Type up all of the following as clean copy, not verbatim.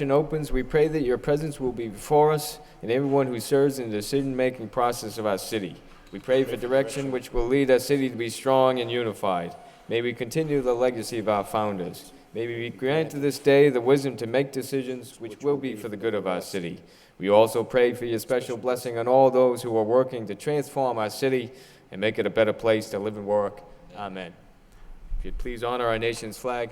Opens, we pray that your presence will be before us and everyone who serves in the decision-making process of our city. We pray for direction which will lead our city to be strong and unified. May we continue the legacy of our founders. May we be granted this day the wisdom to make decisions which will be for the good of our city. We also pray for your special blessing on all those who are working to transform our city and make it a better place to live and work. Amen. If you'd please honor our nation's flag.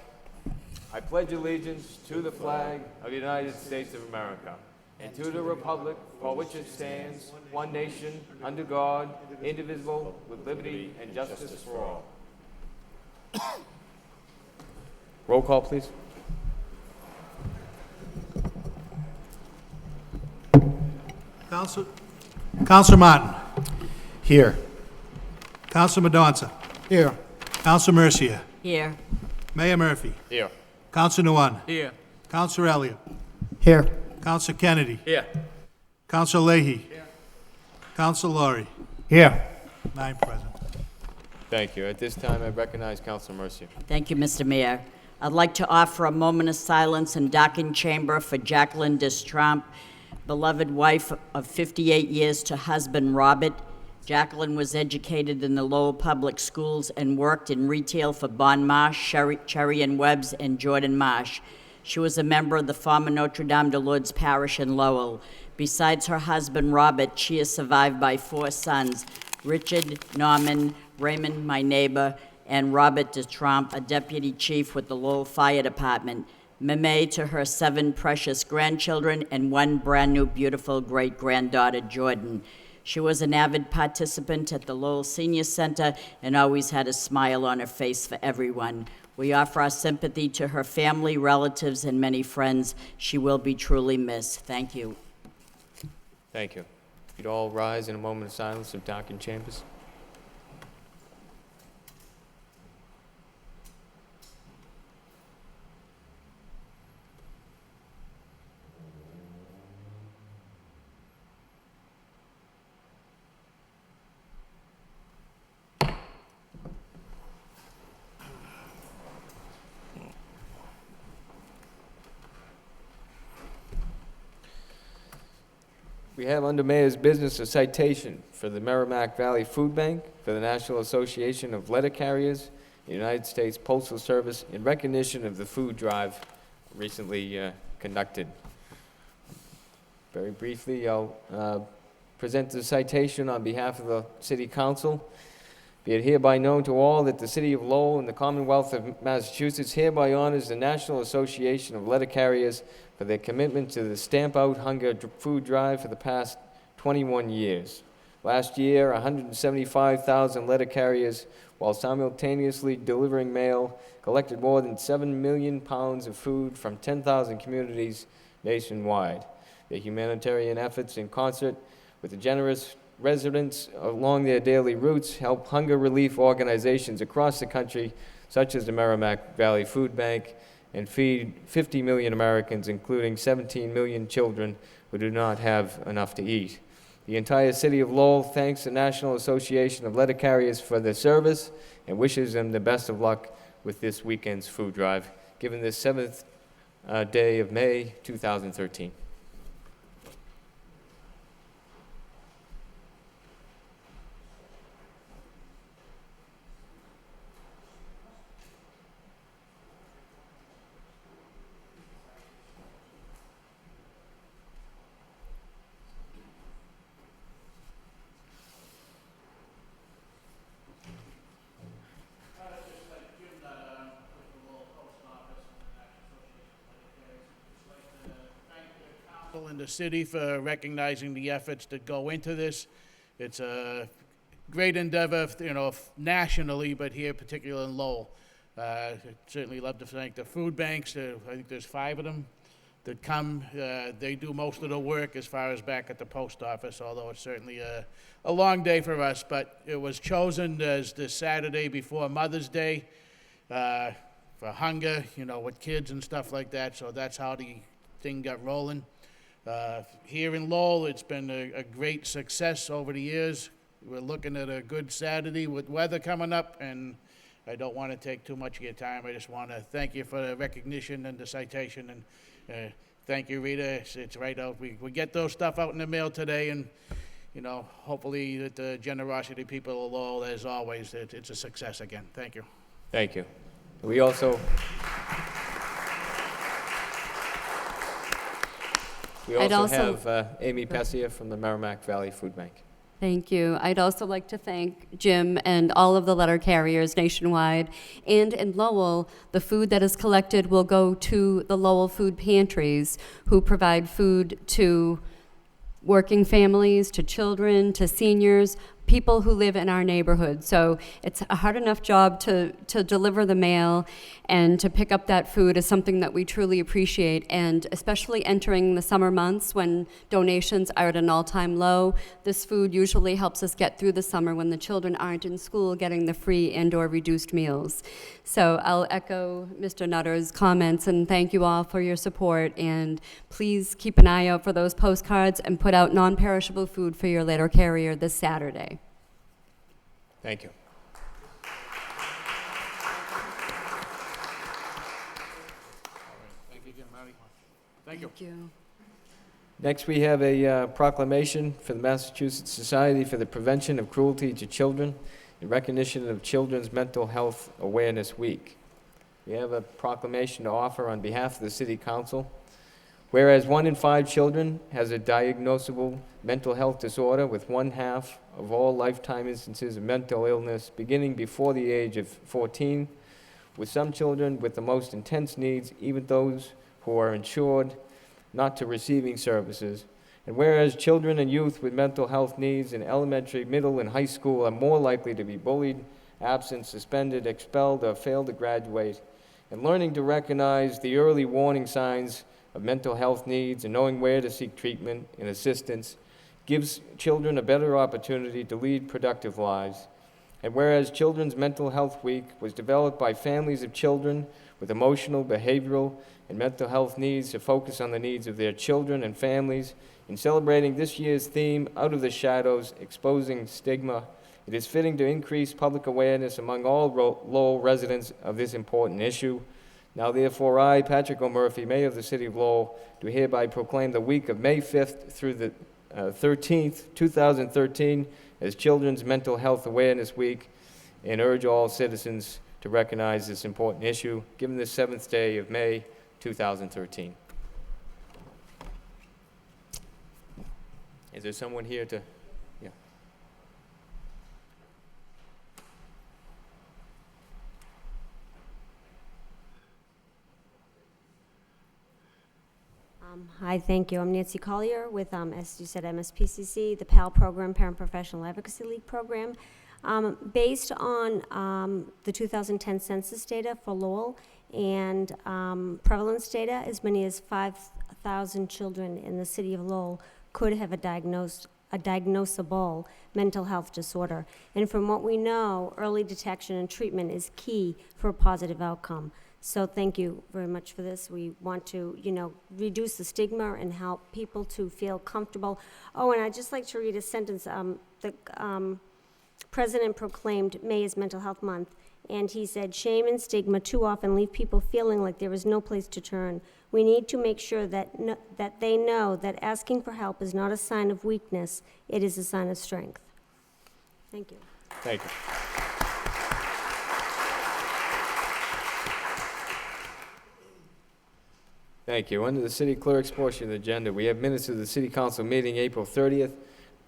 I pledge allegiance to the flag of the United States of America and to the republic for which it stands, one nation, under God, indivisible, with liberty and justice for all. Roll call, please. Councilor Martin. Here. Councilor Madonza. Here. Councilor Mercier. Here. Mayor Murphy. Here. Councilor Nguyen. Here. Councilor Elliott. Here. Councilor Kennedy. Here. Councilor Leahy. Here. Councilor Laurie. Here. 9 present. Thank you. At this time, I recognize Councilor Mercier. Thank you, Mr. Mayor. I'd like to offer a moment of silence and docking chamber for Jacqueline Destromp, beloved wife of 58 years to husband Robert. Jacqueline was educated in the Lowell Public Schools and worked in retail for Bon Marsh, Cherry and Webb's, and Jordan Marsh. She was a member of the former Notre Dame de Lourdes Parish in Lowell. Besides her husband, Robert, she is survived by 4 sons, Richard, Norman, Raymond, my neighbor, and Robert Destromp, a deputy chief with the Lowell Fire Department. Mame to her 7 precious grandchildren and 1 brand new beautiful great-granddaughter, Jordan. She was an avid participant at the Lowell Senior Center and always had a smile on her face for everyone. We offer our sympathy to her family, relatives, and many friends. She will be truly missed. Thank you. Thank you. If you'd all rise in a moment of silence of darkened chambers. We have under Mayor's business a citation for the Merrimack Valley Food Bank, for the National Association of Letter Carriers, the United States Postal Service, in recognition of the food drive recently conducted. Very briefly, I'll present the citation on behalf of the City Council. Be it hereby known to all that the City of Lowell and the Commonwealth of Massachusetts hereby honors the National Association of Letter Carriers for their commitment to the Stamp Out Hunger food drive for the past 21 years. Last year, 175,000 letter carriers, while simultaneously delivering mail, collected more than 7 million pounds of food from 10,000 communities nationwide. Their humanitarian efforts, in concert with the generous residents along their daily routes, help hunger relief organizations across the country, such as the Merrimack Valley Food Bank, and feed 50 million Americans, including 17 million children who do not have enough to eat. The entire City of Lowell thanks the National Association of Letter Carriers for their service and wishes them the best of luck with this weekend's food drive, given this 7th day of May, 2013. In the city for recognizing the efforts that go into this. It's a great endeavor, nationally, but here, particularly in Lowell. I'd certainly love to thank the food banks. I think there's 5 of them that come. They do most of the work as far as back at the post office, although it's certainly a long day for us. But it was chosen as the Saturday before Mother's Day for hunger, with kids and stuff like that. So that's how the thing got rolling. Here in Lowell, it's been a great success over the years. We're looking at a good Saturday with weather coming up, and I don't want to take too much of your time. I just want to thank you for the recognition and the citation, and thank you, Rita. It's right out. We get those stuff out in the mail today, and, hopefully that the generosity of people of Lowell, as always, it's a success again. Thank you. Thank you. We also I'd also- have Amy Pessia from the Merrimack Valley Food Bank. Thank you. I'd also like to thank Jim and all of the letter carriers nationwide. And in Lowell, the food that is collected will go to the Lowell food pantries, who provide food to working families, to children, to seniors, people who live in our neighborhood. So it's a hard enough job to deliver the mail, and to pick up that food is something that we truly appreciate. And especially entering the summer months when donations are at an all-time low, this food usually helps us get through the summer when the children aren't in school getting the free and/or reduced meals. So I'll echo Mr. Nutter's comments and thank you all for your support. And please keep an eye out for those postcards and put out non-perishable food for your letter carrier this Saturday. Thank you. Thank you again, Marty. Thank you. Thank you. Next, we have a proclamation for the Massachusetts Society for the Prevention of Cruelty to Children in recognition of Children's Mental Health Awareness Week. We have a proclamation to offer on behalf of the City Council. Whereas 1 in 5 children has a diagnosable mental health disorder, with 1/2 of all lifetime instances of mental illness beginning before the age of 14, with some children with the most intense needs, even those who are insured, not to receiving services. And whereas children and youth with mental health needs in elementary, middle, and high school are more likely to be bullied, absent, suspended, expelled, or fail to graduate, and learning to recognize the early warning signs of mental health needs and knowing where to seek treatment and assistance gives children a better opportunity to lead productive lives. And whereas Children's Mental Health Week was developed by families of children with emotional, behavioral, and mental health needs to focus on the needs of their children and families, in celebrating this year's theme, Out of the Shadows, Exposing Stigma, it is fitting to increase public awareness among all Lowell residents of this important issue. Now therefore I, Patrick O'Murphy, Mayor of the City of Lowell, do hereby proclaim the week of May 5th through the 13th, 2013, as Children's Mental Health Awareness Week, and urge all citizens to recognize this important issue, given the 7th day of May, 2013. Is there someone here to, yeah? Hi, thank you. I'm Nancy Collier with, as you said, MSPCC, the PAL program, Parent Professional Advocacy League program. Based on the 2010 census data for Lowell and prevalence data, as many as 5,000 children in the city of Lowell could have a diagnosable mental health disorder. And from what we know, early detection and treatment is key for a positive outcome. So thank you very much for this. We want to, reduce the stigma and help people to feel comfortable. Oh, and I'd just like to read a sentence. The President proclaimed May as Mental Health Month, and he said, shame and stigma too often leave people feeling like there is no place to turn. We need to make sure that they know that asking for help is not a sign of weakness, it is a sign of strength. Thank you. Thank you. Thank you. Under the city clerk's portion of the agenda, we have minutes of the city council meeting April 30th,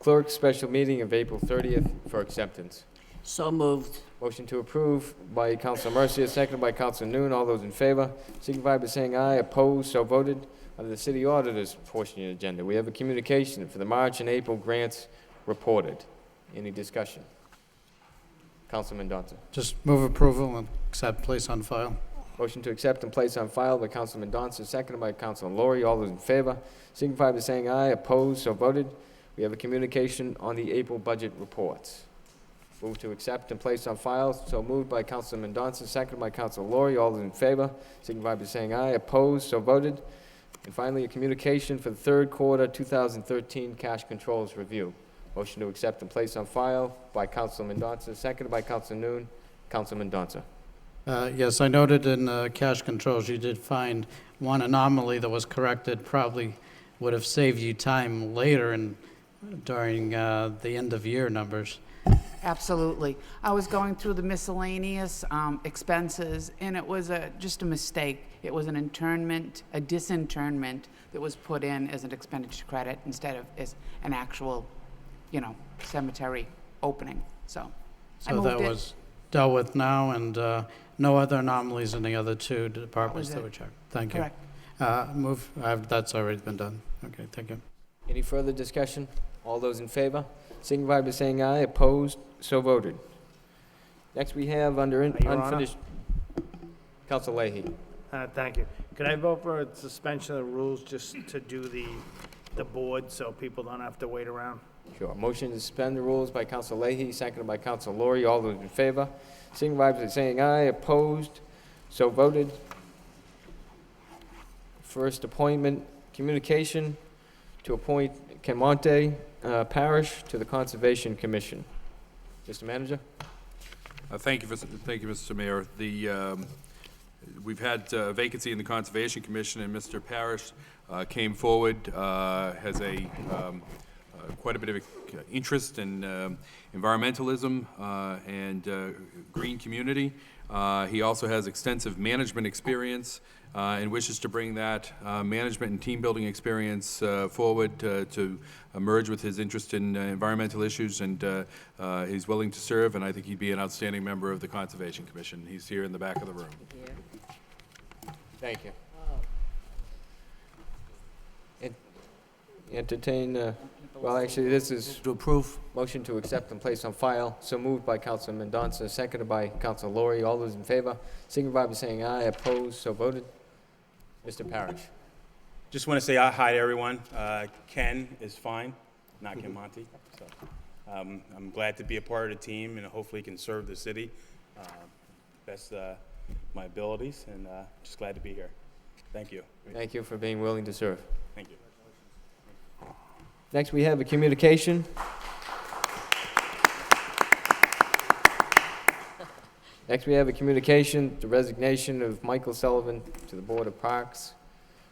clerk's special meeting of April 30th for acceptance. So moved. Motion to approve by Councilor Mercia, seconded by Councilor Noon. All those in favor signify by saying aye. Opposed, so voted. Under the city auditor's portion of the agenda, we have a communication for the March and April grants reported. Any discussion? Councilman Mendoza. Just move approval and accept, place on file. Motion to accept and place on file by Councilman Mendoza, seconded by Councilor Laurie. All those in favor signify by saying aye. Opposed, so voted. We have a communication on the April budget reports. Move to accept and place on file. So moved by Councilor Mendoza, seconded by Councilor Laurie. All those in favor signify by saying aye. Opposed, so voted. And finally, a communication for the third quarter 2013 cash controls review. Motion to accept and place on file by Councilor Mendoza, seconded by Councilor Noon. Councilor Mendoza. Yes, I noted in cash controls you did find one anomaly that was corrected probably would have saved you time later and during the end-of-year numbers. Absolutely. I was going through the miscellaneous expenses, and it was just a mistake. It was an internment, a disinternment that was put in as an expenditure credit instead of as an actual, cemetery opening. So I So moved that it. was dealt with now, and no other anomalies in the other two departments was that it. were checked. Thank you. Correct. That's already been done. Okay, thank you. Any further discussion? All those in favor, signify by saying aye. Opposed, so voted. Next, we have under Your Honor. unfinished... Counsel Leahy. Thank you. Could I vote for a suspension of the rules just to do the board so people don't have to wait around? Sure. Motion to suspend the rules by Counsel Leahy, seconded by Counsel Laurie. All those in favor, signify by saying aye. Opposed, so voted. First appointment, communication to appoint Camonte Parish to the Conservation Commission. Mr. Manager? Thank you, Mr. Mayor. We've had a vacancy in the Conservation Commission, and Mr. Parrish came forward, has quite a bit of interest in environmentalism and green community. He also has extensive management experience and wishes to bring that management and team-building experience forward to merge with his interest in environmental issues, and he's willing to serve, and I think he'd be an outstanding member of the Conservation Commission. He's here in the back of the room. Thank you. Entertain, well, actually, this is... To approve? Motion to accept and place on file. So moved by Counsel Mendonça, seconded by Counsel Laurie. All those in favor, signify by saying aye. Opposed, so voted. Mr. Parrish. Just want to say hi to everyone. Ken is fine, not Ken Monty. So, I'm glad to be a part of the team and hopefully can serve the city best my abilities, and just glad to be here. Thank you. Thank you for being willing to serve. Thank you. Next, we have a communication. Next, we have a communication, the resignation of Michael Sullivan to the Board of Parks.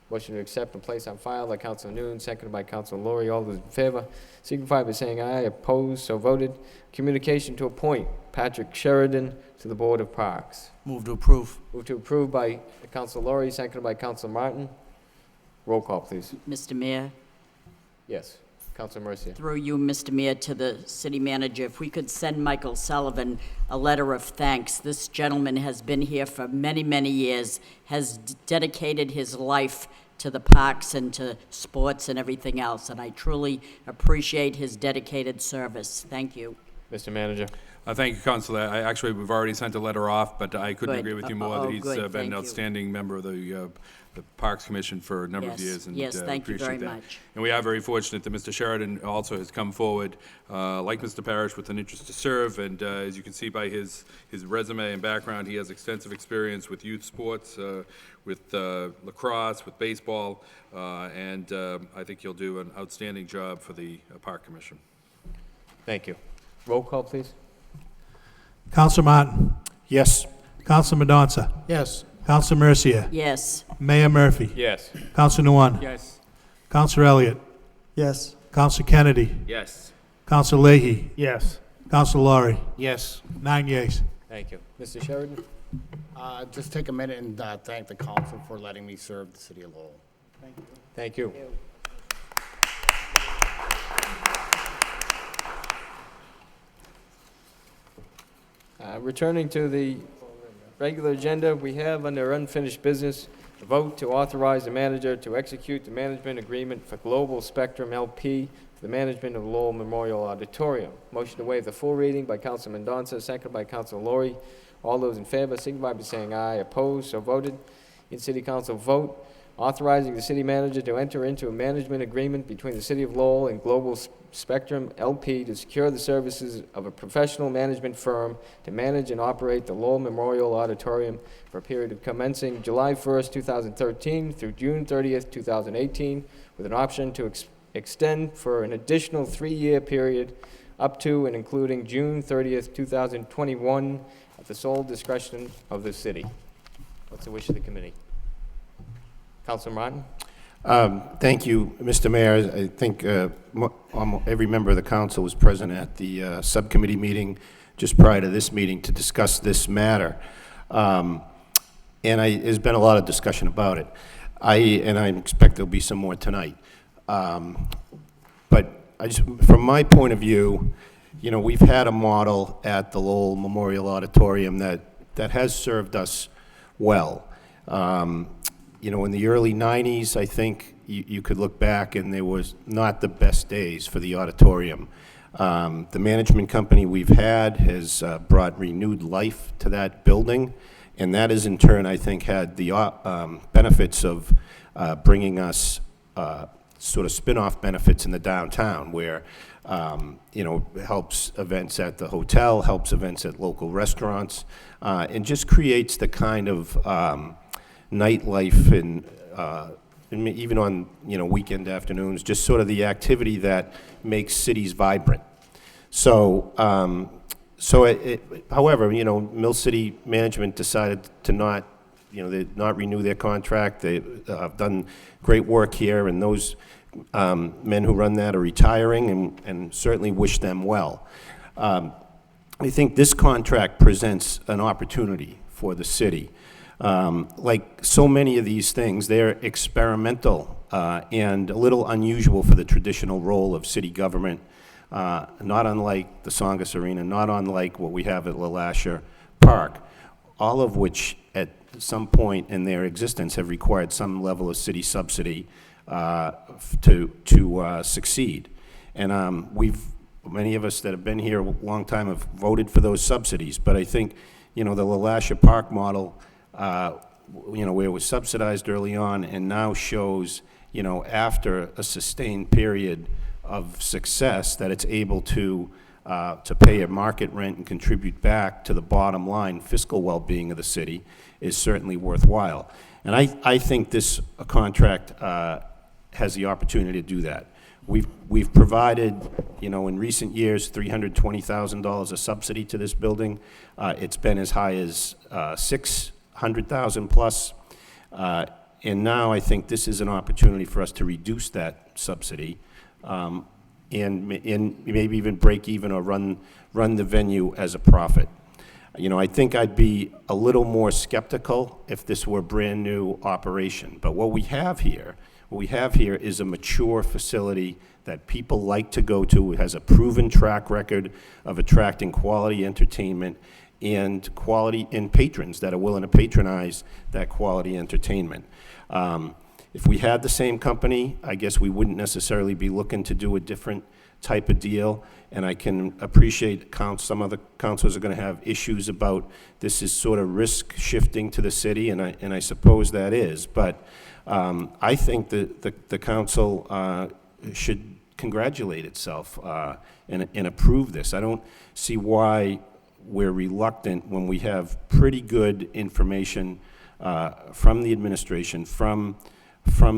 Motion to accept and place on file by Counsel Noon, seconded by Counsel Laurie. All those in favor, signify by saying aye. Opposed, so voted. Communication to appoint Patrick Sheridan to the Board of Parks. Move to approve. Move to approve by Counsel Laurie, seconded by Counsel Martin. Roll call, please. Mr. Mayor, Yes. Counsel Mercia. through you, Mr. Mayor, to the city manager, if we could send Michael Sullivan a letter of thanks. This gentleman has been here for many, many years, has dedicated his life to the parks and to sports and everything else, and I truly appreciate his dedicated service. Thank you. Mr. Manager. Thank you, Councilor. We've already sent a letter off, but I couldn't Good. agree with you more that he's good. been Thank an you. outstanding member of the Parks Commission for a number of Yes. years, and Yes, thank you appreciate very that. much. And we are very fortunate that Mr. Sheridan also has come forward, like Mr. Parrish, with an interest to serve, and as you can see by his resume and background, he has extensive experience with youth sports, with lacrosse, with baseball, and I think he'll do an outstanding job for the Park Commission. Thank you. Roll call, please. Counsel Martin. Yes. Counsel Mendonça. Yes. Counsel Mercia. Yes, Mayor Murphy. Yes. Counsel Nguyen. Yes. Counsel Elliott. Yes. Counsel Kennedy. Yes. Counsel Leahy. Yes. Counsel Laurie. Yes. 9 yeas. Thank you. Mr. Sheridan? Just take a minute and thank the council for letting me serve the city of Lowell. Thank you. Returning to the regular agenda, we have under unfinished business, a vote to authorize the manager to execute the management agreement for Global Spectrum LP for the management of Lowell Memorial Auditorium. Motion to waive the full reading by Counsel Mendonça, seconded by Counsel Laurie. All those in favor, signify by saying aye. Opposed, so voted. In City Council vote, authorizing the city manager to enter into a management agreement between the City of Lowell and Global Spectrum LP to secure the services of a professional management firm to manage and operate the Lowell Memorial Auditorium for a period of commencing July 1st, 2013 through June 30th, 2018, with an option to extend for an additional 3-year period up to and including June 30th, 2021 at the sole discretion of the city. What's the wish of the committee? Counselor Martin? Thank you, Mr. Mayor. I think every member of the council was present at the subcommittee meeting just prior to this meeting to discuss this matter. There's been a lot of discussion about it. I expect there'll be some more tonight. But from my point of view, you know, we've had a model at the Lowell Memorial Auditorium that has served us well. You know, in the early 90s, I think you could look back and there was not the best days for the auditorium. The management company we've had has brought renewed life to that building, and that has in turn, I think, had the benefits of bringing us sort of spin-off benefits in the downtown where, you know, helps events at the hotel, helps events at local restaurants, and just creates the kind of nightlife and even on, you know, weekend afternoons, just sort of the activity that makes cities vibrant. So, however, you know, Mill City management decided to not, you know, they not renew their contract. They've done great work here, and those men who run that are retiring, and certainly wish them well. I think this contract presents an opportunity for the city. Like so many of these things, they're experimental and a little unusual for the traditional role of city government, not unlike the Tsongas Arena, not unlike what we have at LeLacheur Park, all of which at some point in their existence have required some level of city subsidy to succeed. And many of us that have been here a long time have voted for those subsidies, but I think, you know, the LeLacheur Park model, you know, where it was subsidized early on and now shows, you know, after a sustained period of success that it's able to pay a market rent and contribute back to the bottom line fiscal well-being of the city is certainly worthwhile. And I think this contract has the opportunity to do that. We've provided, you know, in recent years, $320,000 of subsidy to this building. It's been as high as $600,000 plus. And now I think this is an opportunity for us to reduce that subsidy and maybe even break even or run the venue as a profit. You know, I think I'd be a little more skeptical if this were a brand new operation. But what we have here is a mature facility that people like to go to. It has a proven track record of attracting quality entertainment and quality and patrons that are willing to patronize that quality entertainment. If we had the same company, I guess we wouldn't necessarily be looking to do a different type of deal, and I can appreciate some of the councilors are going to have issues about this is sort of risk shifting to the city, and I suppose that is, but I think the council should congratulate itself and approve this. I don't see why we're reluctant when we have pretty good information from the administration, from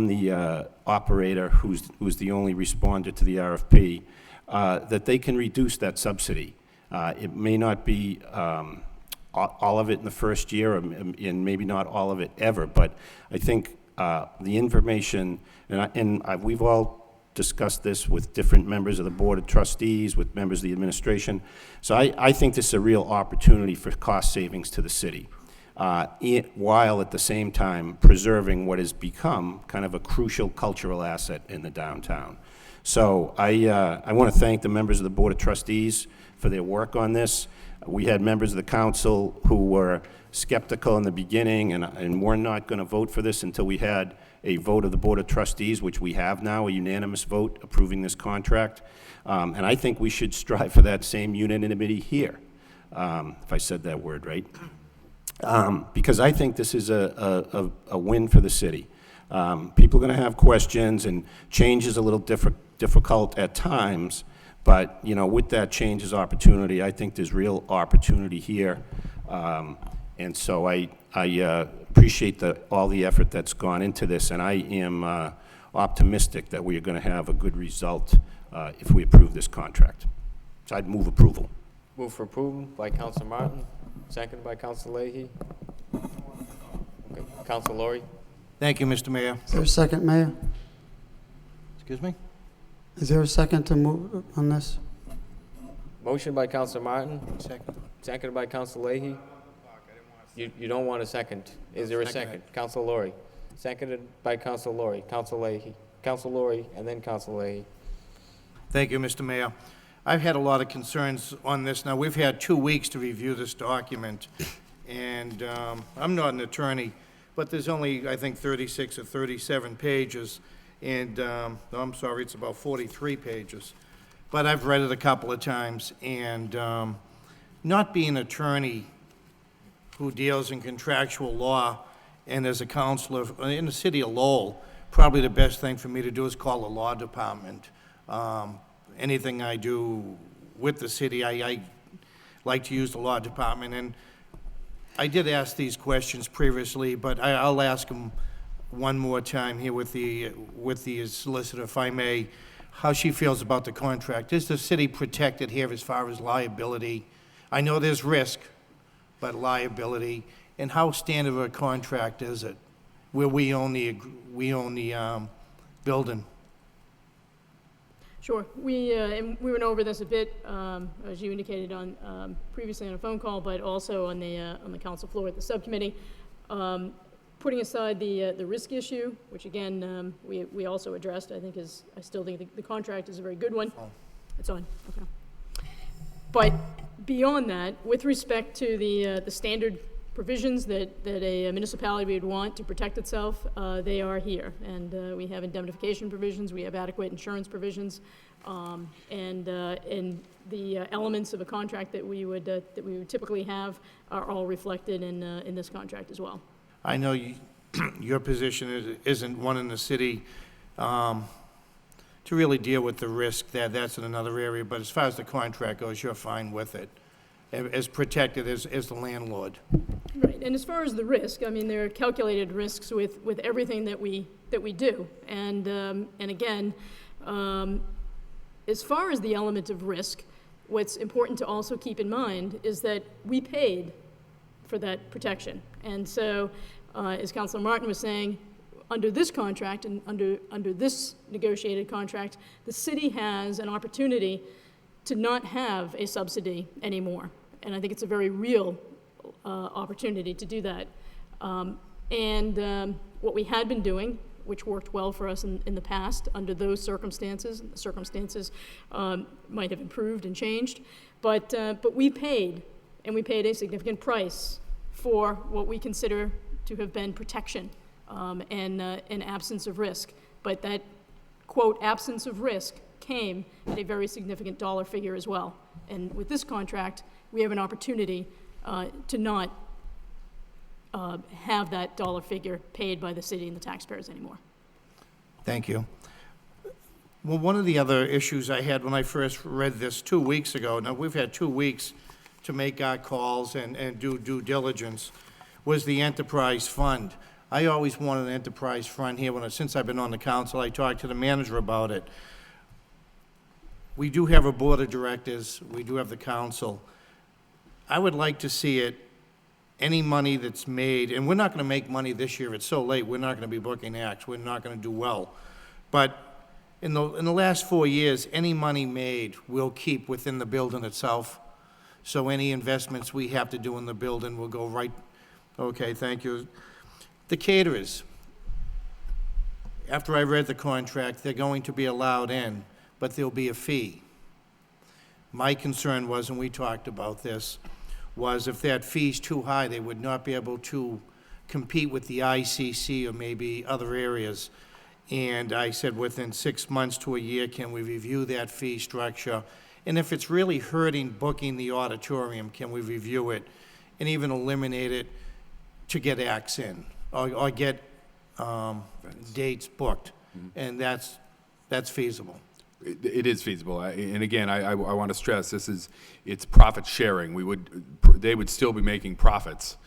the operator who's the only responder to the RFP, that they can reduce that subsidy. It may not be all of it in the first year, and maybe not all of it ever, but I think the information, and we've all discussed this with different members of the Board of Trustees, with members of the administration, so I think this is a real opportunity for cost savings to the city. While at the same time preserving what has become kind of a crucial cultural asset in the downtown. So I want to thank the members of the Board of Trustees for their work on this. We had members of the council who were skeptical in the beginning and were not going to vote for this until we had a vote of the Board of Trustees, which we have now, a unanimous vote approving this contract. And I think we should strive for that same unanimity here, if I said that word right. Because I think this is a win for the city. People are going to have questions, and change is a little difficult at times, but you know, with that change is opportunity. I think there's real opportunity here, and so I appreciate all the effort that's gone into this, and I am optimistic that we are going to have a good result if we approve this contract. So I'd move approval. Move for approval by Councilor Martin, second by Councilor Leahy. Okay. Councilor Laurie? Thank you, Mr. Mayor. Is there a second, Mayor? Excuse me? Is there a second to move on this? Motion by Counselor Martin, Second. seconded by Counselor Leahy. You don't want a second. Is there a second? Counselor Laurie. Seconded by Counselor Laurie. Counselor Leahy. Counselor Laurie, and then Counselor Leahy. Thank you, Mr. Mayor. I've had a lot of concerns on this. Now, we've had 2 weeks to review this document, and I'm not an attorney, but there's only, I think, 36 or 37 pages, and, no, I'm sorry, it's about 43 pages. But I've read it a couple of times, and not being an attorney who deals in contractual law, and as a counselor in the city of Lowell, probably the best thing for me to do is call the law department. Anything I do with the city, I like to use the law department. And I did ask these questions previously, but I'll ask them one more time here with the solicitor, if I may, how she feels about the contract. Is the city protected here as far as liability? I know there's risk, but liability. And how standard of a contract is it, where we own the building? Sure. We went over this a bit, as you indicated on previously on a phone call, but also on the council floor at the subcommittee. Putting aside the risk issue, which again we also addressed, I still think the contract is a very good one. It's on. Okay. But beyond that, with respect to the standard provisions that a municipality would want to protect itself, they are here. And we have indemnification provisions, we have adequate insurance provisions, and the elements of a contract that we would typically have are all reflected in this contract as well. I know your position isn't one in the city to really deal with the risk. That's in another area, but as far as the contract goes, you're fine with it, as protected as the landlord. Right, and as far as the risk, I mean, there are calculated risks with everything that we do, and again, as far as the element of risk, what's important to also keep in mind is that we paid for that protection, and so as Councilor Martin was saying, under this contract and under this negotiated contract, the city has an opportunity to not have a subsidy anymore, and I think it's a very real opportunity to do that. What we had been doing, which worked well for us in the past under those circumstances, the circumstances might have improved and changed, but we paid, and we paid a significant price for what we consider to have been protection and an absence of risk. But that, quote, absence of risk came at a very significant dollar figure as well. And with this contract, we have an opportunity to not have that dollar figure paid by the city and the taxpayers anymore. Thank you. Well, one of the other issues I had when I first read this 2 weeks ago, now we've had 2 weeks to make our calls and do due diligence, was the enterprise fund. I always wanted an enterprise fund here. Since I've been on the council, I talked to the manager about it. We do have a board of directors. We do have the council. I would like to see it, any money that's made, and we're not going to make money this year. It's so late. We're not going to be booking acts. We're not going to do well. But in the last 4 years, any money made we'll keep within the building itself. So any investments we have to do in the building will go right. Okay, thank you. The caterers, after I read the contract, they're going to be allowed in, but there'll be a fee. My concern was, and we talked about this, was if that fee's too high, they would not be able to compete with the ICC or maybe other areas. And I said, within 6 months to a year, can we review that fee structure? And if it's really hurting booking the auditorium, can we review it and even eliminate it to get acts in or get dates booked? And that's feasible. It is feasible, and again, I want to stress, it's profit sharing. They would still be making profits,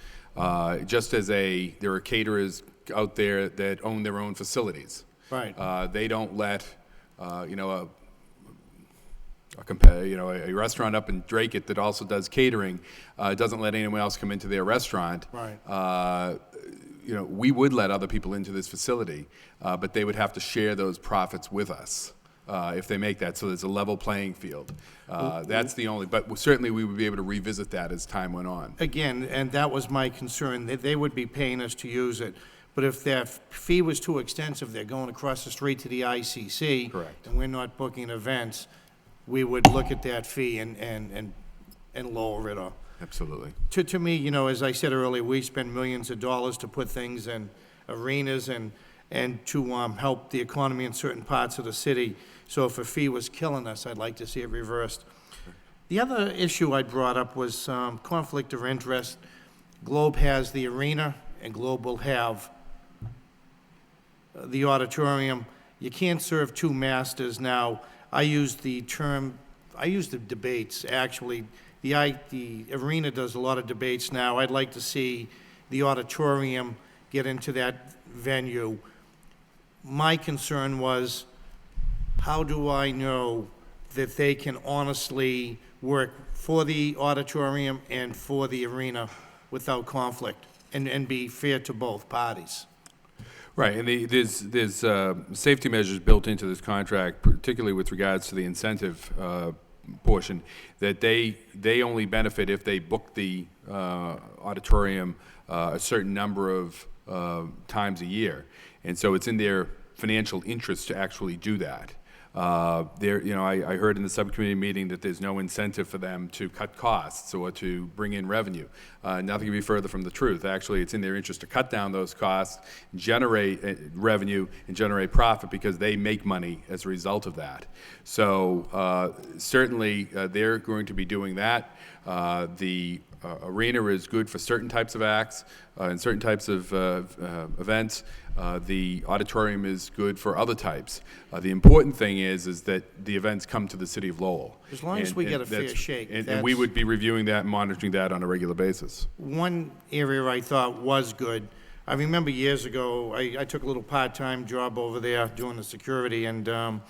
just as there are caterers out there that own their own facilities. Right. They don't let, a restaurant up in Drake that also does catering, doesn't let anyone else come into their restaurant. Right. you know, we would let other people into this facility, but they would have to share those profits with us if they make that, so there's a level playing field. That's the only, but certainly we would be able to revisit that as time went on. Again, and that was my concern, that they would be paying us to use it. But if that fee was too extensive, they're going across the street to the ICC. Correct. And we're not booking events, we would look at that fee and lower it or. Absolutely. To me, you know, as I said earlier, we spend millions of dollars to put things in arenas and to help the economy in certain parts of the city. So if a fee was killing us, I'd like to see it reversed. The other issue I brought up was conflict of interest. Globe has the arena, and Globe will have the auditorium. You can't serve two masters now. I use the debates, actually. The arena does a lot of debates now. I'd like to see the auditorium get into that venue. My concern was, how do I know that they can honestly work for the auditorium and for the arena without conflict and be fair to both parties? Right, and there's safety measures built into this contract, particularly with regards to the incentive portion, that they only benefit if they book the auditorium a certain number of times a year, and so it's in their financial interest to actually do that. You know, I heard in the subcommittee meeting that there's no incentive for them to cut costs or to bring in revenue. Nothing could be further from the truth. Actually, it's in their interest to cut down those costs, generate revenue, and generate profit, because they make money as a result of that. So certainly they're going to be doing that. The arena is good for certain types of acts and certain types of events. The auditorium is good for other types. The important thing is that the events come to the city of Lowell. As long as we get a fair shake. And we would be reviewing that and monitoring that on a regular basis. One area I thought was good, I remember years ago, I took a little part-time job over there doing the security, and a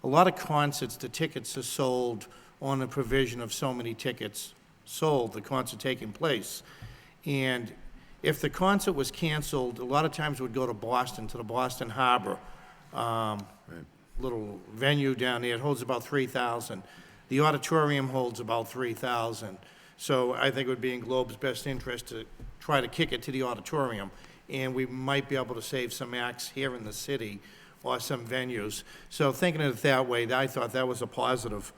lot of concerts, the tickets are sold on the provision of so many tickets sold, the concert taking place. And if the concert was canceled, a lot of times it would go to Boston, to the Boston Harbor, little venue down there. It holds about 3,000. The auditorium holds about 3,000. So I think it would be in Globe's best interest to try to kick it to the auditorium, and we might be able to save some acts here in the city or some venues. So thinking of it that way, I thought that was a positive.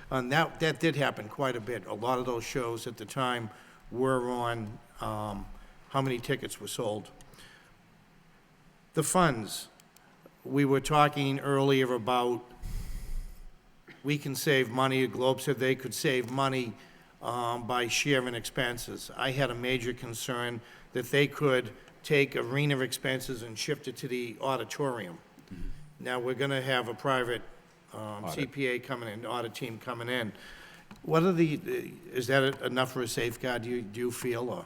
And that did happen quite a bit. A lot of those shows at the time were on how many tickets were sold. The funds. We were talking earlier about we can save money. Globe said they could save money by sharing expenses. I had a major concern that they could take arena expenses and shift it to the auditorium. Now, we're going to have a private CPA coming in, audit team coming in. What are is that enough for a safeguard, do you feel, or?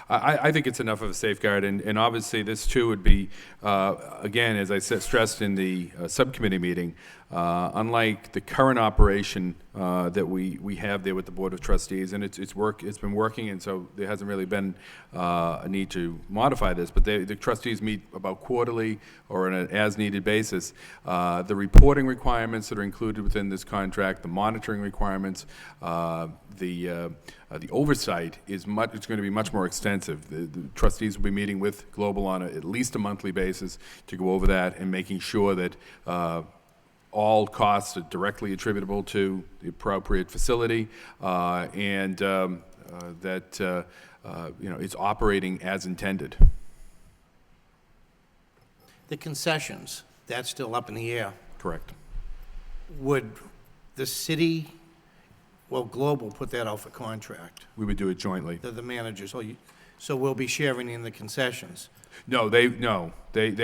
I think it's enough of a safeguard, and obviously this too would be, again, as I stressed in the subcommittee meeting, unlike the current operation that we have there with the Board of Trustees, and it's been working, and so there hasn't really been a need to modify this, but the trustees meet about quarterly or on an as-needed basis. The reporting requirements that are included within this contract, the monitoring requirements, the oversight it's going to be much more extensive. The trustees will be meeting with Global on at least a monthly basis to go over that and making sure that all costs are directly attributable to the appropriate facility and that it's operating as intended. The concessions, that's still up in the air. Correct. Would the city, Globe will put that out for contract, We would do it jointly. the managers, so we'll be sharing in the concessions. No, they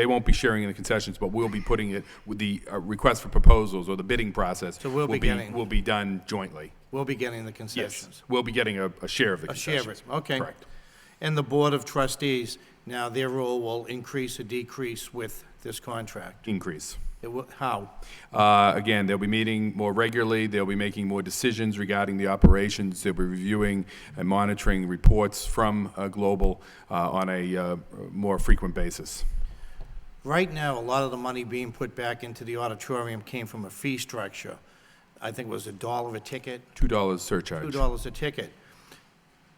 won't be sharing in the concessions, but we'll be putting it with the request for proposals or the bidding process. So we'll be getting- will be done jointly. We'll be getting the concessions. Yes, we'll be getting a share of the A share of concessions. it, okay. Correct. And the Board of Trustees, now their role will increase or decrease with this contract. Increase. How? Again, they'll be meeting more regularly, they'll be making more decisions regarding the operations, they'll be reviewing and monitoring reports from Global on a more frequent basis. Right now, a lot of the money being put back into the auditorium came from a fee structure. I think it was $1 a ticket. $2 surcharge. $2 a ticket.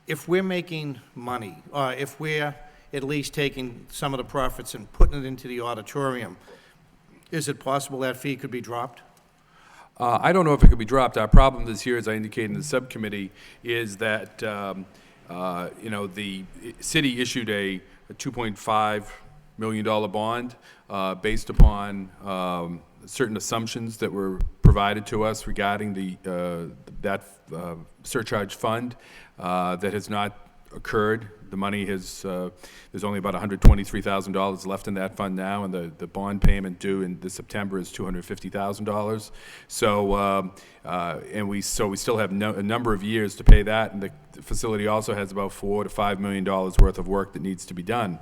If we're making money, if we're at least taking some of the profits and putting it into the auditorium, is it possible that fee could be dropped? I don't know if it could be dropped. Our problem this year, as I indicated in the subcommittee, is that, the city issued a $2.5 million bond based upon certain assumptions that were provided to us regarding that surcharge fund that has not occurred. The money has, there's only about $123,000 left in that fund now, and the bond payment due in September is $250,000. So, we still have a number of years to pay that, and the facility also has about $4 to $5 million worth of work that needs to be done.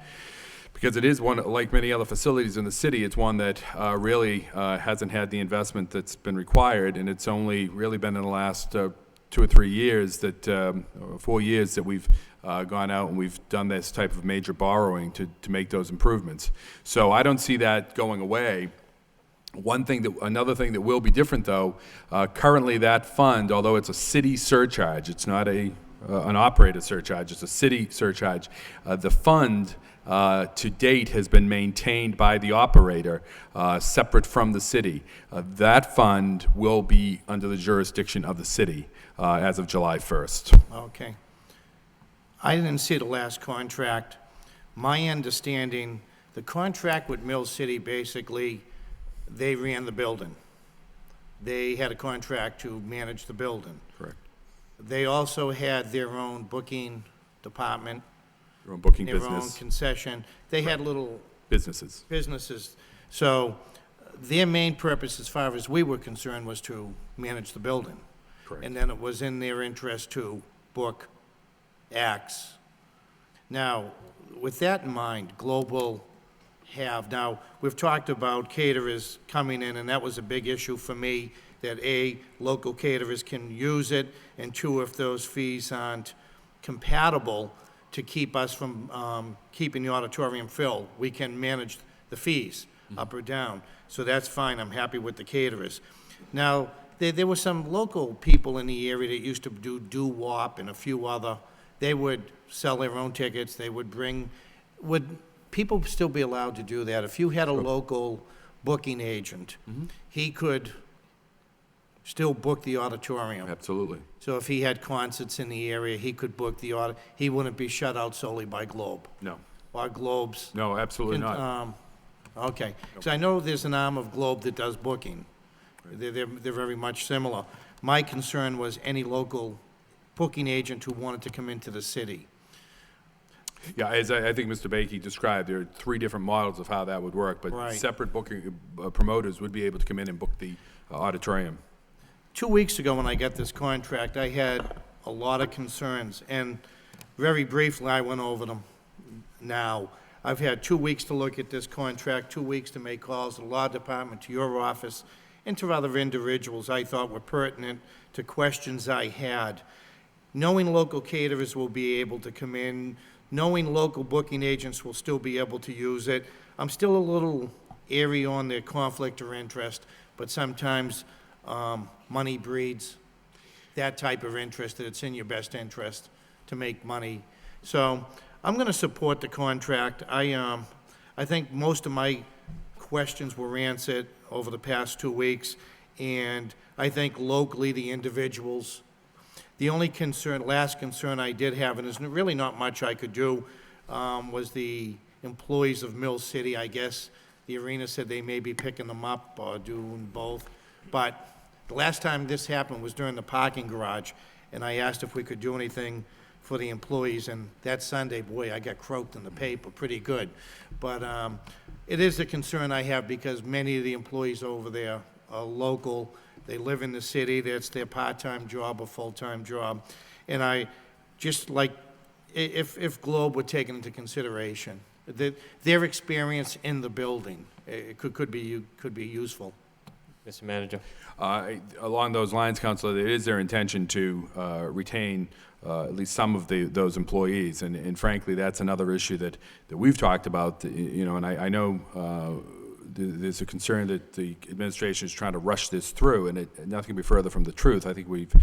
Because it is one, like many other facilities in the city, it's one that really hasn't had the investment that's been required, and it's only really been in the last 2 or 3 years that, 4 years that we've gone out and we've done this type of major borrowing to make those improvements. So I don't see that going away. Another thing that will be different, though, currently that fund, although it's a city surcharge, it's not an operator surcharge, it's a city surcharge. The fund to date has been maintained by the operator, separate from the city. That fund will be under the jurisdiction of the city as of July 1st. Okay. I didn't see the last contract. My understanding, the contract with Mill City, basically, they ran the building. They had a contract to manage the building. Correct. They also had their own booking department, Their own booking their own business. concession. They had little Businesses. So their main purpose, as far as we were concerned, was to manage the building. Correct. And then it was in their interest to book acts. Now, with that in mind, Global now, we've talked about caterers coming in, and that was a big issue for me, that A, local caterers can use it, and two, if those fees aren't compatible to keep us from keeping the auditorium filled, we can manage the fees up or down. So that's fine, I'm happy with the caterers. Now, there were some local people in the area that used to do doo-wop and a few other. They would sell their own tickets, they would would people still be allowed to do that? If you had a local booking agent, he could still book the auditorium. Absolutely. So if he had concerts in the area, he could book the he wouldn't be shut out solely by Globe. No. Or Globe's. No, absolutely not. Okay, because I know there's an arm of Globe that does booking. They're very much similar. My concern was any local booking agent who wanted to come into the city. Yeah, as I think Mr. Bakey described, there are 3 different models of how that would work, but Right. separate booking promoters would be able to come in and book the auditorium. 2 weeks ago, when I got this contract, I had a lot of concerns, and very briefly, I went over them now. I've had 2 weeks to look at this contract, 2 weeks to make calls to the law department, to your office, and to other individuals I thought were pertinent to questions I had. Knowing local caterers will be able to come in, knowing local booking agents will still be able to use it, I'm still a little airy on their conflict or interest, but sometimes money breeds that type of interest, that it's in your best interest to make money. So I'm going to support the contract. I think most of my questions were answered over the past 2 weeks, and I think locally the individuals, the only last concern I did have, and there's really not much I could do, was the employees of Mill City. I guess the arena said they may be picking them up or doing both. But the last time this happened was during the parking garage, and I asked if we could do anything for the employees, and that Sunday, boy, I got croaked in the paper pretty good. But it is a concern I have because many of the employees over there are local. They live in the city. That's their part-time job or full-time job. And I just like, if Globe were taken into consideration, their experience in the building it could be useful. Mr. Manager. Along those lines, Councilor, it is their intention to retain at least some of those employees, and frankly, that's another issue that we've talked about. You know, and I know there's a concern that the administration is trying to rush this through, and nothing can be further from the truth. I think we've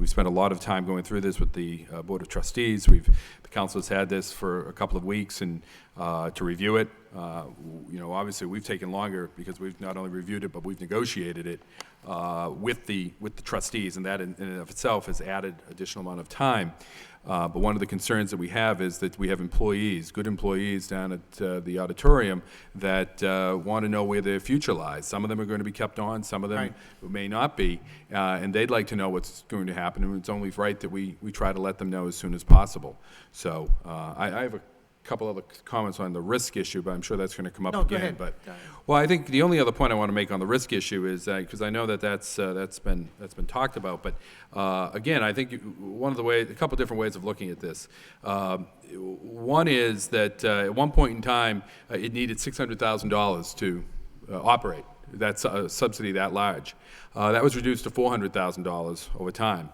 spent a lot of time going through this with the Board of Trustees. The council has had this for a couple of weeks and to review it. You know, obviously we've taken longer because we've not only reviewed it, but we've negotiated it with the trustees, and that in and of itself has added additional amount of time. But one of the concerns that we have is that we have employees, good employees down at the auditorium that want to know where their future lies. Some of them are going to be kept on, some of them may not be, and they'd like to know what's going to happen, and it's only right that we try to let them know as soon as possible. So I have a couple other comments on the risk issue, but I'm sure that's going to come up again. Go ahead. But well, I think the only other point I want to make on the risk issue is because I know that that's been talked about. But again, I think a couple different ways of looking at this. One is that at one point in time, it needed $600,000 to operate. That's a subsidy that large. That was reduced to $400,000 over time.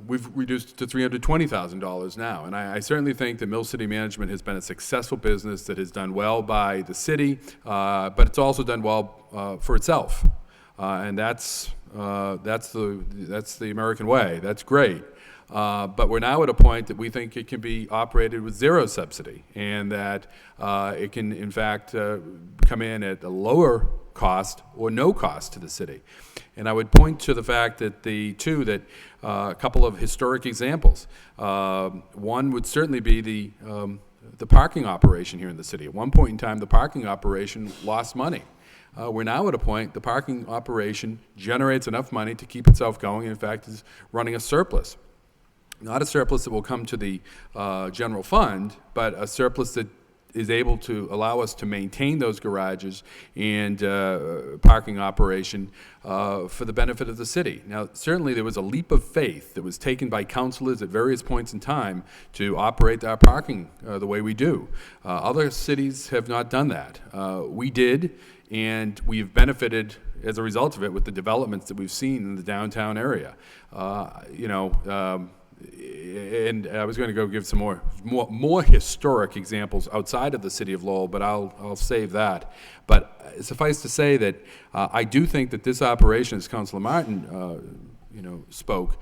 We've reduced it to $320,000 now, and I certainly think that Mill City Management has been a successful business that has done well by the city, but it's also done well for itself, and that's the American way. That's great. But we're now at a point that we think it can be operated with zero subsidy, and that it can, in fact, come in at a lower cost or no cost to the city. And I would point to the fact that a couple of historic examples. One would certainly be the parking operation here in the city. At one point in time, the parking operation lost money. We're now at a point the parking operation generates enough money to keep itself going, and in fact is running a surplus. Not a surplus that will come to the general fund, but a surplus that is able to allow us to maintain those garages and parking operation for the benefit of the city. Now, certainly there was a leap of faith that was taken by councilors at various points in time to operate our parking the way we do. Other cities have not done that. We did, and we've benefited as a result of it with the developments that we've seen in the downtown area. And I was going to go give some more historic examples outside of the city of Lowell, but I'll save that. But suffice to say that I do think that this operation, as Councilor Martin spoke,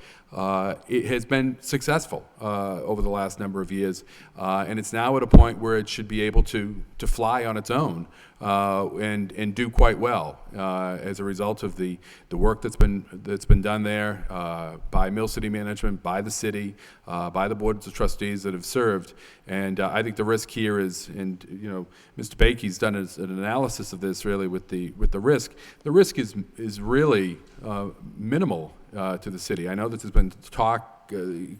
it has been successful over the last number of years, and it's now at a point where it should be able to fly on its own and do quite well as a result of the work that's been done there by Mill City Management, by the city, by the boards of trustees that have served. And I think the risk here is, and Mr. Bakey's done an analysis of this really with the risk. The risk is really minimal to the city. I know that there's been talk.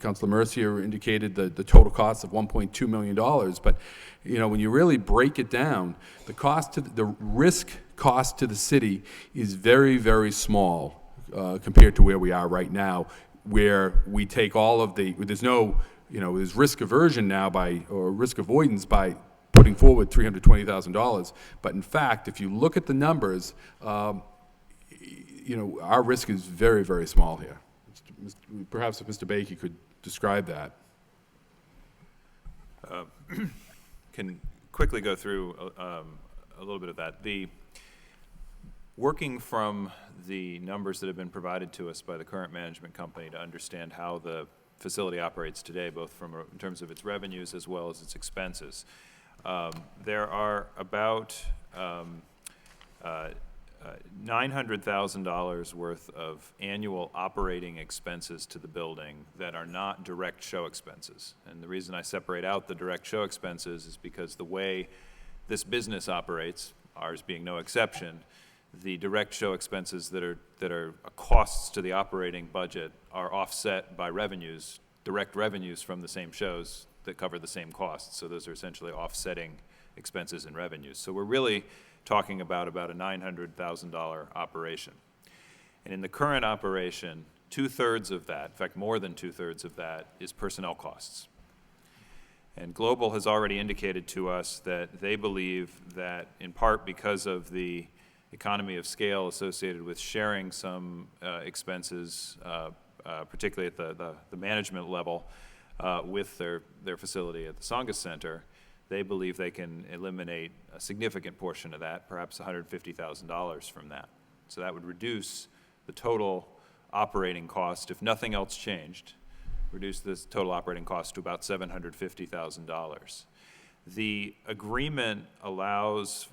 Councilor Mercier indicated the total cost of $1.2 million, but when you really break it down, the risk cost to the city is very, very small compared to where we are right now, where we take all of there's risk aversion now or risk avoidance by putting forward $320,000. But in fact, if you look at the numbers, our risk is very, very small here. Perhaps if Mr. Bakey could describe that. Can quickly go through a little bit of that. Working from the numbers that have been provided to us by the current management company to understand how the facility operates today, both in terms of its revenues as well as its expenses. There are about $900,000 worth of annual operating expenses to the building that are not direct show expenses. And the reason I separate out the direct show expenses is because the way this business operates, ours being no exception, the direct show expenses that are costs to the operating budget are offset by revenues, direct revenues from the same shows that cover the same costs. So those are essentially offsetting expenses and revenues. So we're really talking about a $900,000 operation. And in the current operation, 2/3 of that, in fact more than 2/3 of that, is personnel costs. And Global has already indicated to us that they believe that, in part because of the economy of scale associated with sharing some expenses, particularly at the management level, with their facility at the Tsongas Center, they believe they can eliminate a significant portion of that, perhaps $150,000 from that. So that would reduce the total operating cost, if nothing else changed, reduce this total operating cost to about $750,000. The agreement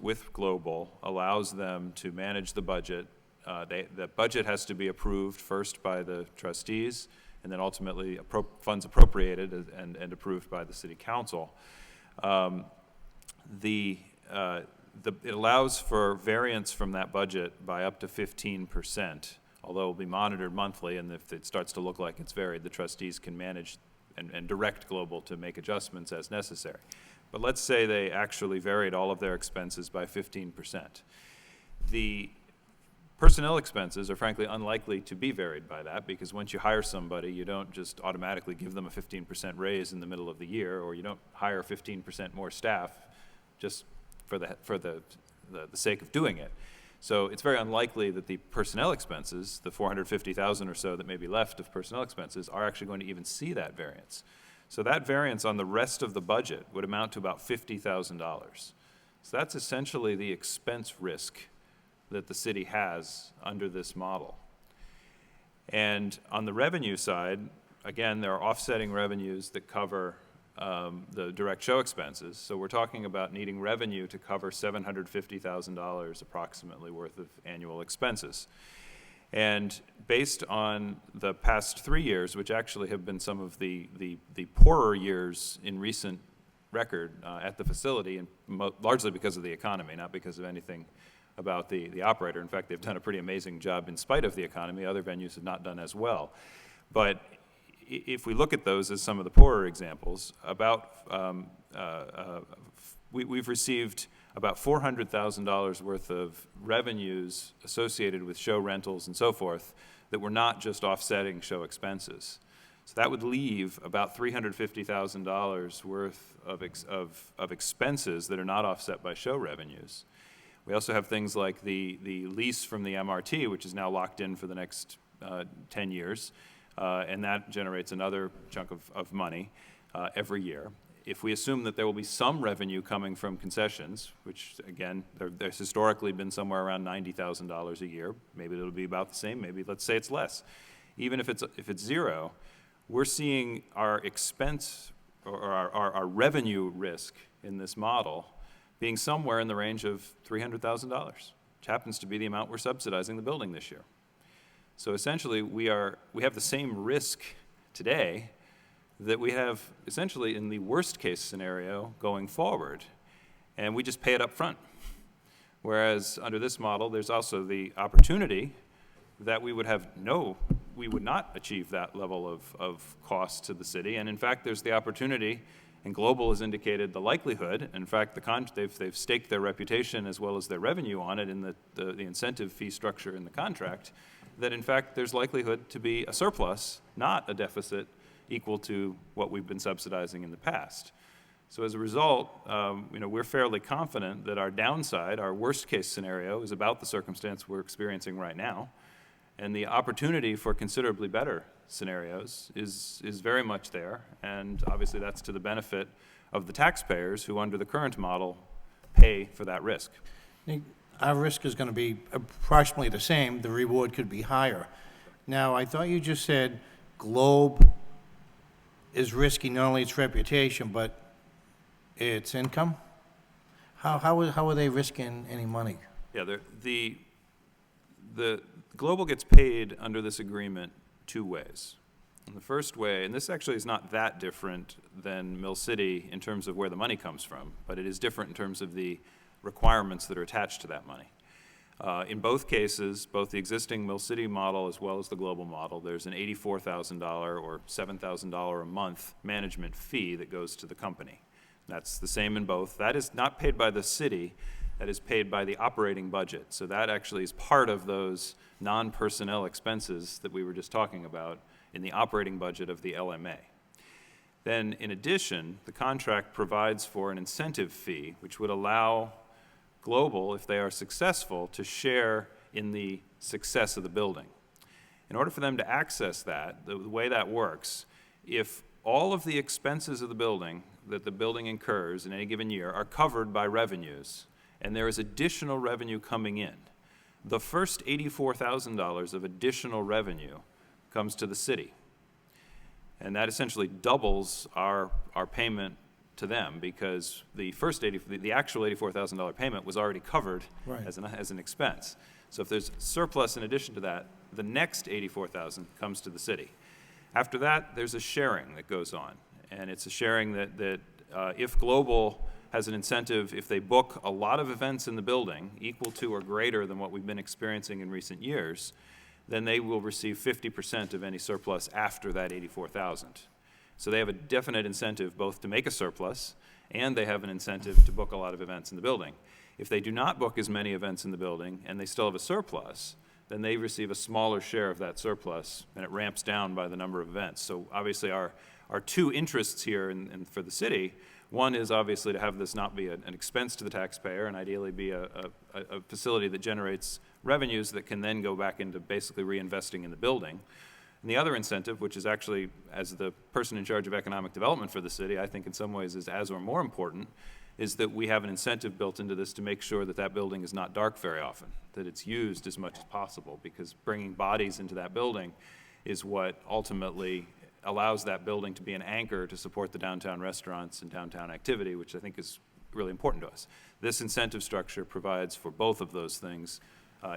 with Global allows them to manage the budget. The budget has to be approved first by the trustees, and then ultimately funds appropriated and approved by the city council. It allows for variance from that budget by up to 15%, although it will be monitored monthly, and if it starts to look like it's varied, the trustees can manage and direct Global to make adjustments as necessary. But let's say they actually varied all of their expenses by 15%. The personnel expenses are frankly unlikely to be varied by that, because once you hire somebody, you don't just automatically give them a 15% raise in the middle of the year, or you don't hire 15% more staff just for the sake of doing it. So it's very unlikely that the personnel expenses, the $450,000 or so that may be left of personnel expenses, are actually going to even see that variance. So that variance on the rest of the budget would amount to about $50,000. So that's essentially the expense risk that the city has under this model. And on the revenue side, again, there are offsetting revenues that cover the direct show expenses. So we're talking about needing revenue to cover $750,000 approximately worth of annual expenses. And based on the past 3 years, which actually have been some of the poorer years in recent record at the facility, and largely because of the economy, not because of anything about the operator. In fact, they've done a pretty amazing job in spite of the economy. Other venues have not done as well. But if we look at those as some of the poorer examples, we've received about $400,000 worth of revenues associated with show rentals and so forth that were not just offsetting show expenses. So that would leave about $350,000 worth of expenses that are not offset by show revenues. We also have things like the lease from the MRT, which is now locked in for the next 10 years, and that generates another chunk of money every year. If we assume that there will be some revenue coming from concessions, which again, there's historically been somewhere around $90,000 a year, maybe it'll be about the same, maybe let's say it's less. Even if it's zero, we're seeing our expense or our revenue risk in this model being somewhere in the range of $300,000, which happens to be the amount we're subsidizing the building this year. So essentially, we have the same risk today that we have essentially in the worst case scenario going forward, and we just pay it up front. Whereas under this model, there's also the opportunity that we would not achieve that level of cost to the city, and in fact, there's the opportunity, and Global has indicated the likelihood, in fact, they've staked their reputation as well as their revenue on it in the incentive fee structure in the contract, that in fact there's likelihood to be a surplus, not a deficit, equal to what we've been subsidizing in the past. So as a result, we're fairly confident that our downside, our worst case scenario, is about the circumstance we're experiencing right now, and the opportunity for considerably better scenarios is very much there, and obviously that's to the benefit of the taxpayers who under the current model pay for that risk. Our risk is going to be approximately the same. The reward could be higher. Now, I thought you just said Globe is risking not only its reputation, but its income? How are they risking any money? Yeah, the Global gets paid under this agreement two ways. And the first way, and this actually is not that different than Mill City in terms of where the money comes from, but it is different in terms of the requirements that are attached to that money. In both cases, both the existing Mill City model as well as the Global model, there's an $84,000 or $7,000 a month management fee that goes to the company. That's the same in both. That is not paid by the city, that is paid by the operating budget. So that actually is part of those non-personnel expenses that we were just talking about in the operating budget of the LMA. Then, in addition, the contract provides for an incentive fee, which would allow Global, if they are successful, to share in the success of the building. In order for them to access that, the way that works, if all of the expenses of the building that the building incurs in any given year are covered by revenues, and there is additional revenue coming in, the first $84,000 of additional revenue comes to the city. And that essentially doubles our payment to them, because the actual $84,000 payment was already covered as an expense. So if there's surplus in addition to that, the next $84,000 comes to the city. After that, there's a sharing that goes on, and it's a sharing that if Global has an incentive, if they book a lot of events in the building equal to or greater than what we've been experiencing in recent years, then they will receive 50% of any surplus after that $84,000. So they have a definite incentive both to make a surplus, and they have an incentive to book a lot of events in the building. If they do not book as many events in the building and they still have a surplus, then they receive a smaller share of that surplus, and it ramps down by the number of events. So obviously our two interests here for the city, one is obviously to have this not be an expense to the taxpayer, and ideally be a facility that generates revenues that can then go back into basically reinvesting in the building. And the other incentive, which is actually, as the person in charge of economic development for the city, I think in some ways is as or more important, is that we have an incentive built into this to make sure that that building is not dark very often, that it's used as much as possible, because bringing bodies into that building is what ultimately allows that building to be an anchor to support the downtown restaurants and downtown activity, which I think is really important to us. This incentive structure provides for both of those things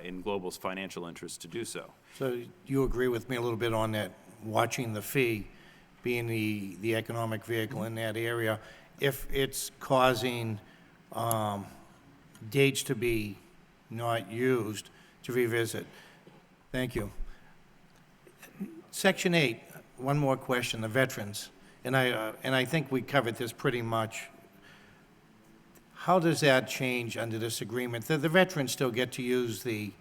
in Global's financial interest to do so. So you agree with me a little bit on that, watching the fee, being the economic vehicle in that area, if it's causing dates to be not used, to revisit. Thank you. Section 8, one more question, the veterans. And I think we covered this pretty much. How does that change under this agreement? The veterans still get to use the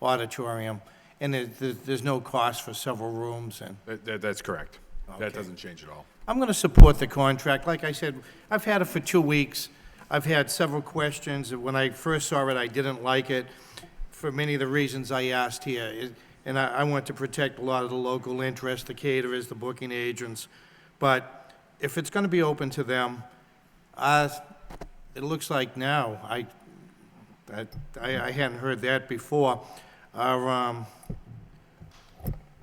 auditorium, and there's no cost for several rooms. And That's correct. Okay. That doesn't change at all. I'm going to support the contract. Like I said, I've had it for 2 weeks. I've had several questions. When I first saw it, I didn't like it for many of the reasons I asked here. And I want to protect a lot of the local interests, the caterers, the booking agents. But if it's going to be open to them, it looks like now, I hadn't heard that before, our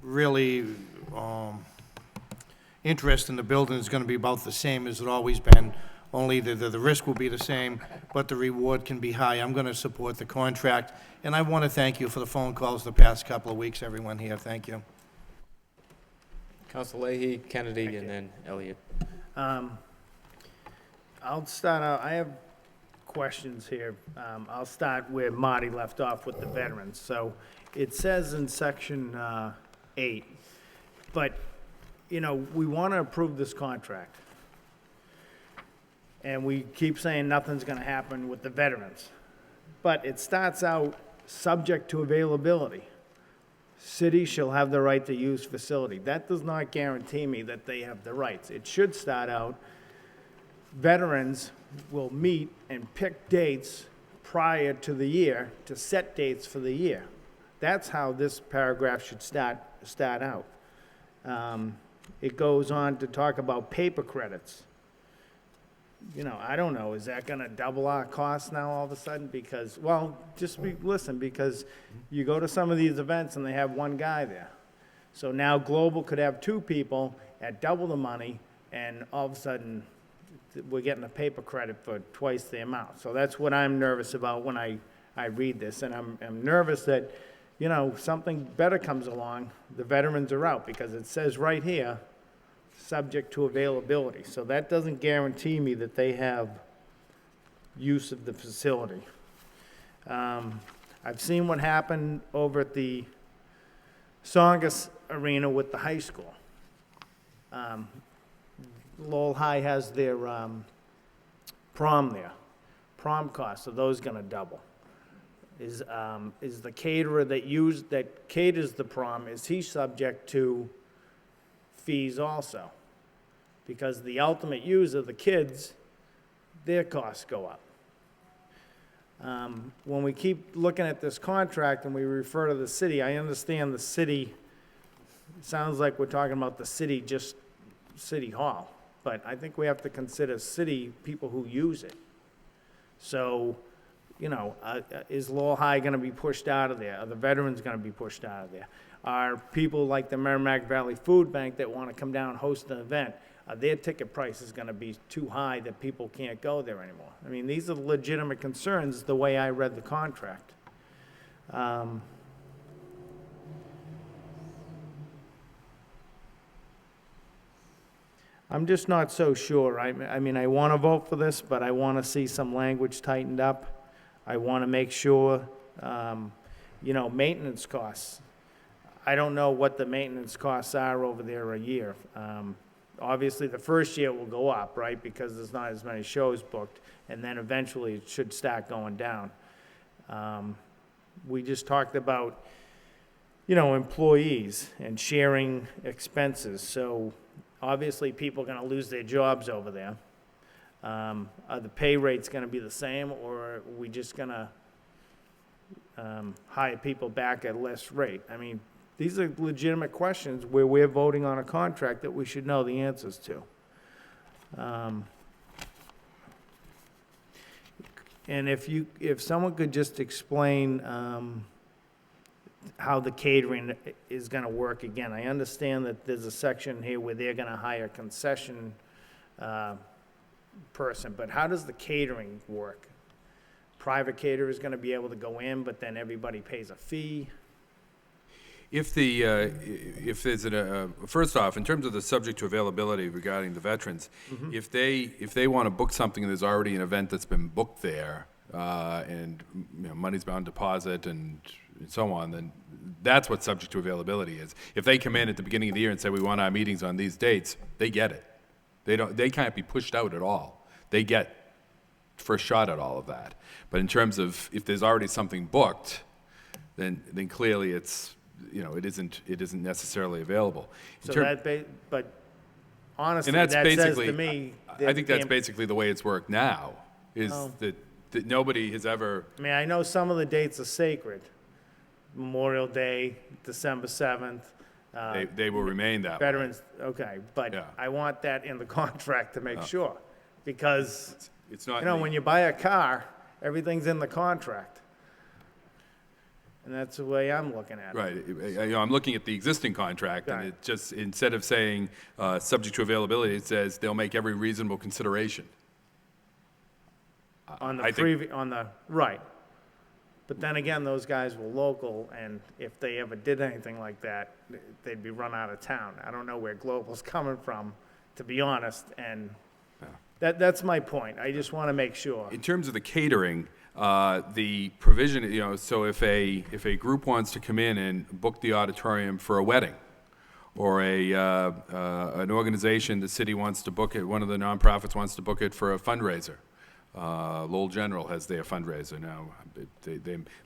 really interest in the building is going to be about the same as it always been, only the risk will be the same, but the reward can be high. I'm going to support the contract, and I want to thank you for the phone calls the past couple of weeks, everyone here. Thank you. Council Leahy, Kennedy, and then Elliott. I'll start out, I have questions here. I'll start where Marty left off with the veterans. So it says in section 8, but, you know, we want to approve this contract. And we keep saying nothing's going to happen with the veterans. But it starts out subject to availability. City shall have the right to use facility. That does not guarantee me that they have the rights. It should start out, veterans will meet and pick dates prior to the year to set dates for the year. That's how this paragraph should start out. It goes on to talk about paper credits. You know, I don't know, is that gonna double our costs now all of a sudden? Because, well, listen, because you go to some of these events and they have one guy there. So now Global could have 2 people at double the money, and all of a sudden, we're getting a paper credit for twice the amount. So that's what I'm nervous about when I read this. And I'm nervous that, you know, something better comes along, the veterans are out, because it says right here, subject to availability. So that doesn't guarantee me that they have use of the facility. I've seen what happened over at the Songus Arena with the high school. Lowell High has their prom there. Prom costs, are those gonna double? Is the caterer that caters the prom, is he subject to fees also? because the ultimate user, the kids, their costs go up. When we keep looking at this contract and we refer to the city, I understand the city, it sounds like we're talking about the city, just City Hall, but I think we have to consider city people who use it. So, you know, is Lowell High gonna be pushed out of there? Are the veterans gonna be pushed out of there? Are people like the Merrimack Valley Food Bank that wanna come down and host an event, are their ticket prices gonna be too high that people can't go there anymore? I mean, these are legitimate concerns, the way I read the contract. I'm just not so sure. I mean, I want to vote for this, but I want to see some language tightened up. I want to make sure, you know, maintenance costs. I don't know what the maintenance costs are over there a year. Obviously, the first year will go up, right, because there's not as many shows booked, and then eventually it should start going down. We just talked about, you know, employees and sharing expenses, so obviously people are going to lose their jobs over there. Are the pay rates going to be the same, or are we just going to hire people back at less rate? I mean, these are legitimate questions where we're voting on a contract that we should know the answers to. And if someone could just explain how the catering is gonna work again. I understand that there's a section here where they're gonna hire a concession person, but how does the catering work? Private caterer is gonna be able to go in, but then everybody pays a fee? If there's first off, in terms of the subject to availability regarding the veterans, if they want to book something and there's already an event that's been booked there, and, you know, money's bound deposit and so on, then that's what subject to availability is. If they come in at the beginning of the year and say, we want our meetings on these dates, they get it. They can't be pushed out at all. They get first shot at all of that. But in terms of if there's already something booked, then clearly it's, you know, it isn't necessarily available. But honestly, And that that's says basically, to me. I think that's basically the way it's worked now, is that nobody has ever, I mean, I know some of the dates are sacred. Memorial Day, December 7th. they will remain that way. Veterans, okay, but Yeah. I want that in the contract to make sure. Because, It's not, you know, when you buy a car, everything's in the contract. And that's the way I'm looking at it. right, you know, I'm looking at the existing contract, and Right. it just, instead of saying, subject to availability, it says they'll make every reasonable consideration. On I think- right. But then again, those guys were local, and if they ever did anything like that, they'd be run out of town. I don't know where Global's coming from, to be honest, and that's my point. I just want to make sure. In terms of the catering, the provision, you know, so if a group wants to come in and book the auditorium for a wedding, or an organization, the city wants to book it, one of the nonprofits wants to book it for a fundraiser. Lowell General has their fundraiser now.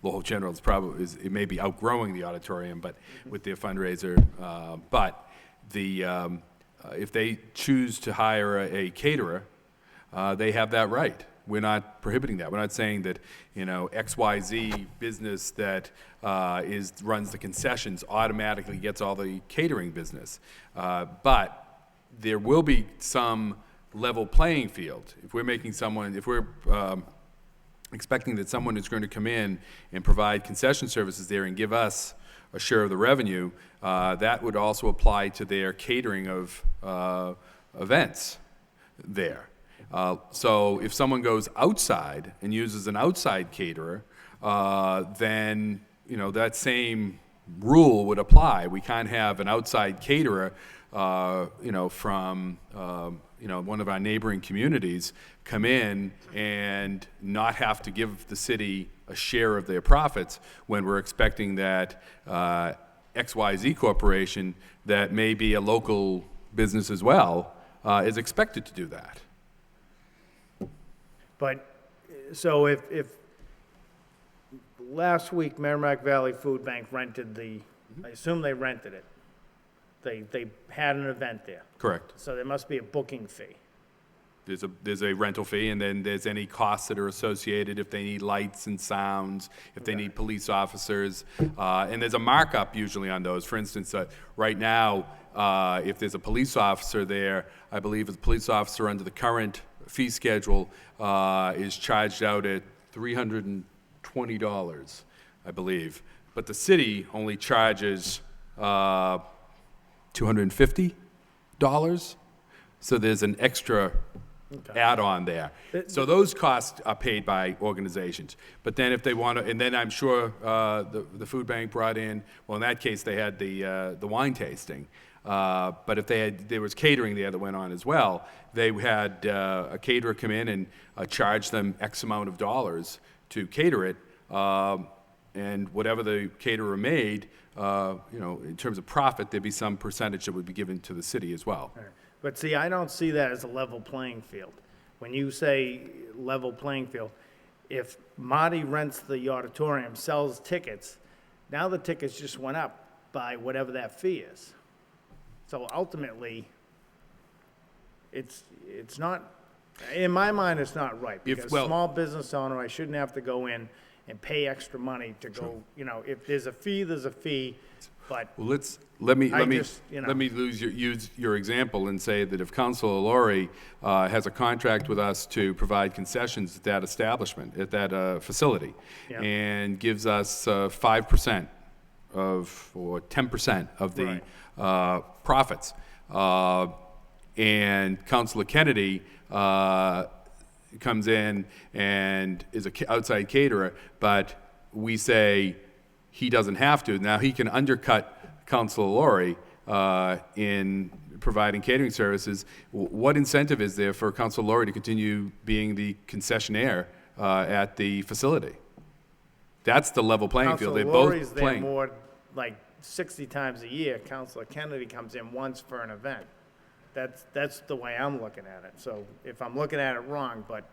Lowell General it may be outgrowing the auditorium, but with their fundraiser. But if they choose to hire a caterer, they have that right. We're not prohibiting that. We're not saying that, you know, XYZ business that runs the concessions automatically gets all the catering business. But there will be some level playing field. If we're expecting that someone is going to come in and provide concession services there and give us a share of the revenue, that would also apply to their catering of events there. So if someone goes outside and uses an outside caterer, then, you know, that same rule would apply. We can't have an outside caterer, you know, from, you know, one of our neighboring communities come in and not have to give the city a share of their profits when we're expecting that XYZ Corporation, that may be a local business as well, is expected to do that. But, so if last week Merrimack Valley Food Bank rented I assume they rented it. They had an event there. Correct. So there must be a booking fee. There's a rental fee, and then there's any costs that are associated if they need lights and sounds, if they need police officers, and there's a markup usually on those. For instance, right now, if there's a police officer there, I believe a police officer under the current fee schedule is charged out at $320, I believe. But the city only charges $250. So there's an extra add-on there. So those costs are paid by organizations. But then if they want to, and then I'm sure the food bank brought in, well, in that case, they had the wine tasting. But if there was catering there that went on as well, they had a caterer come in and charge them X amount of dollars to cater it. And whatever the caterer made, in terms of profit, there'd be some percentage that would be given to the city as well. But see, I don't see that as a level playing field. When you say level playing field, if Marty rents the auditorium, sells tickets, now the tickets just went up by whatever that fee is. So ultimately, it's not, in my mind, it's not right. Because small business owner, I shouldn't have to go in and pay extra money to go, if there's a fee, there's a fee, but. Well, let me use your example and say that if Councilor Laurie has a contract with us to provide concessions at that establishment, at that facility, and gives us 5% or 10% of the profits, and Councilor Kennedy comes in and is an outside caterer, but we say he doesn't have to, now he can undercut Councilor Laurie in providing catering services. What incentive is there for Councilor Laurie to continue being the concessionaire at the facility? That's the level playing field. They're both Laurie's playing. there more like 60 times a year. Councilor Kennedy comes in once for an event. That's the way I'm looking at it. So if I'm looking at it wrong, but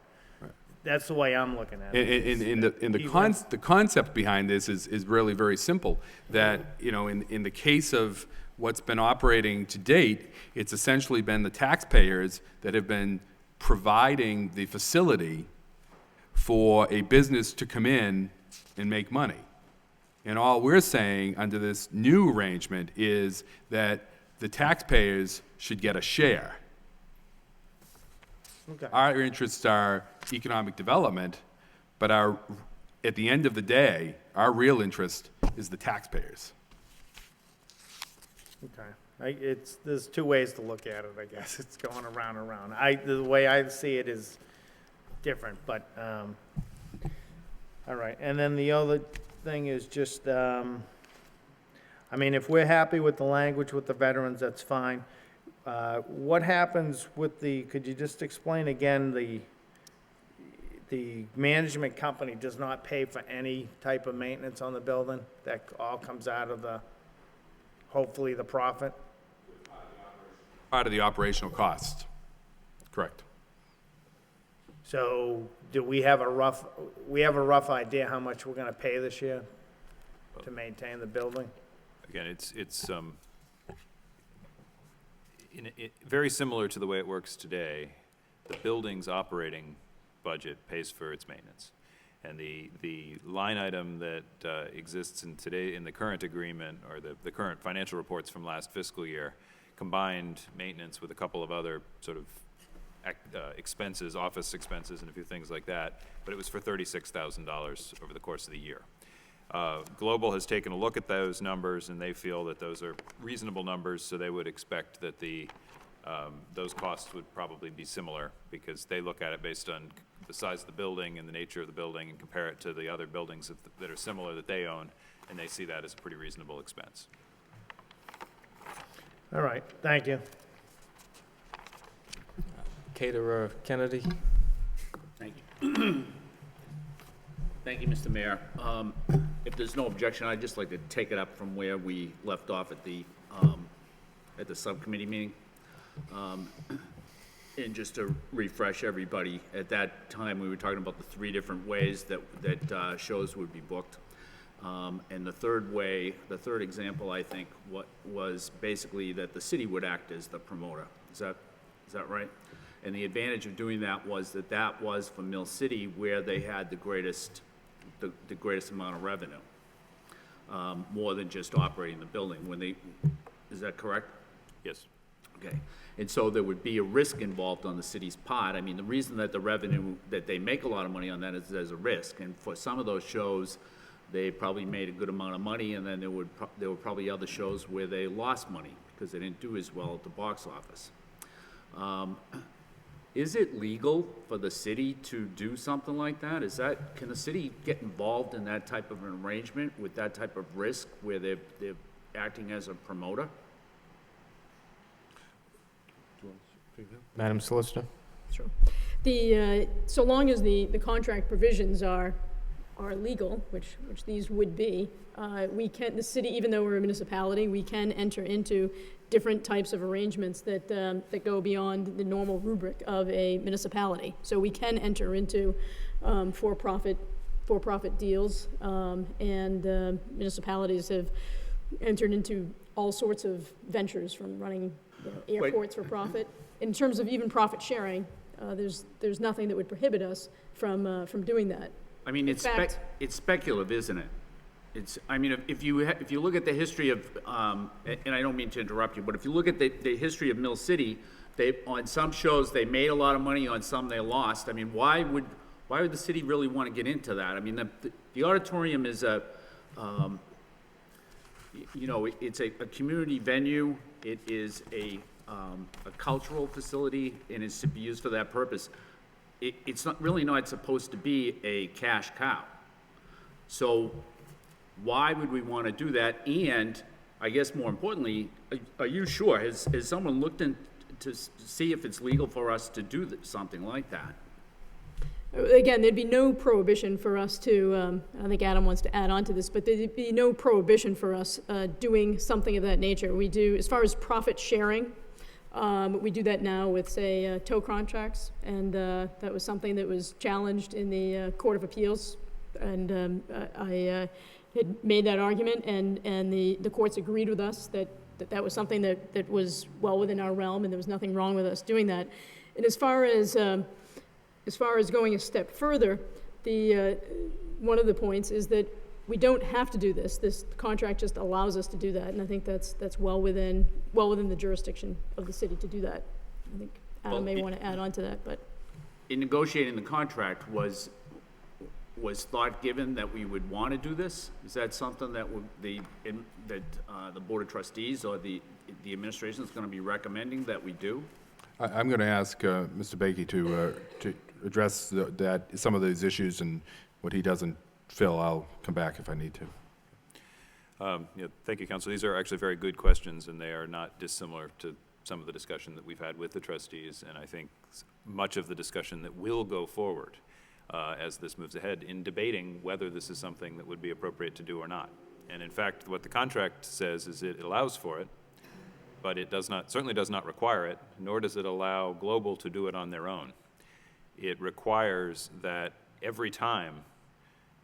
that's the way I'm looking at it. The concept behind this is really very simple. That in the case of what's been operating to date, it's essentially been the taxpayers that have been providing the facility for a business to come in and make money. And all we're saying under this new arrangement is that the taxpayers should get a share. Okay. Our interests are economic development, but at the end of the day, our real interest is the taxpayers. Okay. There's two ways to look at it, I guess. It's going around and around. The way I see it is different, but, all right. And then the other thing is just, if we're happy with the language with the veterans, that's fine. What happens with could you just explain again, the management company does not pay for any type of maintenance on the building? That all comes out of hopefully the profit? Part of the operational cost, correct. So do we have a rough idea how much we're gonna pay this year to maintain the building? Again, it's very similar to the way it works today. The building's operating budget pays for its maintenance. And the line item that exists in the current agreement, or the current financial reports from last fiscal year, combined maintenance with a couple of other sort of expenses, office expenses and a few things like that, but it was for $36,000 over the course of the year. Global has taken a look at those numbers, and they feel that those are reasonable numbers, so they would expect that those costs would probably be similar, because they look at it based on the size of the building and the nature of the building and compare it to the other buildings that are similar that they own, and they see that as a pretty reasonable expense. All right, thank you. Caterer Kennedy. Thank you. Thank you, Mr. Mayor. If there's no objection, I'd just like to take it up from where we left off at the subcommittee meeting. And just to refresh everybody, at that time, we were talking about the 3 different ways that shows would be booked. And the third example, I think, was basically that the city would act as the promoter. Is that right? And the advantage of doing that was for Mill City where they had the greatest amount of revenue, more than just operating the building. Is that correct? Yes. Okay. And so there would be a risk involved on the city's part. I mean, the reason that the revenue, that they make a lot of money on that is there's a risk. And for some of those shows, they probably made a good amount of money, and then there were probably other shows where they lost money because they didn't do as well at the box office. Is it legal for the city to do something like that? Can the city get involved in that type of an arrangement with that type of risk where they're acting as a promoter? Madam Solicitor? Sure. So long as the contract provisions are legal, which these would be, the city, even though we're a municipality, we can enter into different types of arrangements that go beyond the normal rubric of a municipality. So we can enter into for-profit deals, and municipalities have entered into all sorts of ventures, from running airports for profit. In terms of even profit sharing, there's nothing that would prohibit us from doing that. I mean, it's speculative, isn't it? If you look at the history of, and I don't mean to interrupt you, but if you look at the history of Mill City, on some shows they made a lot of money, on some they lost. I mean, why would the city really want to get into that? I mean, the auditorium is it's a community venue. It is a cultural facility, and it's to be used for that purpose. It's not supposed to be a cash cow. So why would we want to do that? And I guess more importantly, are you sure? Has someone looked in to see if it's legal for us to do something like that? Again, there'd be no prohibition for us to, I think Adam wants to add on to this, but there'd be no prohibition for us doing something of that nature. We do, as far as profit sharing, we do that now with, say, tow contracts, and that was something that was challenged in the Court of Appeals, and I had made that argument, and the courts agreed with us that was something that was well within our realm, and there was nothing wrong with us doing that. And as far as going a step further, one of the points is that we don't have to do this. This contract just allows us to do that, and I think that's well within the jurisdiction of the city to do that. I think Adam may want to add on to that, but in negotiating the contract, was thought given that we would want to do this? Is that something that the Board of Trustees or the administration is going to be recommending that we do? I'm going to ask Mr. Bakey to address some of these issues, and what he doesn't fill, I'll come back if I need to. Thank you, Council. These are actually very good questions, and they are not dissimilar to some of the discussion that we've had with the trustees, and I think much of the discussion that will go forward as this moves ahead in debating whether this is something that would be appropriate to do or not. And in fact, what the contract says is it allows for it, but it certainly does not require it, nor does it allow Global to do it on their own. It requires that every time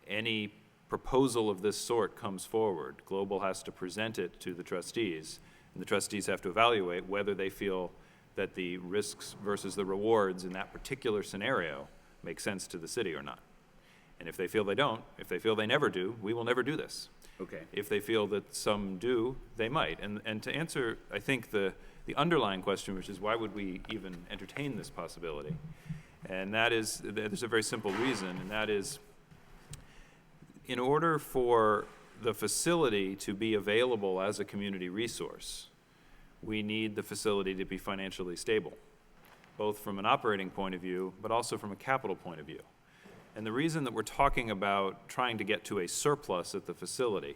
any proposal of this sort comes forward, Global has to present it to the trustees, and the trustees have to evaluate whether they feel that the risks versus the rewards in that particular scenario make sense to the city or not. And if they feel they don't, if they feel they never do, we will never do this. Okay. If they feel that some do, they might. And to answer, I think, the underlying question, which is why would we even entertain this possibility? And that is, there's a very simple reason, and that is, in order for the facility to be available as a community resource, we need the facility to be financially stable, both from an operating point of view, but also from a capital point of view. And the reason that we're talking about trying to get to a surplus at the facility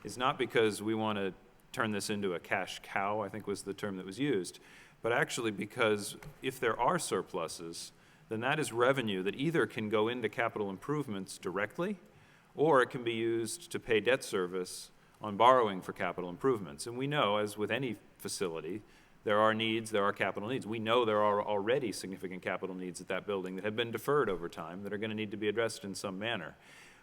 is not because we want to turn this into a cash cow, I think was the term that was used, but actually because if there are surpluses, then that is revenue that either can go into capital improvements directly, or it can be used to pay debt service on borrowing for capital improvements. And we know, as with any facility, there are needs, there are capital needs. We know there are already significant capital needs at that building that have been deferred over time that are going to need to be addressed in some manner.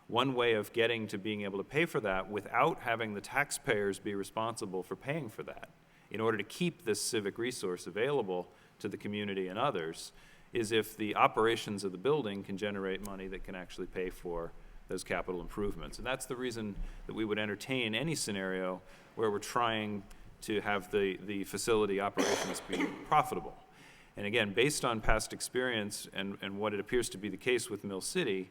One way of getting to being able to pay for that without having the taxpayers be responsible for paying for that, in order to keep this civic resource available to the community and others, is if the operations of the building can generate money that can actually pay for those capital improvements. And that's the reason that we would entertain any scenario where we're trying to have the facility operations be profitable. And again, based on past experience and what it appears to be the case with Mill City,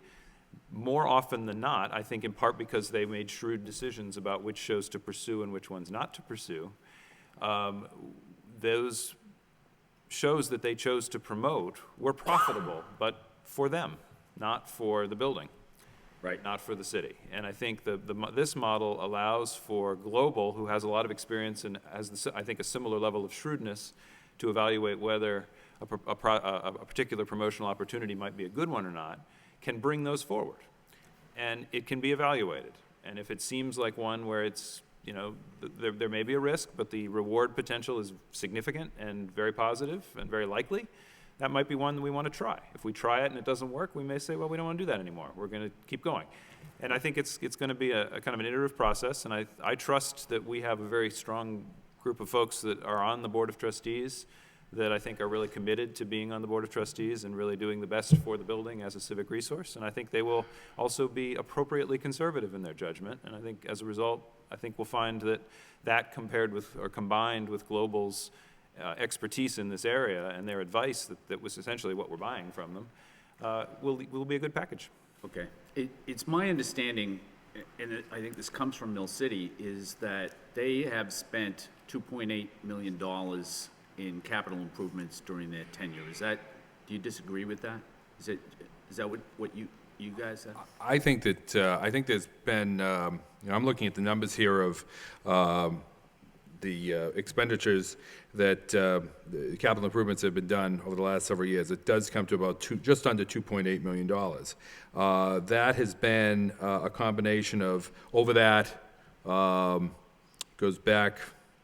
more often than not, I think in part because they made shrewd decisions about which shows to pursue and which ones not to pursue, those shows that they chose to promote were profitable, but for them, not for the building. Right. Not for the city. And I think this model allows for Global, who has a lot of experience and has, I think, a similar level of shrewdness to evaluate whether a particular promotional opportunity might be a good one or not, can bring those forward. And it can be evaluated. And if it seems like one where it's, you know, there may be a risk, but the reward potential is significant and very positive and very likely, that might be one that we want to try. If we try it and it doesn't work, we may say, well, we don't want to do that anymore. We're going to keep going. And I think it's going to be a kind of an iterative process, and I trust that we have a very strong group of folks that are on the Board of Trustees that I think are really committed to being on the Board of Trustees and really doing the best for the building as a civic resource. And I think they will also be appropriately conservative in their judgment. And I think as a result, I think we'll find that compared with or combined with Global's expertise in this area and their advice that was essentially what we're buying from them, will be a good package. Okay. It's my understanding, and I think this comes from Mill City, is that they have spent $2.8 million in capital improvements during their tenure. Do you disagree with that? Is that what you guys have? I think there's been, I'm looking at the numbers here of the expenditures that the capital improvements have been done over the last several years. It does come to about just under $2.8 million. That has been a combination of, over that, goes back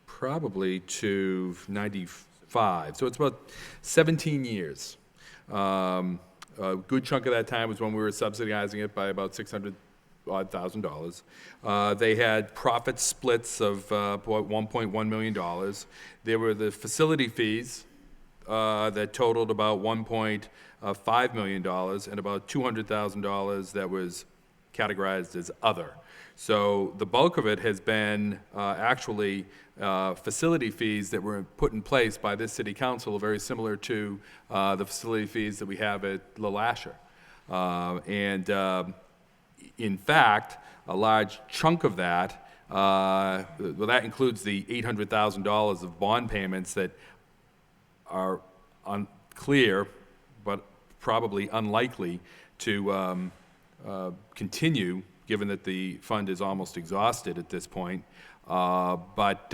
probably to 95. So it's about 17 years. A good chunk of that time was when we were subsidizing it by about $600,000. They had profit splits of $1.1 million. There were the facility fees that totaled about $1.5 million and about $200,000 that was categorized as other. So the bulk of it has been actually facility fees that were put in place by this city council, very similar to the facility fees that we have at Lowell. In fact, a large chunk of that, well, that includes the $800,000 of bond payments that are unclear, but probably unlikely to continue, given that the fund is almost exhausted at this point. But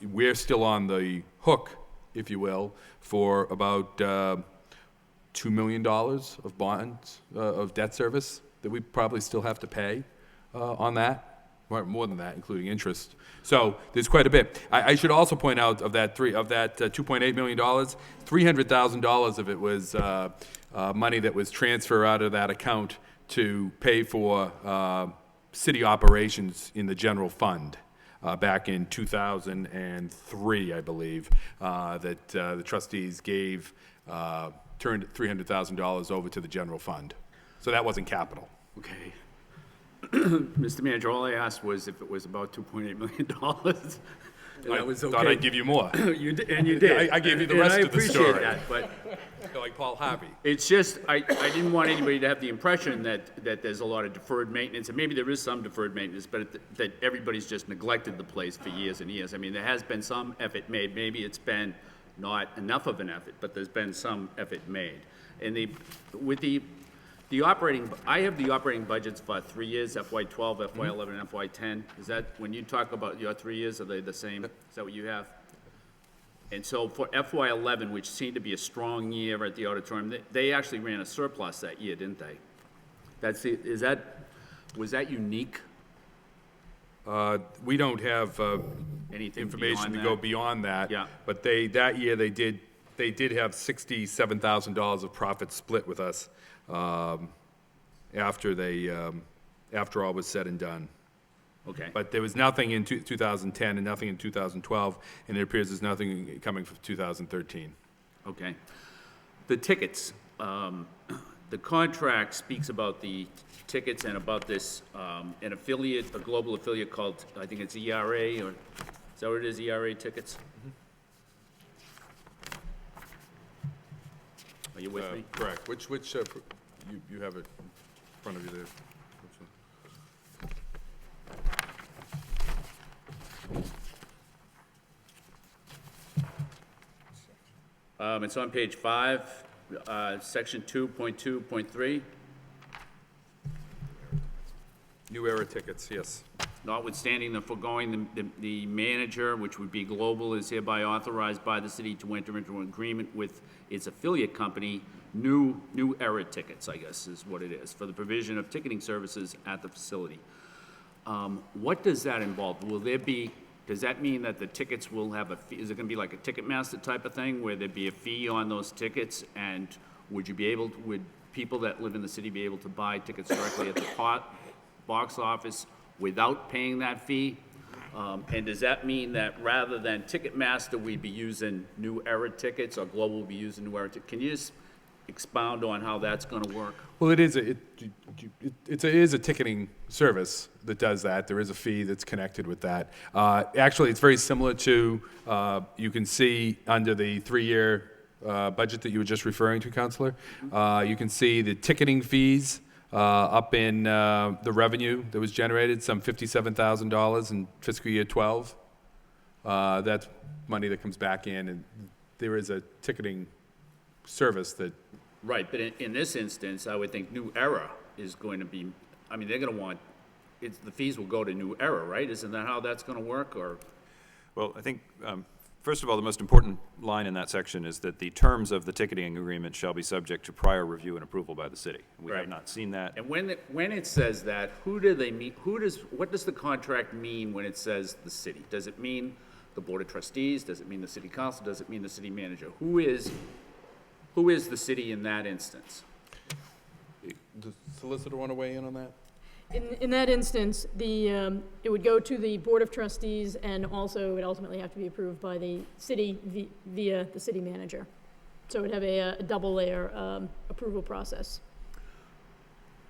we're still on the hook, if you will, for about $2 million of bonds, of debt service that we probably still have to pay on that. More than that, including interest. So there's quite a bit. I should also point out of that $2.8 million, $300,000 of it was money that was transferred out of that account to pay for city operations in the general fund back in 2003, I believe, that the trustees turned $300,000 over to the general fund. So that wasn't capital. Okay. Mr. Manager, all I asked was if it was about $2.8 million. That was okay. Thought I'd give you more. You did, and you did. I gave you the rest of the story. I appreciate that, but like Paul Harvey. It's just, I didn't want anybody to have the impression that there's a lot of deferred maintenance, and maybe there is some deferred maintenance, but that everybody's just neglected the place for years and years. I mean, there has been some effort made. Maybe it's been not enough of an effort, but there's been some effort made. And the operating, I have the operating budgets for 3 years, FY12, FY11, and FY10. Is that, when you talk about your 3 years, are they the same? Is that what you have? And so for FY11, which seemed to be a strong year at the auditorium, they actually ran a surplus that year, didn't they? Was that unique? We don't have anything information to go beyond that. Yeah. But that year they did have $67,000 of profit split with us after they after all was said and done. Okay. But there was nothing in 2010 and nothing in 2012, and it appears there's nothing coming for 2013. Okay. The tickets, the contract speaks about the tickets and about this, an affiliate, a global affiliate called, I think it's ERA, or, is that what it is, ERA tickets? Are you with me? Correct. Which you have it in front of you there. Which one? It's on page 5, section 2.2.3. New Era tickets, yes. Notwithstanding the foregoing, the manager, which would be Global, is hereby authorized by the city to enter into an agreement with its affiliate company, New Era Tickets, I guess is what it is, for the provision of ticketing services at the facility. What does that involve? Does that mean that the tickets will have a fee? Is it gonna be like a Ticketmaster type of thing, where there'd be a fee on those tickets? And would people that live in the city be able to buy tickets directly at the box office without paying that fee? And does that mean that rather than Ticketmaster, we'd be using New Era tickets, or Global would be using New Era tickets? Can you just expound on how that's gonna work? Well, it is a ticketing service that does that. There is a fee that's connected with that. Actually, it's very similar to, you can see under the 3-year budget that you were just referring to, Counselor, you can see the ticketing fees up in the revenue that was generated, some $57,000 in fiscal year 12. That's money that comes back in, and there is a ticketing service that. Right, but in this instance, I would think New Era is going to be, I mean, they're gonna want, the fees will go to New Era, right? Isn't that how that's gonna work, or? Well, I think, first of all, the most important line in that section is that the terms of the ticketing agreement shall be subject to prior review and approval by the city. We have Right. not seen that. And when it says that, who do they mean, what does the contract mean when it says the city? Does it mean the Board of Trustees? Does it mean the city council? Does it mean the city manager? Who is the city in that instance? Does the solicitor want to weigh in on that? In that instance, it would go to the Board of Trustees, and also it would ultimately have to be approved by the city via the city manager. So it would have a double layer approval process.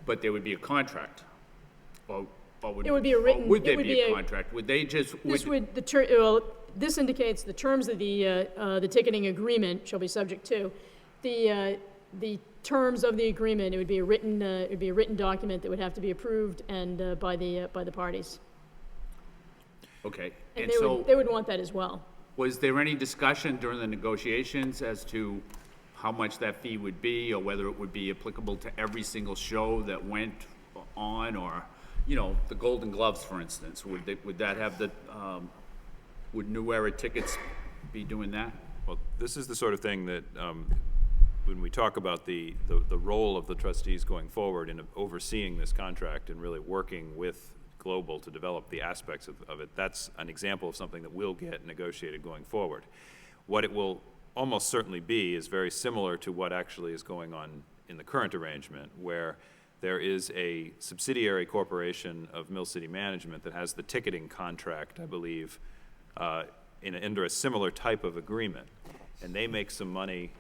But there would be a contract, or would It would be a written- would there it would be be a a- contract? Would they just? This indicates the terms of the ticketing agreement shall be subject to. The terms of the agreement, it would be a written document that would have to be approved and by the parties. Okay, And they would want that as well. Was there any discussion during the negotiations as to how much that fee would be, or whether it would be applicable to every single show that went on, or, the Golden Gloves, for instance? Would that have would New Era Tickets be doing that? Well, this is the sort of thing that, when we talk about the role of the trustees going forward in overseeing this contract and really working with Global to develop the aspects of it, that's an example of something that will get negotiated going forward. What it will almost certainly be is very similar to what actually is going on in the current arrangement, where there is a subsidiary corporation of Mill City Management that has the ticketing contract, I believe, under a similar type of agreement, and they make some money.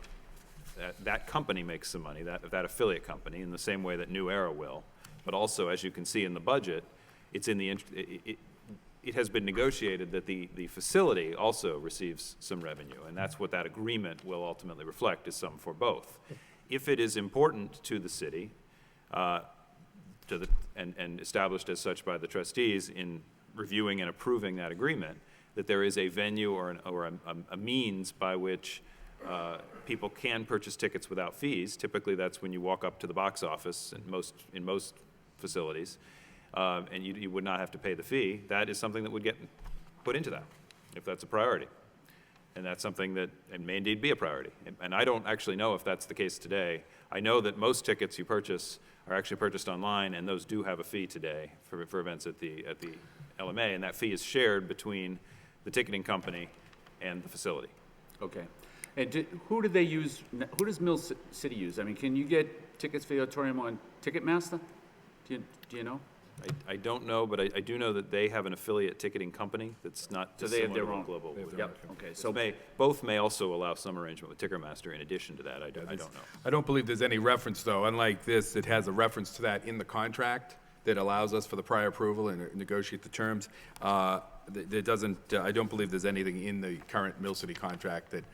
That company makes some money, that affiliate company, in the same way that New Era will. But also, as you can see in the budget, it has been negotiated that the facility also receives some revenue, and that's what that agreement will ultimately reflect, is some for both. If it is important to the city, and established as such by the trustees in reviewing and approving that agreement, that there is a venue or a means by which people can purchase tickets without fees. Typically, that's when you walk up to the box office in most facilities, and you would not have to pay the fee. That is something that would get put into that, if that's a priority. And that's something that it may indeed be a priority. And I don't actually know if that's the case today. I know that most tickets you purchase are actually purchased online, and those do have a fee today for events at the LMA, and that fee is shared between the ticketing company and the facility. Okay. And who do they use, who does Mill City use? I mean, can you get tickets for the auditorium on Ticketmaster? Do you know? I don't know, but I do know that they have an affiliate ticketing company that's not So they have dissimilar their to own. Global. Yep, okay, so, Both may also allow some arrangement with Ticketmaster in addition to that. I don't know. I don't believe there's any reference, though. Unlike this, it has a reference to that in the contract that allows us for the prior approval and negotiate the terms. There doesn't, I don't believe there's anything in the current Mill City contract that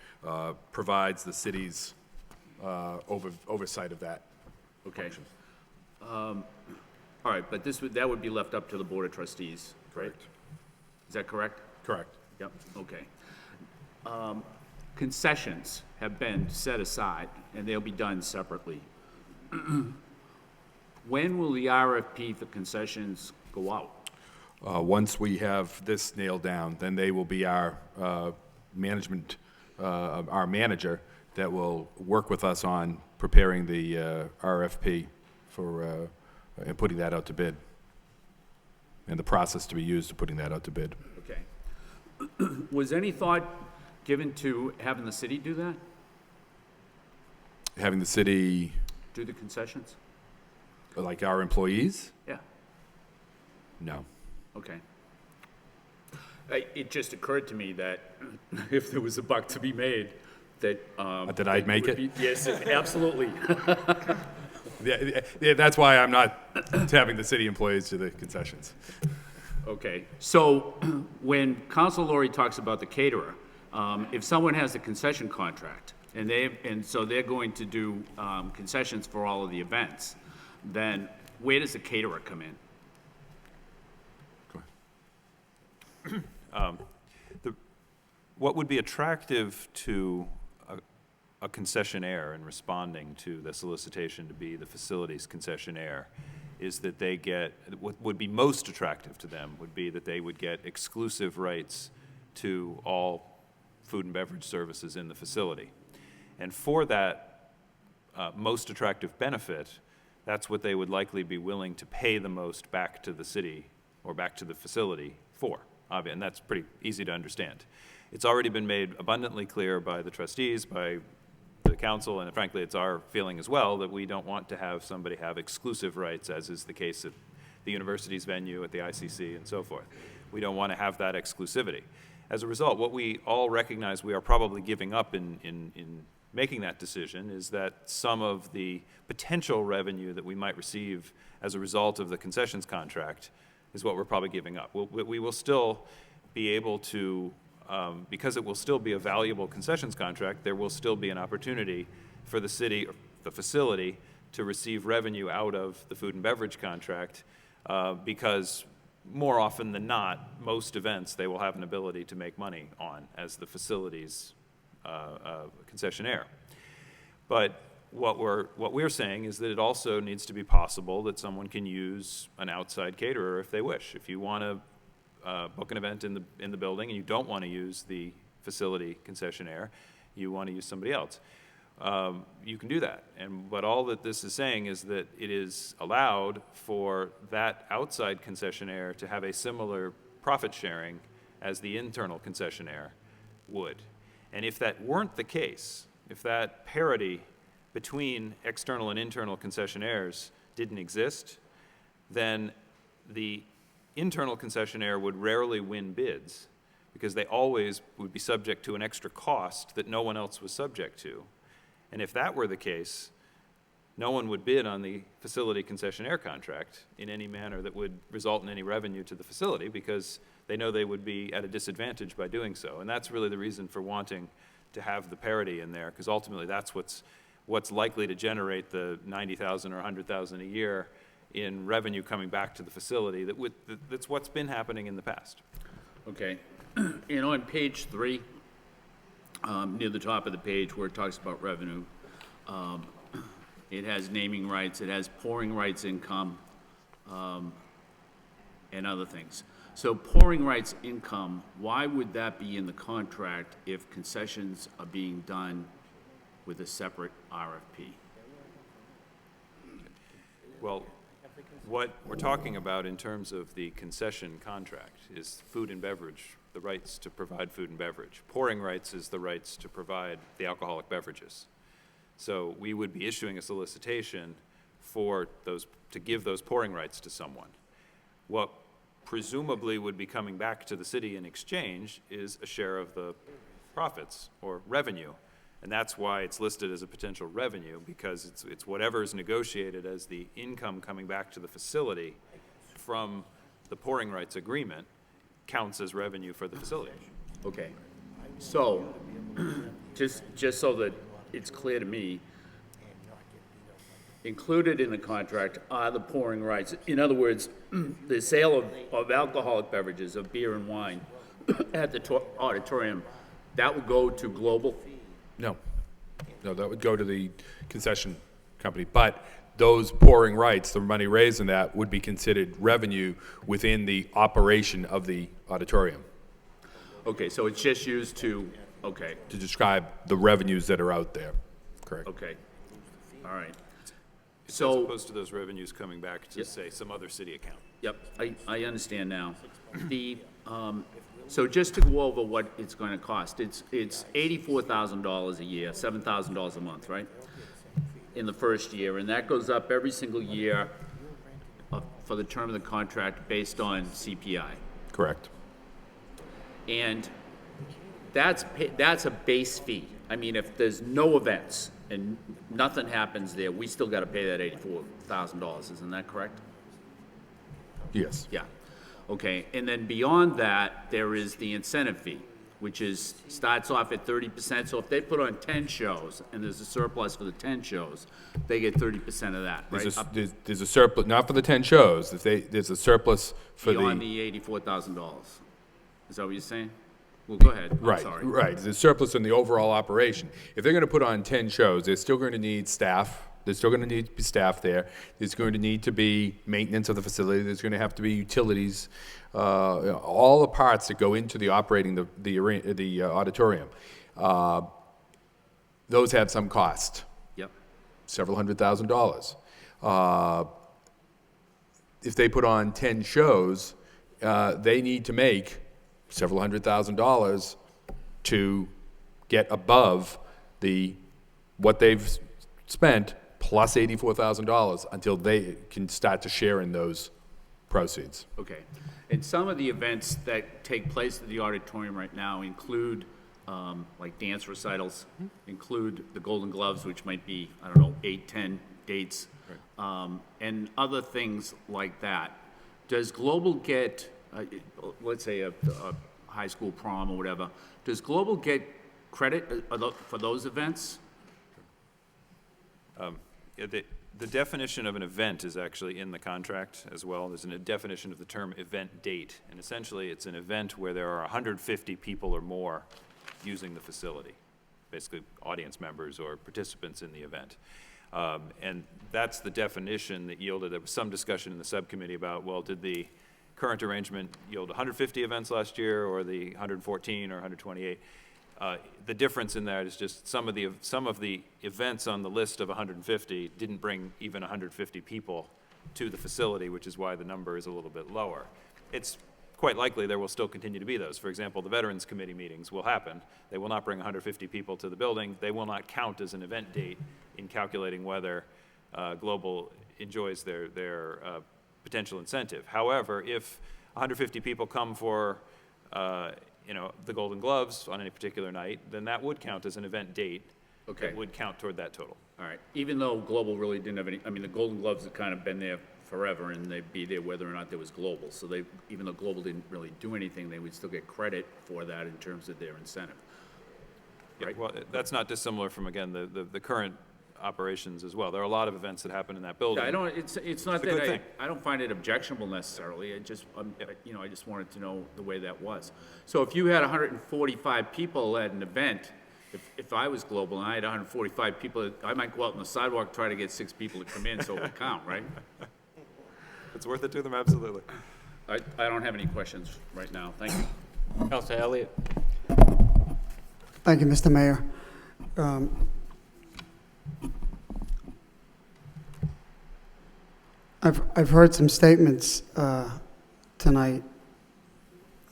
provides the city's oversight of that okay. function. All right, but that would be left up to the Board of Trustees, right? Correct. Is that correct? Correct. Yep, okay. Concessions have been set aside, and they'll be done separately. When will the RFP for concessions go out? Once we have this nailed down, then they will be our management, our manager that will work with us on preparing the RFP for, and putting that out to bid, and the process to be used to putting that out to bid. Okay. Was any thought given to having the city do that? Having the city, Do the concessions? like our employees? Yeah, No. okay. It just occurred to me that if there was a buck to be made, that. That I'd make it? Yes, absolutely. Yeah, that's why I'm not having the city employees do the concessions. Okay, so when Council Laurie talks about the caterer, if someone has a concession contract, and so they're going to do concessions for all of the events, then where does the caterer come in? What would be attractive to a concessionaire in responding to the solicitation to be the facilities concessionaire is that they get, what would be most attractive to them would be that they would get exclusive rights to all food and beverage services in the facility. And for that most attractive benefit, that's what they would likely be willing to pay the most back to the city or back to the facility for. And that's pretty easy to understand. It's already been made abundantly clear by the trustees, by the council, and frankly, it's our feeling as well that we don't want to have somebody have exclusive rights, as is the case at the university's venue, at the ICC, and so forth. We don't want to have that exclusivity. As a result, what we all recognize we are probably giving up in making that decision is that some of the potential revenue that we might receive as a result of the concessions contract is what we're probably giving up. We will still be able to, because it will still be a valuable concessions contract, there will still be an opportunity for the city, or the facility, to receive revenue out of the food and beverage contract, because more often than not, most events they will have an ability to make money on as the facility's concessionaire. But what we're saying is that it also needs to be possible that someone can use an outside caterer if they wish. If you want to book an event in the building and you don't want to use the facility concessionaire, you want to use somebody else, you can do that. But all that this is saying is that it is allowed for that outside concessionaire to have a similar profit sharing as the internal concessionaire would. And if that weren't the case, if that parity between external and internal concessionaires didn't exist, then the internal concessionaire would rarely win bids because they always would be subject to an extra cost that no one else was subject to. And if that were the case, no one would bid on the facility concessionaire contract in any manner that would result in any revenue to the facility because they know they would be at a disadvantage by doing so. And that's really the reason for wanting to have the parity in there, because ultimately that's what's likely to generate the $90,000 or $100,000 a year in revenue coming back to the facility. That's what's been happening in the past. Okay. You know, on page 3, near the top of the page where it talks about revenue, it has naming rights, it has pouring rights income, and other things. So pouring rights income, why would that be in the contract if concessions are being done with a separate RFP? Well, what we're talking about in terms of the concession contract is food and beverage, the rights to provide food and beverage. Pouring rights is the rights to provide the alcoholic beverages. So we would be issuing a solicitation for those, to give those pouring rights to someone. What presumably would be coming back to the city in exchange is a share of the profits or revenue. And that's why it's listed as a potential revenue, because it's whatever is negotiated as the income coming back to the facility from the pouring rights agreement counts as revenue for the facility. Okay, so, just so that it's clear to me, included in the contract are the pouring rights. In other words, the sale of alcoholic beverages, of beer and wine at the auditorium, that would go to Global? No, that would go to the concession company, but those pouring rights, the money raised in that, would be considered revenue within the operation of the auditorium. Okay, so it's just used to, To describe the revenues that are out there, correct? okay, all right. As So, opposed to those revenues coming back to, say, some other city account. yep, I understand now. So just to go over what it's going to cost, it's $84,000 a year, $7,000 a month, right? In the first year, and that goes up every single year for the term of the contract based on CPI. Correct. And that's a base fee. I mean, if there's no events and nothing happens there, we still got to pay that $84,000, isn't that correct? Yes. Yeah. Okay, and then beyond that, there is the incentive fee, which starts off at 30%. So if they put on 10 shows and there's a surplus for the 10 shows, they get 30% of that, right? There's a surplus, not for the 10 shows, there's a surplus for Beyond the $84,000. Is that what you're saying? Well, go ahead. I'm sorry. Right. There's a surplus in the overall operation. If they're going to put on 10 shows, they're still going to need staff. There's still going to need to be staff there. There's going to need to be maintenance of the facility. There's going to have to be utilities, all the parts that go into the operating the auditorium. Those have some cost. Yep. Several $100,000. If they put on 10 shows, they need to make several $100,000 to get above what they've spent plus $84,000 until they can start to share in those proceeds. Okay. And some of the events that take place at the auditorium right now include, like dance recitals, include the Golden Gloves, which might be, 8, 10 dates, and other things like that. Does Global get, let's say a high school prom or whatever, does Global get credit for those events? The definition of an event is actually in the contract as well. There's a definition of the term event date, and essentially it's an event where there are 150 people or more using the facility, basically audience members or participants in the event. And that's the definition that yielded, there was some discussion in the subcommittee about, well, did the current arrangement yield 150 events last year or the 114 or 128? The difference in that is just some of the events on the list of 150 didn't bring even 150 people to the facility, which is why the number is a little bit lower. It's quite likely there will still continue to be those. For example, the Veterans Committee meetings will happen. They will not bring 150 people to the building. They will not count as an event date in calculating whether Global enjoys their potential incentive. However, if 150 people come for the Golden Gloves on any particular night, then that would count as an event date. Okay. That would count toward that total. All right. Even though Global really didn't have any, the Golden Gloves have kind of been there forever, and they'd be there whether or not there was Global. So even though Global didn't really do anything, they would still get credit for that in terms of their incentive. Yeah, Right? well, that's not dissimilar from, again, the current operations as well. There are a lot of events that happen in that building. Yeah, it's not a good that thing. I don't find it objectionable necessarily. I just wanted to know the way that was. So if you had 145 people at an event, if I was Global and I had 145 people, I might go out on the sidewalk, try to get 6 people to come in so it would count, right? It's worth it to them, absolutely. I don't have any questions right now. Thank you. Councilor Elliott. Thank you, Mr. Mayor. I've heard some statements tonight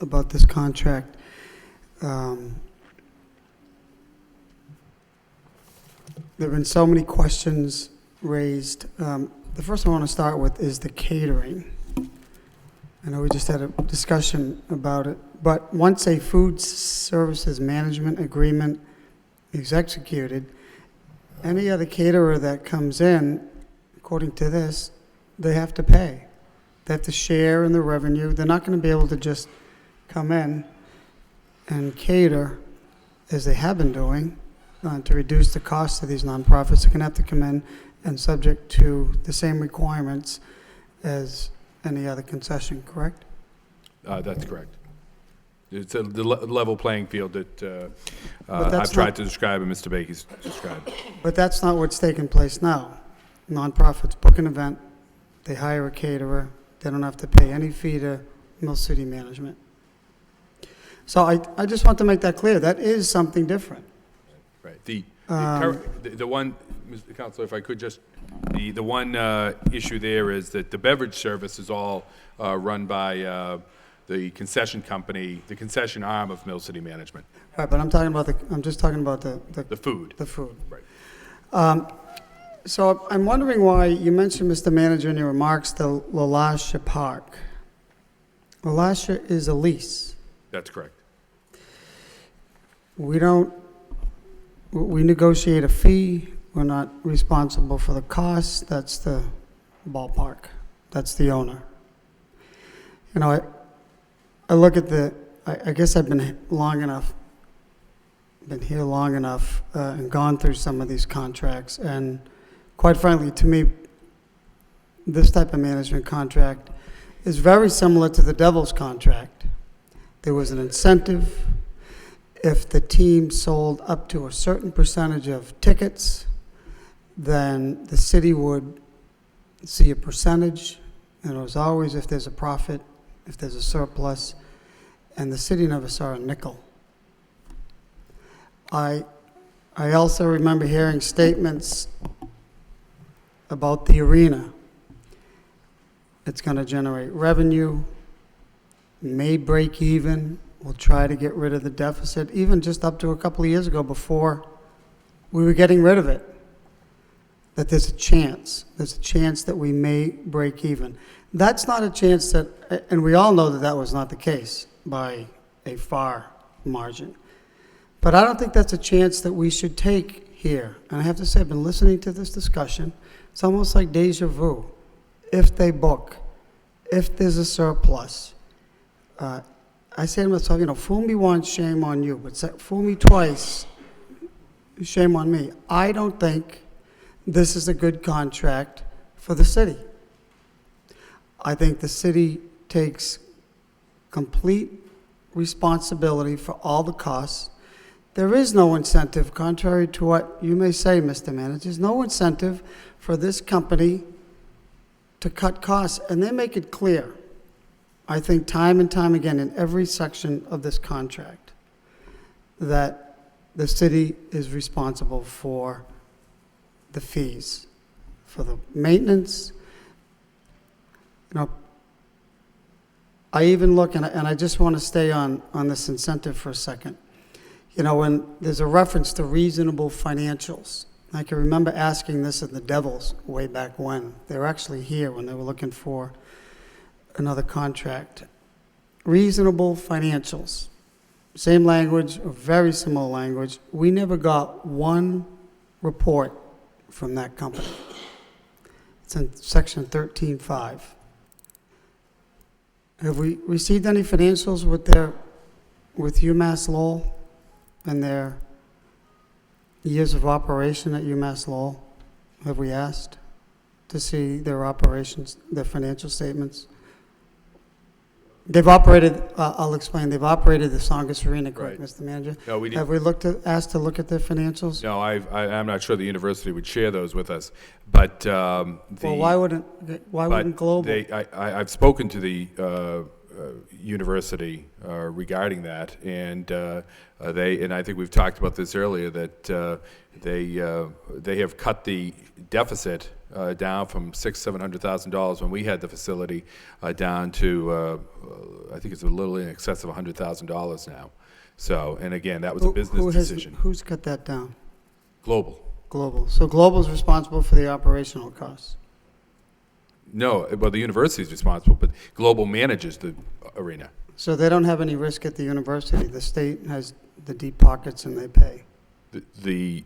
about this contract. There have been so many questions raised. The first I want to start with is the catering. I know we just had a discussion about it, but once a food services management agreement is executed, any other caterer that comes in, according to this, they have to pay. They have to share in the revenue. They're not going to be able to just come in and cater, as they have been doing, to reduce the cost of these nonprofits. They're going to have to come in and subject to the same requirements as any other concession, correct? That's correct. It's the level playing field that But that's I've tried not- to describe and Mr. Bakey's described. But that's not what's taking place now. Nonprofits book an event, they hire a caterer, they don't have to pay any fee to Mill City Management. So I just want to make that clear. That is something different. Right. The one, Mr. Counselor, if I could just, the one issue there is that the beverage service is all run by the concession company, the concession arm of Mill City Management. Right, but I'm just talking about The food. the food. Right. So I'm wondering why you mentioned, Mr. Manager, in your remarks, the LaLasha Park. LaLasha is a lease. That's correct. We negotiate a fee. We're not responsible for the costs. That's the ballpark. That's the owner. You know, I look at I guess I've been here long enough and gone through some of these contracts, and quite frankly, to me, this type of management contract is very similar to the Devil's contract. There was an incentive. If the team sold up to a certain percentage of tickets, then the city would see a percentage, and it was always if there's a profit, if there's a surplus, and the city never saw a nickel. I also remember hearing statements about the arena. It's going to generate revenue, may break even, we'll try to get rid of the deficit, even just up to a couple of years ago before we were getting rid of it, that there's a chance that we may break even. That's not a chance that, and we all know that that was not the case by a far margin. But I don't think that's a chance that we should take here. And I have to say, I've been listening to this discussion. It's almost like deja vu. If they book, if there's a surplus, I say to myself, you know, fool me once, shame on you. But fool me twice, shame on me. I don't think this is a good contract for the city. I think the city takes complete responsibility for all the costs. There is no incentive, contrary to what you may say, Mr. Manager. There's no incentive for this company to cut costs, and they make it clear, I think time and time again in every section of this contract, that the city is responsible for the fees, for the maintenance. You know, I even look, and I just want to stay on this incentive for a second. You know, when there's a reference to reasonable financials, I can remember asking this at the Devils way back when. They were actually here when they were looking for another contract. Reasonable financials. Same language, or very similar language. We never got one report from that company. It's in section 13.5. Have we received any financials with UMass Lowell and their years of operation at UMass Lowell? Have we asked to see their operations, their financial statements? They've operated, I'll explain, they've operated the Songus Arena, correct, Right. Mr. Manager? No, we Have we asked to look at their financials? No, I'm not sure the university would share those with us, but Well, why wouldn't Global? I've spoken to the university regarding that, and I think we've talked about this earlier, that they have cut the deficit down from $600,000-$700,000 when we had the facility down to I think it's a little in excess of $100,000 now. So, and again, that was a business decision. Who's cut that down? Global. Global. So Global's responsible for the operational costs. No, well, the university is responsible, but Global manages the arena. So they don't have any risk at the university. The state has the deep pockets and they pay. The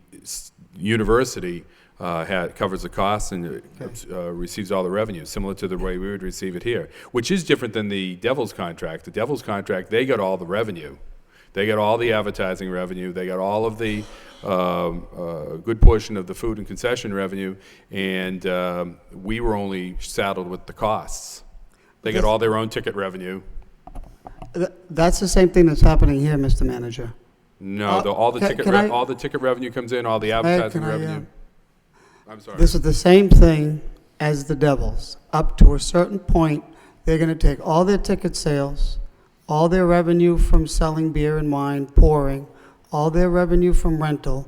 university covers the costs and receives all the revenue, similar to the way we would receive it here, which is different than the Devils contract. The Devils contract, they got all the revenue. They got all the advertising revenue. They got all of the good portion of the food and concession revenue, and we were only saddled with the costs. They got all their own ticket revenue. That's the same thing that's happening here, Mr. Manager. No, all the ticket revenue comes in, all the advertising revenue. I'm sorry. This is the same thing as the Devils. Up to a certain point, they're going to take all their ticket sales, all their revenue from selling beer and wine, pouring, all their revenue from rental,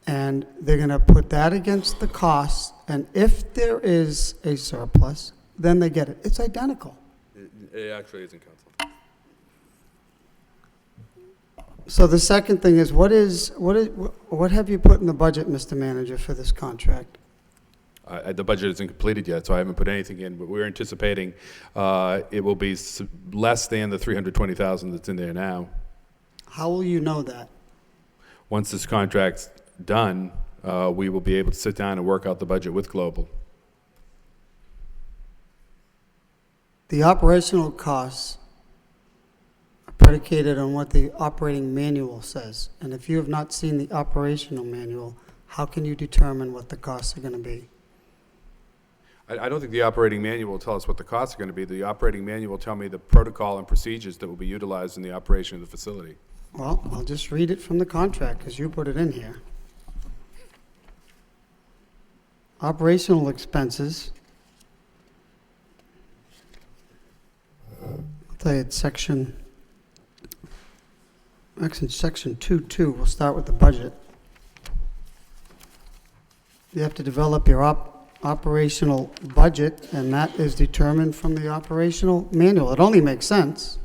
and they're going to put that against the costs, and if there is a surplus, then they get it. It's identical. It actually isn't, Council. So the second thing is, what have you put in the budget, Mr. Manager, for this contract? The budget isn't completed yet, so I haven't put anything in, but we're anticipating it will be less than the $320,000 that's in there now. How will you know that? Once this contract's done, we will be able to sit down and work out the budget with Global. The operational costs are predicated on what the operating manual says. And if you have not seen the operational manual, how can you determine what the costs are going to be? I don't think the operating manual will tell us what the costs are going to be. The operating manual will tell me the protocol and procedures that will be utilized in the operation of the facility. Well, I'll just read it from the contract because you put it in here. Operational expenses. I'll tell you, it's section 2.2. We'll start with the budget. You have to develop your operational budget, and that is determined from the operational manual. It only makes sense.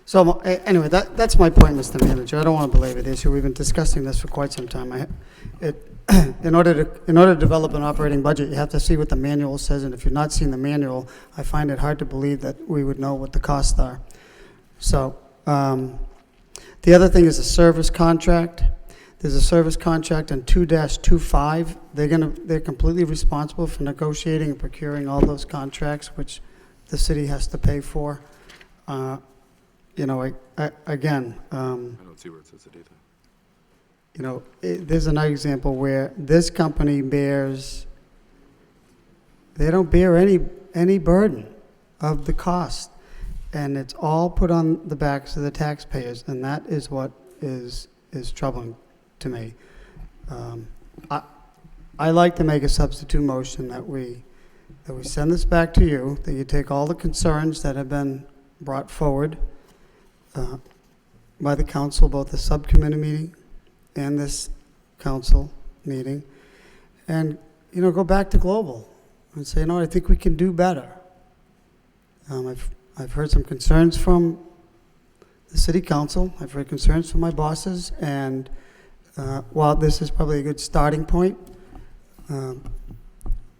So anyway, that's my point, Mr. Manager. I don't want to belabor the issue. We've been discussing this for quite some time. In order to develop an operating budget, you have to see what the manual says, and if you've not seen the manual, I find it hard to believe that we would know what the costs are. So the other thing is a service contract. There's a service contract in 2-25. They're completely responsible for negotiating and procuring all those contracts, which the city has to pay for. You know, again, I don't see where it says it either. you know, there's another example where this company they don't bear any burden of the cost, and it's all put on the backs of the taxpayers, and that is what is troubling to me. I like to make a substitute motion that we send this back to you, that you take all the concerns that have been brought forward by the council, both the subcommittee meeting and this council meeting, and, you know, go back to Global and say, you know, I think we can do better. I've heard some concerns from the city council. I've heard concerns from my bosses, and while this is probably a good starting point,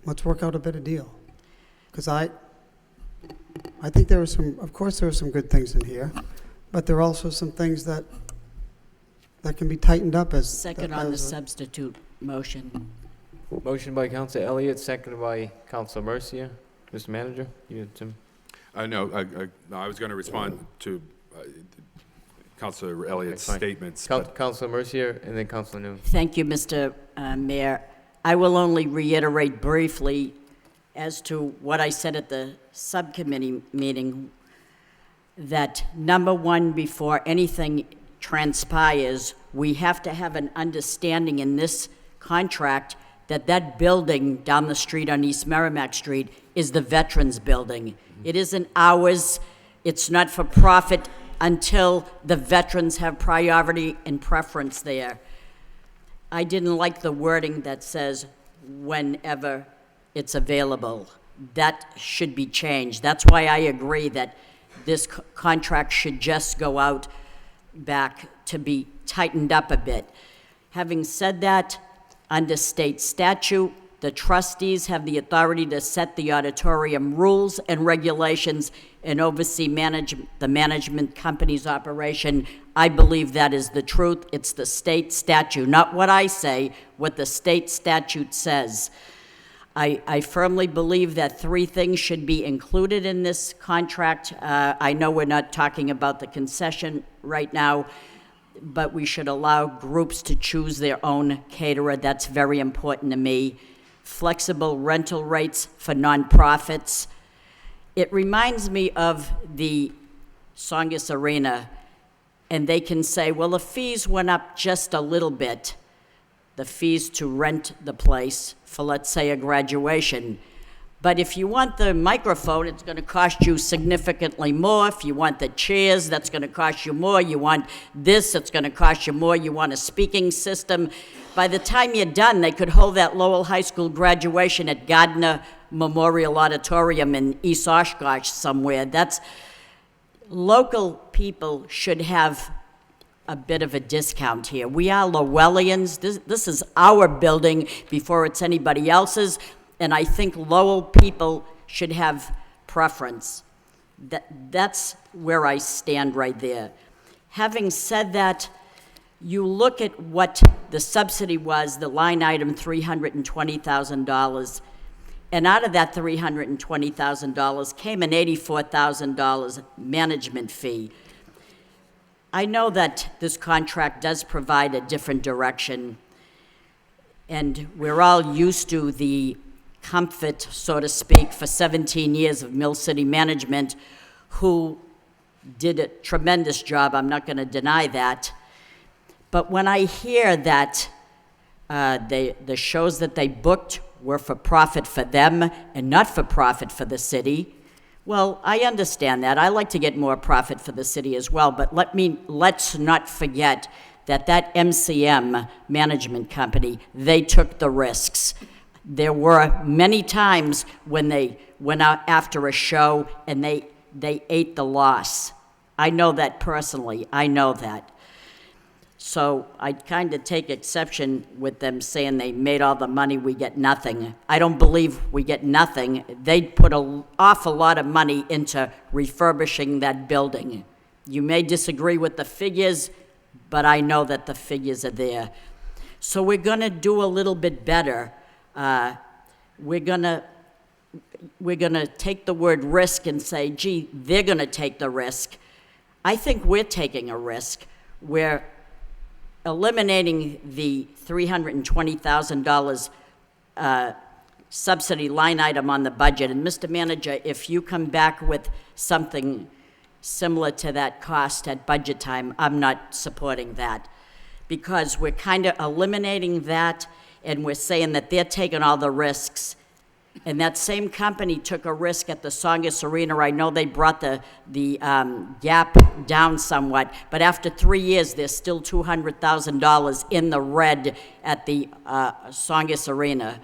let's work out a better deal. Because I think there are some, of course there are some good things in here, but there are also some things that can be tightened up as... Second on the substitute motion. Motion by Councilor Elliott, seconded by Councilor Mercia. Mr. Manager, you had some... No, I was going to respond to Councilor Elliott's fine. statements. Councilor Mercia and then Councilor Noon. Thank you, Mr. Mayor. I will only reiterate briefly as to what I said at the subcommittee meeting, that number one, before anything transpires, we have to have an understanding in this contract that that building down the street on East Merrimack Street is the Veterans Building. It isn't ours. It's not for profit until the veterans have priority and preference there. I didn't like the wording that says whenever it's available. That should be changed. That's why I agree that this contract should just go out back to be tightened up a bit. Having said that, under state statute, the trustees have the authority to set the auditorium rules and regulations and oversee the management company's operation. I believe that is the truth. It's the state statute, not what I say, what the state statute says. I firmly believe that 3 things should be included in this contract. I know we're not talking about the concession right now, but we should allow groups to choose their own caterer. That's very important to me. Flexible rental rates for nonprofits. It reminds me of the Songus Arena, and they can say, well, the fees went up just a little bit, the fees to rent the place for, let's say, a graduation. But if you want the microphone, it's going to cost you significantly more. If you want the chairs, that's going to cost you more. You want this, it's going to cost you more. You want a speaking system. By the time you're done, they could hold that Lowell High School graduation at Gardner Memorial Auditorium in East Oshkosh somewhere. Local people should have a bit of a discount here. We are Lowellians. This is our building before it's anybody else's, and I think Lowell people should have preference. That's where I stand right there. Having said that, you look at what the subsidy was, the line item $320,000, and out of that $320,000 came an $84,000 management fee. I know that this contract does provide a different direction, and we're all used to the comfort, so to speak, for 17 years of Mill City management, who did a tremendous job. I'm not going to deny that. But when I hear that the shows that they booked were for profit for them and not for profit for the city, well, I understand that. I like to get more profit for the city as well, but let's not forget that MCM management company, they took the risks. There were many times when they went out after a show and they ate the loss. I know that personally. I know that. So I kind of take exception with them saying they made all the money, we get nothing. I don't believe we get nothing. They put an awful lot of money into refurbishing that building. You may disagree with the figures, but I know that the figures are there. So we're going to do a little bit better. We're going to take the word risk and say, gee, they're going to take the risk. I think we're taking a risk. We're eliminating the $320,000 subsidy line item on the budget. And Mr. Manager, if you come back with something similar to that cost at budget time, I'm not supporting that, because we're kind of eliminating that, and we're saying that they're taking all the risks. And that same company took a risk at the Songus Arena. I know they brought the gap down somewhat, but after 3 years, there's still $200,000 in the red at the Songus Arena.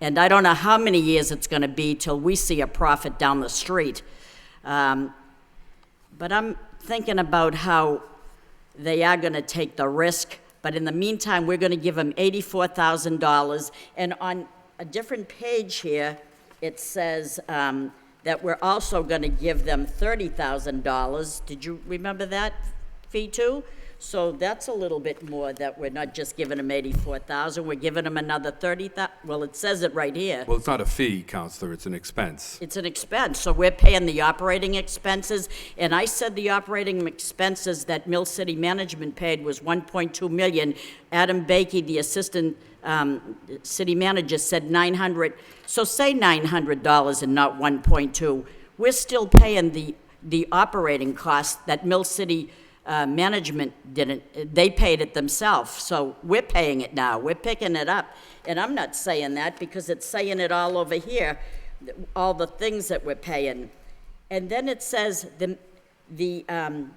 And I don't know how many years it's going to be till we see a profit down the street. But I'm thinking about how they are going to take the risk, but in the meantime, we're going to give them $84,000, and on a different page here, it says that we're also going to give them $30,000. Did you remember that fee too? So that's a little bit more, that we're not just giving them $84,000, we're giving them another $30,000. Well, it says it right here. Well, it's not a fee, Counselor, it's an expense. It's an expense, so we're paying the operating expenses, and I said the operating expenses that Mill City Management paid was $1.2 million. Adam Bakey, the assistant city manager, said $900. So say $900 and not 1.2. We're still paying the operating costs that Mill City management didn't. They paid it themselves. So we're paying it now. We're picking it up. And I'm not saying that because it's saying it all over here, all the things that we're paying. And then it says they're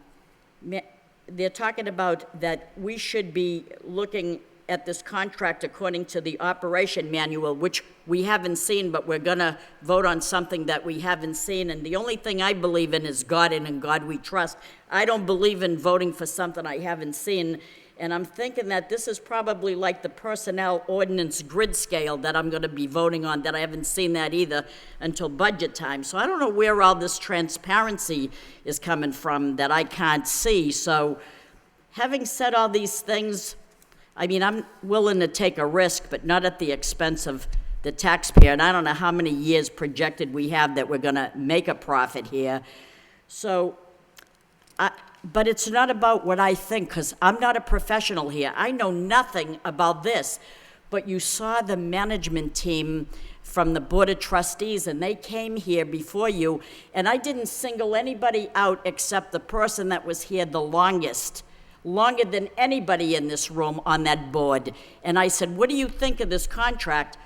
talking about that we should be looking at this contract according to the operation manual, which we haven't seen, but we're gonna vote on something that we haven't seen. And the only thing I believe in is God, and in God we trust. I don't believe in voting for something I haven't seen. And I'm thinking that this is probably like the personnel ordinance grid scale that I'm gonna be voting on, that I haven't seen that either until budget time. So I don't know where all this transparency is coming from that I can't see. So having said all these things, I mean, I'm willing to take a risk, but not at the expense of the taxpayer. And I don't know how many years projected we have that we're gonna make a profit here. So, but it's not about what I think, because I'm not a professional here. I know nothing about this. But you saw the management team from the Board of Trustees, and they came here before you, and I didn't single anybody out except the person that was here the longest, longer than anybody in this room on that board. And I said, what do you think of this contract?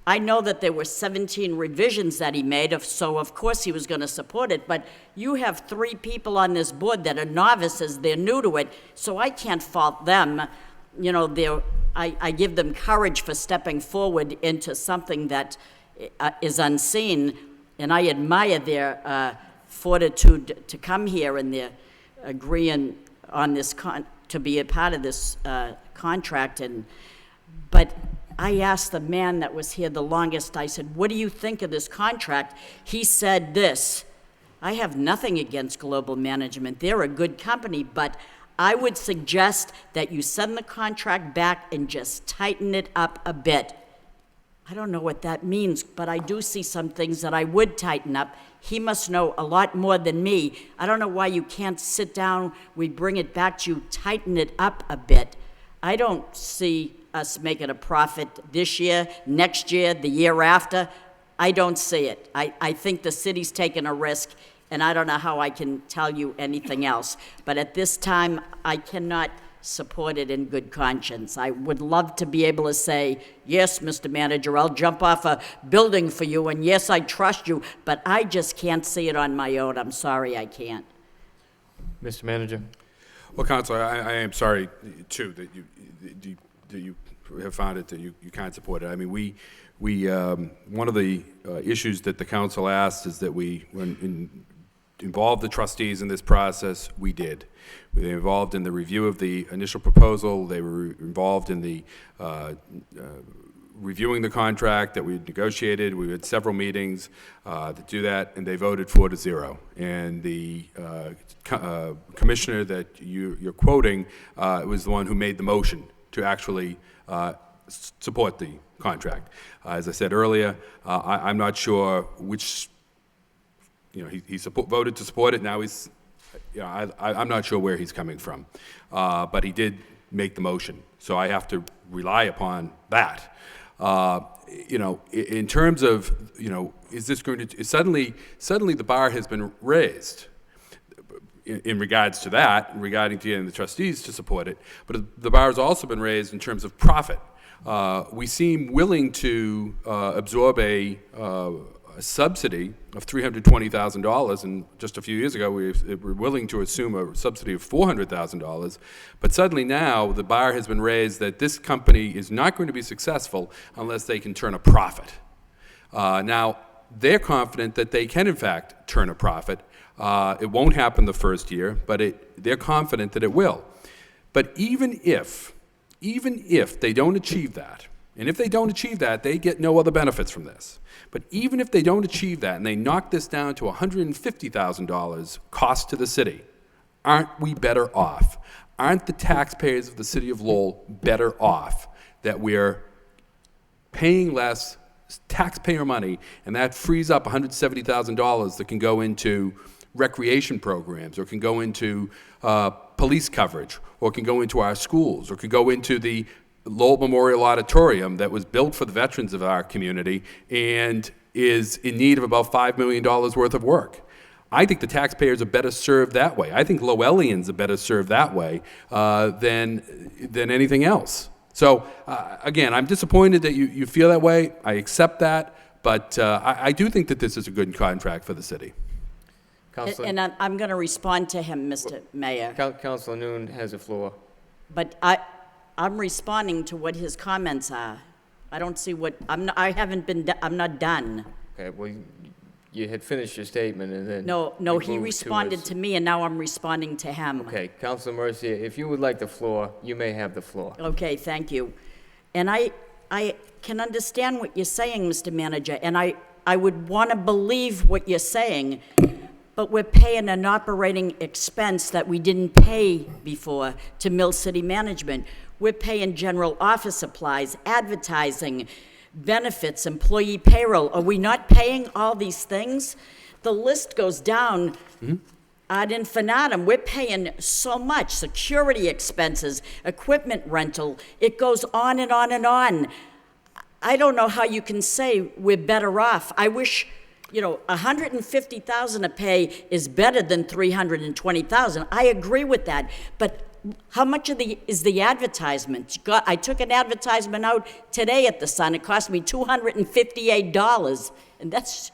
I know that there were 17 revisions that he made, so of course he was going to support it, but you have 3 people on this board that are novices, they're new to it, so I can't fault them. You know, I give them courage for stepping forward into something that is unseen, and I admire their fortitude to come here and their agreeing on this, to be a part of this contract. But I asked the man that was here the longest, I said, what do you think of this contract? He said this: I have nothing against Global Management. They're a good company, but I would suggest that you send the contract back and just tighten it up a bit. I don't know what that means, but I do see some things that I would tighten up. He must know a lot more than me. I don't know why you can't sit down, we bring it back to you, tighten it up a bit. I don't see us making a profit this year, next year, the year after. I don't see it. I think the city's taking a risk, and I don't know how I can tell you anything else. But at this time, I cannot support it in good conscience. I would love to be able to say, yes, Mr. Manager, I'll jump off a building for you, and yes, I trust you, but I just can't see it on my own. I'm sorry, I can't. Mr. Manager. Well, Counselor, I am sorry, too, that you have found it that you can't support it. I mean, we one of the issues that the council asked is that we involve the trustees in this process. We did. We were involved in the review of the initial proposal. They were involved in the reviewing the contract that we had negotiated. We had several meetings to do that, and they voted 4-0. And the commissioner that you're quoting was the one who made the motion to actually support the contract. As I said earlier, I'm not sure which, he voted to support it. Now he's, I'm not sure where he's coming from. But he did make the motion, so I have to rely upon that. In terms of, is this going to, suddenly the bar has been raised in regards to that, regarding to getting the trustees to support it, but the bar has also been raised in terms of profit. We seem willing to absorb a subsidy of $320,000, and just a few years ago we were willing to assume a subsidy of $400,000, but suddenly now the bar has been raised that this company is not going to be successful unless they can turn a profit. Now, they're confident that they can in fact turn a profit. It won't happen the first year, but they're confident that it will. But even if they don't achieve that, and if they don't achieve that, they get no other benefits from this. But even if they don't achieve that and they knock this down to $150,000 cost to the city, aren't we better off? Aren't the taxpayers of the city of Lowell better off that we're paying less taxpayer money, and that frees up $170,000 that can go into recreation programs, or can go into police coverage, or can go into our schools, or can go into the Lowell Memorial Auditorium that was built for the veterans of our community and is in need of about $5 million worth of work. I think the taxpayers are better served that way. I think Lowellians are better served that way than anything else. So, again, I'm disappointed that you feel that way. I accept that, but I do think that this is a good contract for the city. Councilor, And I'm going to respond to him, Mr. Mayor. Councilor Noon has the floor. But I'm responding to what his comments are. I don't see what, I'm not done. Okay, well, you had finished your statement and then. No, you he moved responded his- to me, and now I'm responding to him. Okay, Councilor Mercia, if you would like the floor, you may have the floor. Okay, thank you. And I can understand what you're saying, Mr. Manager, and I would want to believe what you're saying, but we're paying an operating expense that we didn't pay before to Mill City Management. We're paying general office supplies, advertising, benefits, employee payroll. Are we not paying all these things? The list goes down ad infinitum. We're paying so much, security expenses, equipment rental. It goes on and on and on. I don't know how you can say we're better off. I wish, $150,000 a pay is better than $320,000. I agree with that, but how much is the advertisement? I took an advertisement out today at the Sun. It cost me $258, and that's,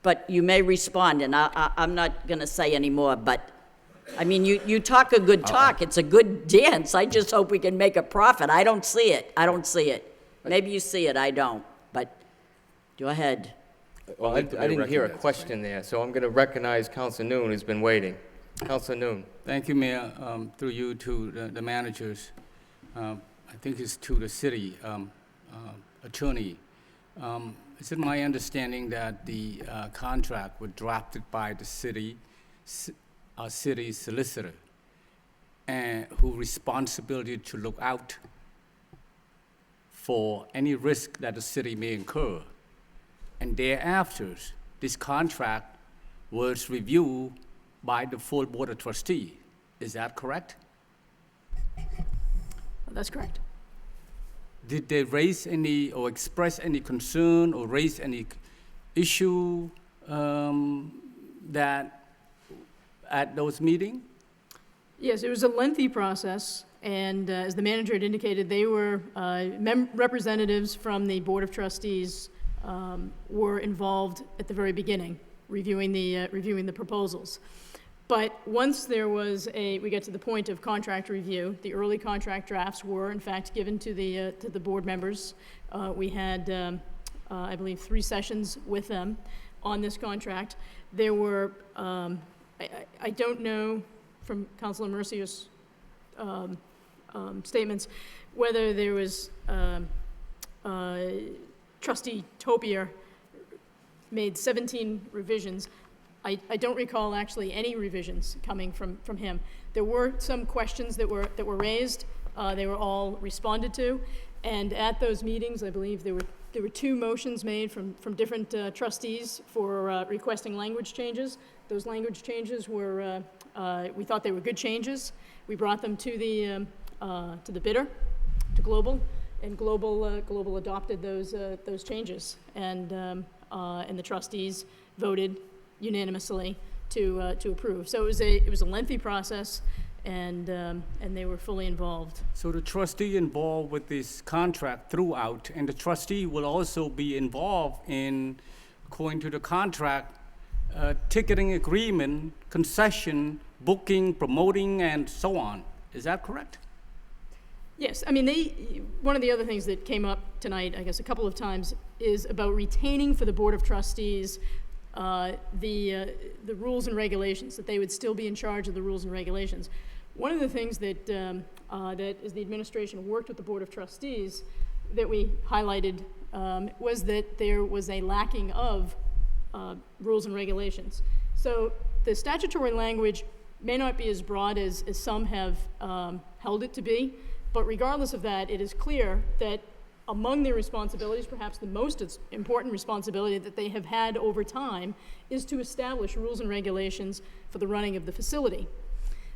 but you may respond, and I'm not going to say any more, but, I mean, you talk a good talk. It's a good dance. I just hope we can make a profit. I don't see it. Maybe you see it, I don't, but go ahead. Well, I didn't hear a question there, so I'm going to recognize Councilor Noon, who's been waiting. Councilor Noon. Thank you, Mayor. Through you to the managers. I think it's to the city attorney. Is it my understanding that the contract was drafted by the city solicitor, and who responsibility to look out for any risk that the city may incur, and thereafter, this contract was reviewed by the full Board of Trustees. Is that correct? That's correct. Did they raise any or express any concern or raise any issue that at those meetings? Yes, it was a lengthy process, and as the manager had indicated, they were representatives from the Board of Trustees were involved at the very beginning, reviewing the proposals. But once we got to the point of contract review, the early contract drafts were in fact given to the board members. We had, I believe, 3 sessions with them on this contract. There were, I don't know from Councilor Mercier's statements whether there was Trustee Topier made 17 revisions. I don't recall actually any revisions coming from him. There were some questions that were raised. They were all responded to, and at those meetings, I believe there were 2 motions made from different trustees for requesting language changes. Those language changes were we thought they were good changes. We brought them to the bidder, to Global, and Global adopted those changes, and the trustees voted unanimously to approve. So it was a lengthy process, and they were fully involved. So the trustee involved with this contract throughout, and the trustee will also be involved in, according to the contract, ticketing agreement, concession, booking, promoting, and so on. Is that correct? Yes, I mean, one of the other things that came up tonight, I guess a couple of times, is about retaining for the Board of Trustees the rules and regulations, that they would still be in charge of the rules and regulations. One of the things that, that as the administration worked with the Board of Trustees that we highlighted was that there was a lacking of rules and regulations. So the statutory language may not be as broad as some have held it to be, but regardless of that, it is clear that among their responsibilities, perhaps the most important responsibility that they have had over time, is to establish rules and regulations for the running of the facility.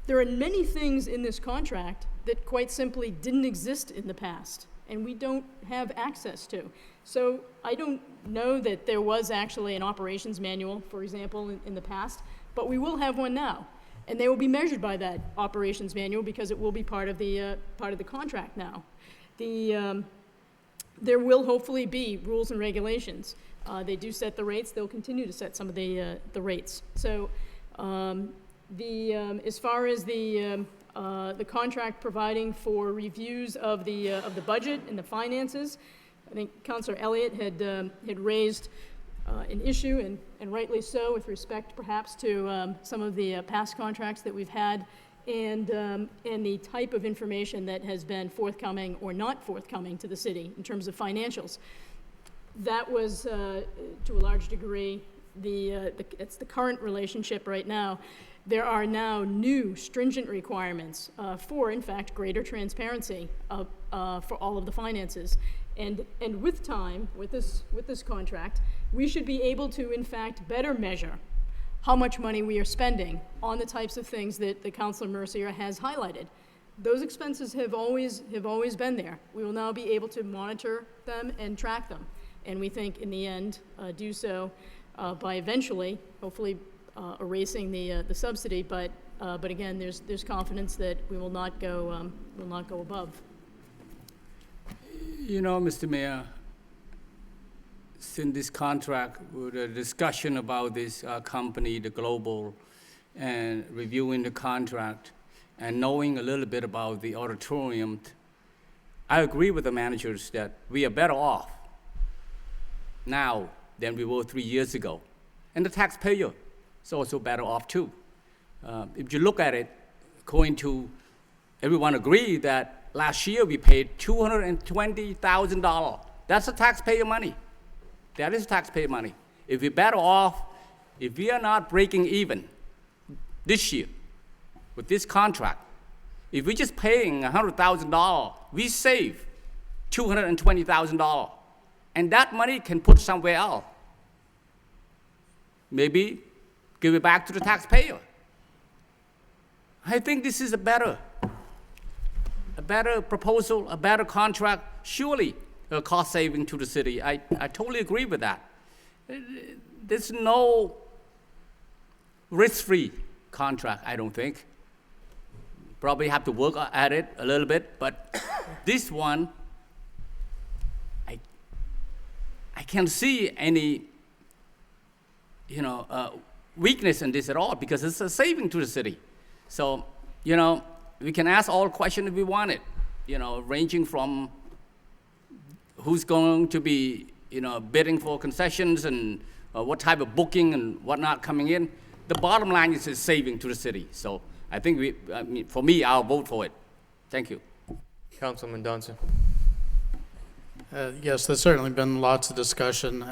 There are many things in this contract that quite simply didn't exist in the past, and we don't have access to. So I don't know that there was actually an operations manual, for example, in the past, but we will have one now. And they will be measured by that operations manual because it will be part of the contract now. There will hopefully be rules and regulations. They do set the rates. They'll continue to set some of the rates. So as far as the the contract providing for reviews of the budget and the finances. I think Councilor Elliott had raised an issue, and rightly so, with respect perhaps to some of the past contracts that we've had, and the type of information that has been forthcoming or not forthcoming to the city in terms of financials. That was, to a large degree, it's the current relationship right now. There are now new stringent requirements for, in fact, greater transparency for all of the finances. And with time, with this contract, we should be able to, in fact, better measure how much money we are spending on the types of things that Councilor Mercier has highlighted. Those expenses have always been there. We will now be able to monitor them and track them. And we think, in the end, do so by eventually, hopefully, erasing the subsidy. But again, there's confidence that we will not go above. You know, Mr. Mayor, since this contract, with a discussion about this company, the Global, and reviewing the contract, and knowing a little bit about the auditorium, I agree with the managers that we are better off now than we were 3 years ago. And the taxpayer is also better off too. If you look at it, according to, everyone agree that last year we paid $220,000. That's the taxpayer money. That is taxpayer money. If we're better off, if we are not breaking even this year with this contract, if we're just paying $100,000, we save $220,000. And that money can put somewhere else. Maybe give it back to the taxpayer. I think this is a better proposal, a better contract, surely a cost saving to the city. I totally agree with that. There's no risk-free contract, I don't think. Probably have to work at it a little bit, but this one, I can't see any, weakness in this at all, because it's a saving to the city. So, we can ask all questions if we want it, ranging from who's going to be, bidding for concessions and what type of booking and whatnot coming in. The bottom line is a saving to the city. So I think for me, I'll vote for it. Thank you. Councilman Johnson. Yes, there's certainly been lots of discussion.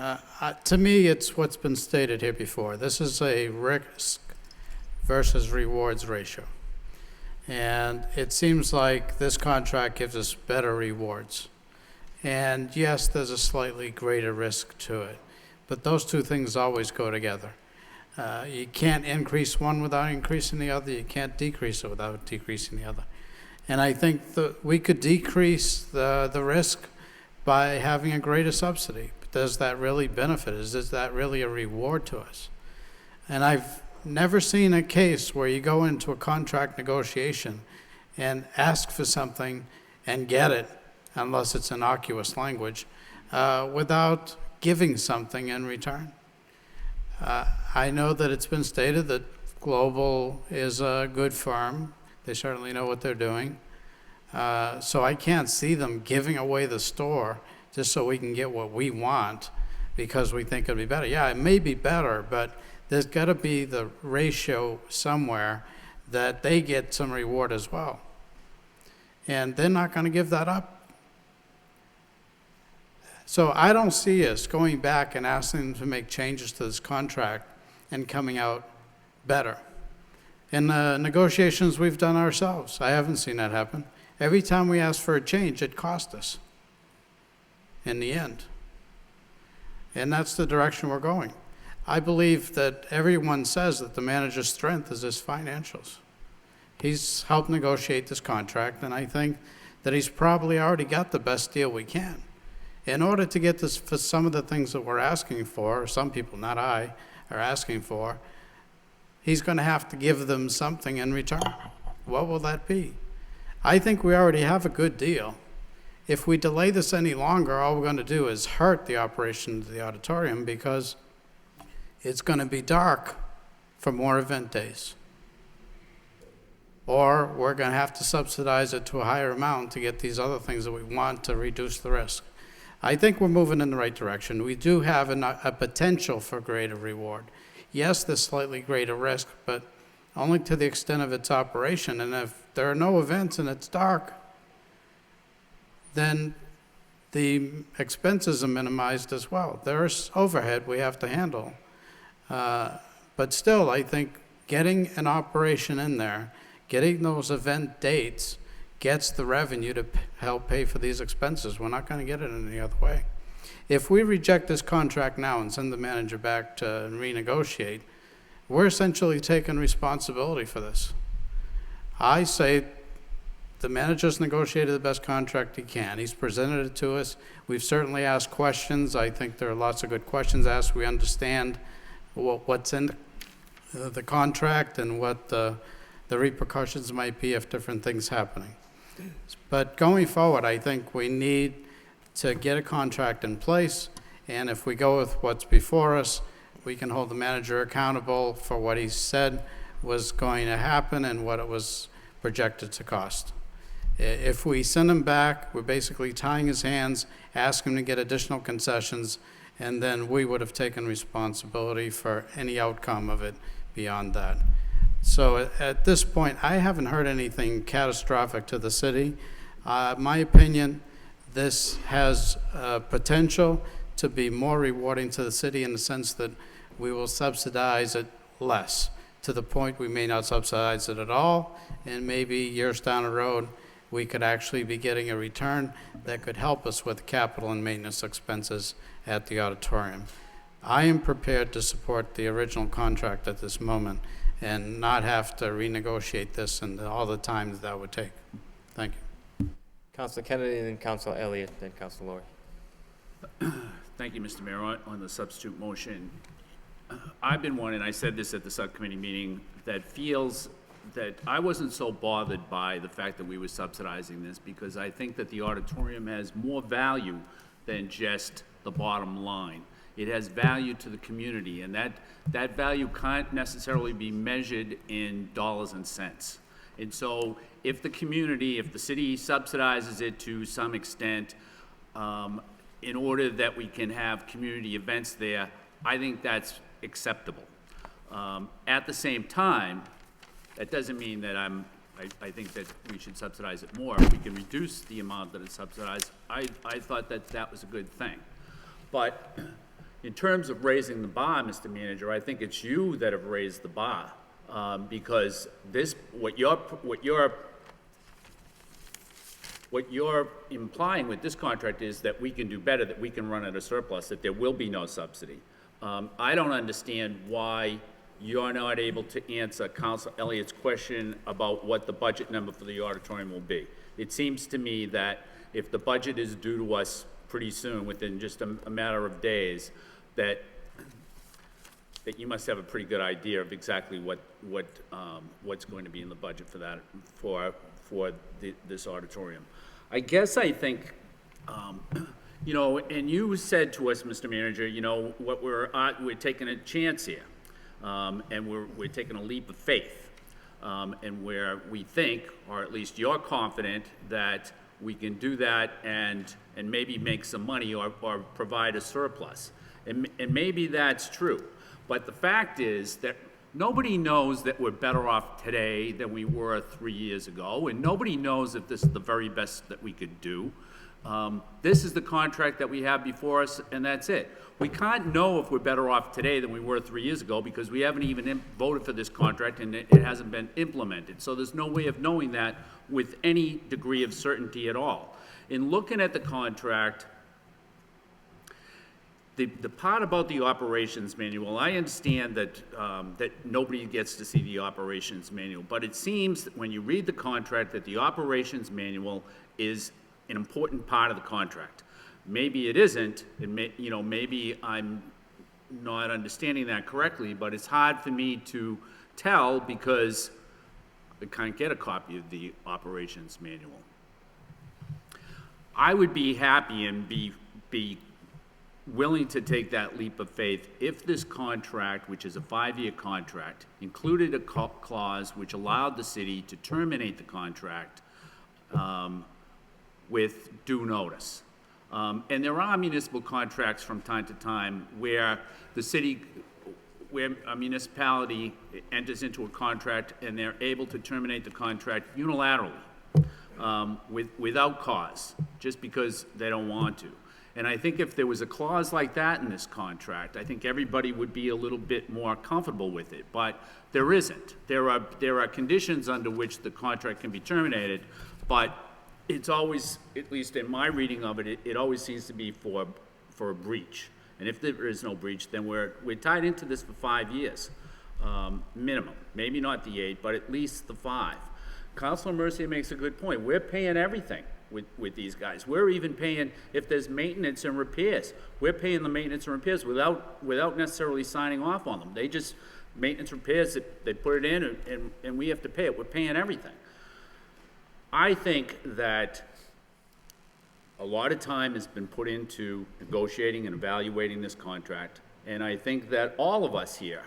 To me, it's what's been stated here before. This is a risk versus rewards ratio. And it seems like this contract gives us better rewards. And yes, there's a slightly greater risk to it. But those two things always go together. You can't increase one without increasing the other. You can't decrease it without decreasing the other. And I think that we could decrease the risk by having a greater subsidy. But does that really benefit us? Is that really a reward to us? And I've never seen a case where you go into a contract negotiation and ask for something and get it, unless it's innocuous language, without giving something in return. I know that it's been stated that Global is a good firm. They certainly know what they're doing. So I can't see them giving away the store just so we can get what we want because we think it'll be better. Yeah, it may be better, but there's got to be the ratio somewhere that they get some reward as well. And they're not going to give that up. So I don't see us going back and asking them to make changes to this contract and coming out better. In the negotiations we've done ourselves, I haven't seen that happen. Every time we ask for a change, it cost us in the end. And that's the direction we're going. I believe that everyone says that the manager's strength is his financials. He's helped negotiate this contract, and I think that he's probably already got the best deal we can. In order to get this for some of the things that we're asking for, or some people, not I, are asking for, he's going to have to give them something in return. What will that be? I think we already have a good deal. If we delay this any longer, all we're going to do is hurt the operation of the auditorium because it's going to be dark for more event days. or we're going to have to subsidize it to a higher amount to get these other things that we want to reduce the risk. I think we're moving in the right direction. We do have a potential for greater reward. Yes, there's slightly greater risk, but only to the extent of its operation. And if there are no events and it's dark, then the expenses are minimized as well. There's overhead we have to handle. But still, I think getting an operation in there, getting those event dates, gets the revenue to help pay for these expenses. We're not going to get it any other way. If we reject this contract now and send the manager back to renegotiate, we're essentially taking responsibility for this. I say the manager's negotiated the best contract he can. He's presented it to us. We've certainly asked questions. I think there are lots of good questions asked. We understand what's in the contract and what the repercussions might be if different things happening. But going forward, I think we need to get a contract in place, and if we go with what's before us, we can hold the manager accountable for what he said was going to happen and what it was projected to cost. If we send him back, we're basically tying his hands, ask him to get additional concessions, and then we would have taken responsibility for any outcome of it beyond that. So at this point, I haven't heard anything catastrophic to the city. My opinion, this has potential to be more rewarding to the city in the sense that we will subsidize it less, to the point we may not subsidize it at all, and maybe years down the road, we could actually be getting a return that could help us with capital and maintenance expenses at the auditorium. I am prepared to support the original contract at this moment and not have to renegotiate this and all the time that would take. Thank you. Councilor Kennedy, then Councilor Elliott, then Councilor Laurie. Thank you, Mr. Mayor. On the substitute motion, I've been one, and I said this at the subcommittee meeting, that feels that I wasn't so bothered by the fact that we were subsidizing this, because I think that the auditorium has more value than just the bottom line. It has value to the community, and that value can't necessarily be measured in dollars and cents. And so if the community, if the city subsidizes it to some extent, in order that we can have community events there, I think that's acceptable. At the same time, that doesn't mean that I think that we should subsidize it more. If we can reduce the amount that it's subsidized, I thought that that was a good thing. But in terms of raising the bar, Mr. Manager, I think it's you that have raised the bar, because this, what you're implying with this contract is that we can do better, that we can run at a surplus, that there will be no subsidy. I don't understand why you're not able to answer Councilor Elliott's question about what the budget number for the auditorium will be. It seems to me that if the budget is due to us pretty soon, within just a matter of days, that you must have a pretty good idea of exactly what's going to be in the budget for that, for this auditorium. I guess I think, you know, and you said to us, Mr. Manager, you know, what we're taking a chance here, and we're taking a leap of faith, and where we think, or at least you're confident, that we can do that and maybe make some money or provide a surplus. And maybe that's true. But the fact is that nobody knows that we're better off today than we were 3 years ago, and nobody knows if this is the very best that we could do. This is the contract that we have before us, and that's it. We can't know if we're better off today than we were 3 years ago because we haven't even voted for this contract and it hasn't been implemented. So there's no way of knowing that with any degree of certainty at all. In looking at the contract, the part about the operations manual, I understand that that nobody gets to see the operations manual, but it seems that when you read the contract that the operations manual is an important part of the contract. Maybe it isn't, and maybe I'm not understanding that correctly, but it's hard for me to tell because I can't get a copy of the operations manual. I would be happy and be willing to take that leap of faith if this contract, which is a 5-year contract, included a clause which allowed the city to terminate the contract with due notice. And there are municipal contracts from time to time where where a municipality enters into a contract and they're able to terminate the contract unilaterally, without cause, just because they don't want to. And I think if there was a clause like that in this contract, I think everybody would be a little bit more comfortable with it. But there isn't. There are conditions under which the contract can be terminated, but it's always, at least in my reading of it, it always seems to be for a breach. And if there is no breach, then we're tied into this for 5 years, minimum. Maybe not the 8, but at least the 5. Councilor Mercier makes a good point. We're paying everything with these guys. We're even paying, if there's maintenance and repairs, we're paying the maintenance and repairs without necessarily signing off on them. They just, maintenance repairs, they put it in and we have to pay it. We're paying everything. I think that a lot of time has been put into negotiating and evaluating this contract, and I think that all of us here,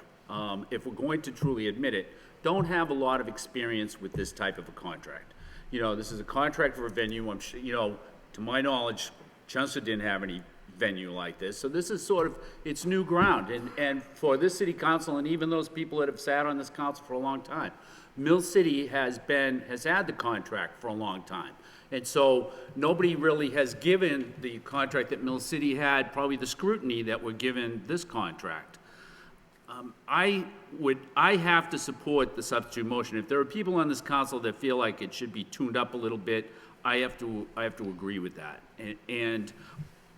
if we're going to truly admit it, don't have a lot of experience with this type of a contract. You know, this is a contract for a venue. I'm sure, you know, to my knowledge, Chelmsford didn't have any venue like this, so this is sort of, it's new ground, and for this city council and even those people that have sat on this council for a long time, Mill City has had the contract for a long time. And so nobody really has given the contract that Mill City had probably the scrutiny that we're given this contract. I have to support the substitute motion. If there are people on this council that feel like it should be tuned up a little bit, I have to agree with that.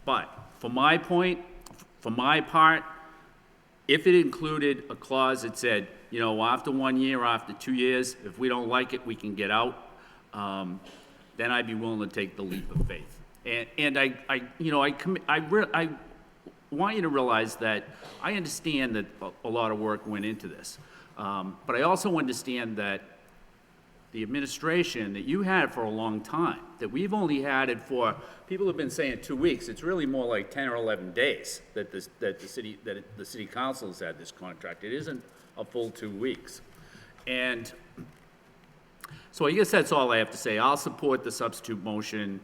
But for my part, if it included a clause that said, you know, after 1 year, after 2 years, if we don't like it, we can get out, then I'd be willing to take the leap of faith. And I want you to realize that I understand that a lot of work went into this. But I also understand that the administration that you had for a long time, that we've only had it for, people have been saying 2 weeks, it's really more like 10 or 11 days that the city council has had this contract. It isn't a full 2 weeks. And so I guess that's all I have to say. I'll support the substitute motion,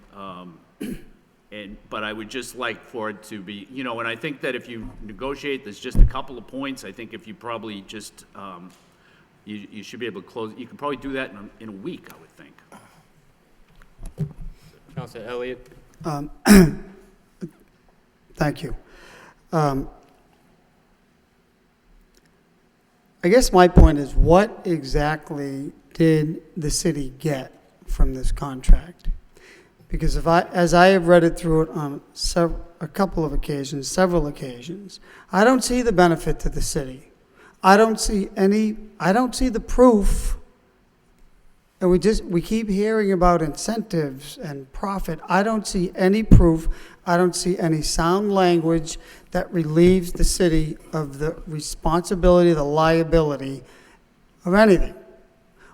but I would just like for it to be, you know, and I think that if you negotiate, there's just a couple of points. I think if you probably just, you should be able to close, you could probably do that in a week, I would think. Councilor Elliott. Thank you. I guess my point is, what exactly did the city get from this contract? Because as I have read it through it on a couple of occasions, several occasions, I don't see the benefit to the city. I don't see the proof, and we keep hearing about incentives and profit. I don't see any proof. I don't see any sound language that relieves the city of the responsibility, the liability of anything.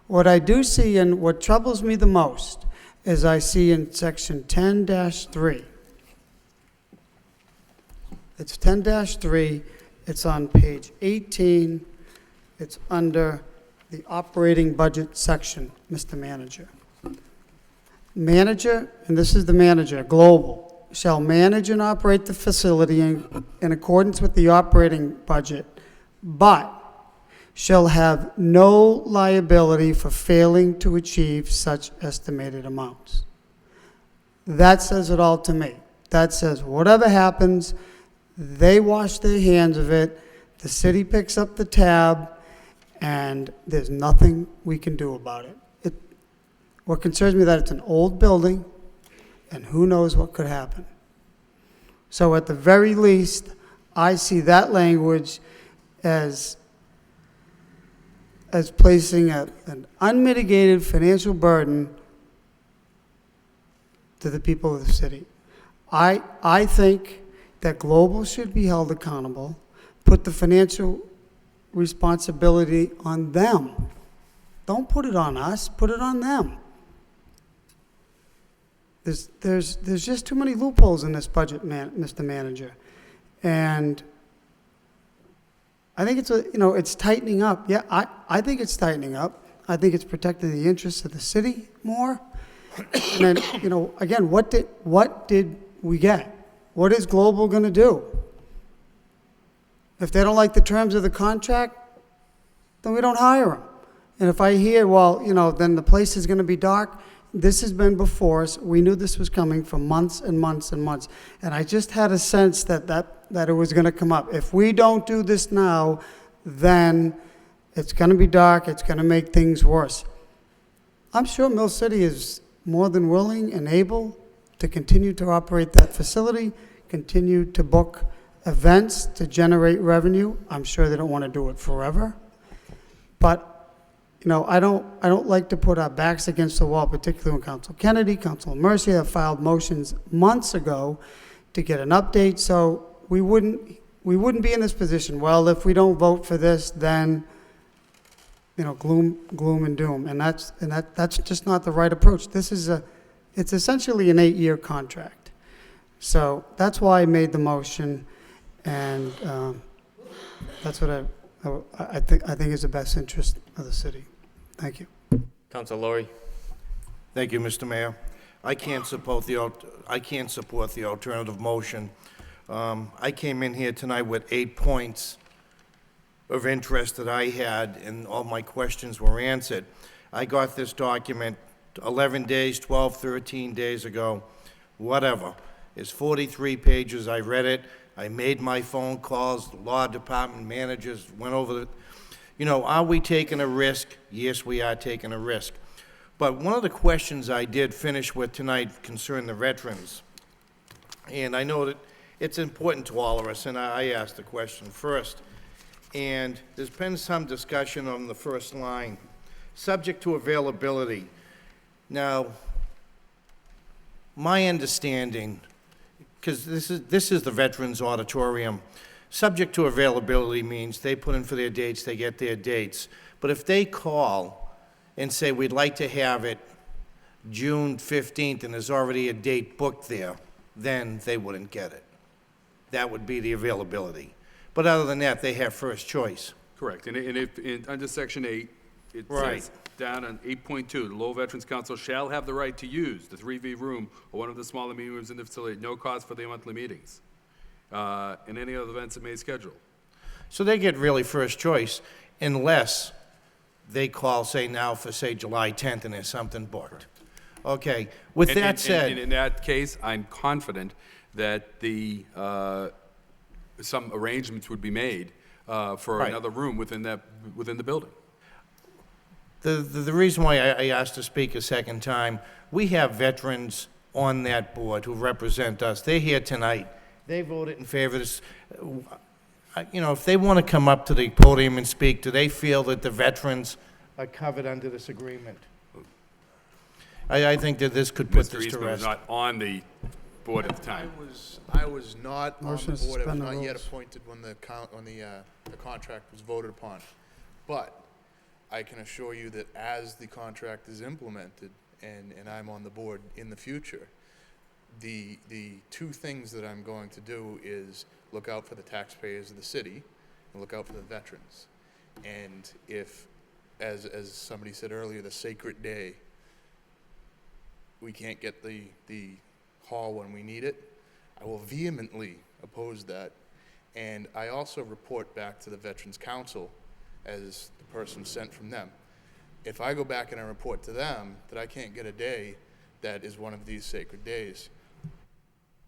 What I do see, and what troubles me the most, is I see in section 10-3. It's 10-3. It's on page 18. It's under the operating budget section, Mr. Manager. Manager, and this is the manager, global, shall manage and operate the facility in accordance with the operating budget, but shall have no liability for failing to achieve such estimated amounts. That says it all to me. That says whatever happens, they wash their hands of it, the city picks up the tab, and there's nothing we can do about it. What concerns me is that it's an old building, and who knows what could happen. So at the very least, I see that language as placing an unmitigated financial burden to the people of the city. I think that Global should be held accountable, put the financial responsibility on them. Don't put it on us, put it on them. There's just too many loopholes in this budget, Mr. Manager. And I think it's it's tightening up. Yeah, I think it's tightening up. I think it's protecting the interests of the city more. And then, again, what did we get? What is Global going to do? If they don't like the terms of the contract, then we don't hire them. And if I hear, well, then the place is going to be dark, this has been before us. We knew this was coming for months and months and months. And I just had a sense that it was going to come up. If we don't do this now, then it's going to be dark. It's going to make things worse. I'm sure Mill City is more than willing and able to continue to operate that facility, continue to book events to generate revenue. I'm sure they don't want to do it forever. But I don't like to put our backs against the wall, particularly when Council Kennedy, Council Mercia have filed motions months ago to get an update, so we wouldn't be in this position. Well, if we don't vote for this, then gloom and doom, and that's just not the right approach. It's essentially an 8-year contract, so that's why I made the motion, and that's what I think is the best interest of the city. Thank you. Council Laurie. Thank you, Mr. Mayor. I can't support the alternative motion. I came in here tonight with 8 points of interest that I had, and all my questions were answered. I got this document 11 days, 12, 13 days ago, whatever. It's 43 pages. I read it. I made my phone calls. The law department managers went over it. Are we taking a risk? Yes, we are taking a risk. But one of the questions I did finish with tonight concerned the veterans. And I know that it's important to all of us, and I asked the question first. And there's been some discussion on the first line, subject to availability. Now, my understanding, because this is the Veterans Auditorium, subject to availability means they put in for their dates, they get their dates. But if they call and say, we'd like to have it June 15th, and there's already a date booked there, then they wouldn't get it. That would be the availability. But other than that, they have first choice. Correct. And if, under Section 8, it Right. says down on 8.2, the Lowell Veterans Council shall have the right to use the 3V room or one of the smaller meeting rooms in the facility at no cost for their monthly meetings, and any other events it may schedule. So they get really first choice unless they call, say, now for, say, July 10th, and there's something booked. Okay, with that said... And in that case, I'm confident that some arrangements would be made for Right. another room within the building. The reason why I asked to speak a second time, we have veterans on that board who represent us. They're here tonight. They voted in favor of this. If they want to come up to the podium and speak, do they feel that the veterans are covered under this agreement? I think that this could put Mr. this to Eastman was rest. not on the board at the time. I was not on Motion the to board. I was suspend the not yet rules. appointed when the contract was voted upon. But I can assure you that as the contract is implemented and I'm on the board in the future, the two things that I'm going to do is look out for the taxpayers of the city and look out for the veterans. And if, as somebody said earlier, the sacred day, we can't get the hall when we need it, I will vehemently oppose that. And I also report back to the Veterans Council as the person sent from them. If I go back and I report to them that I can't get a day that is one of these sacred days,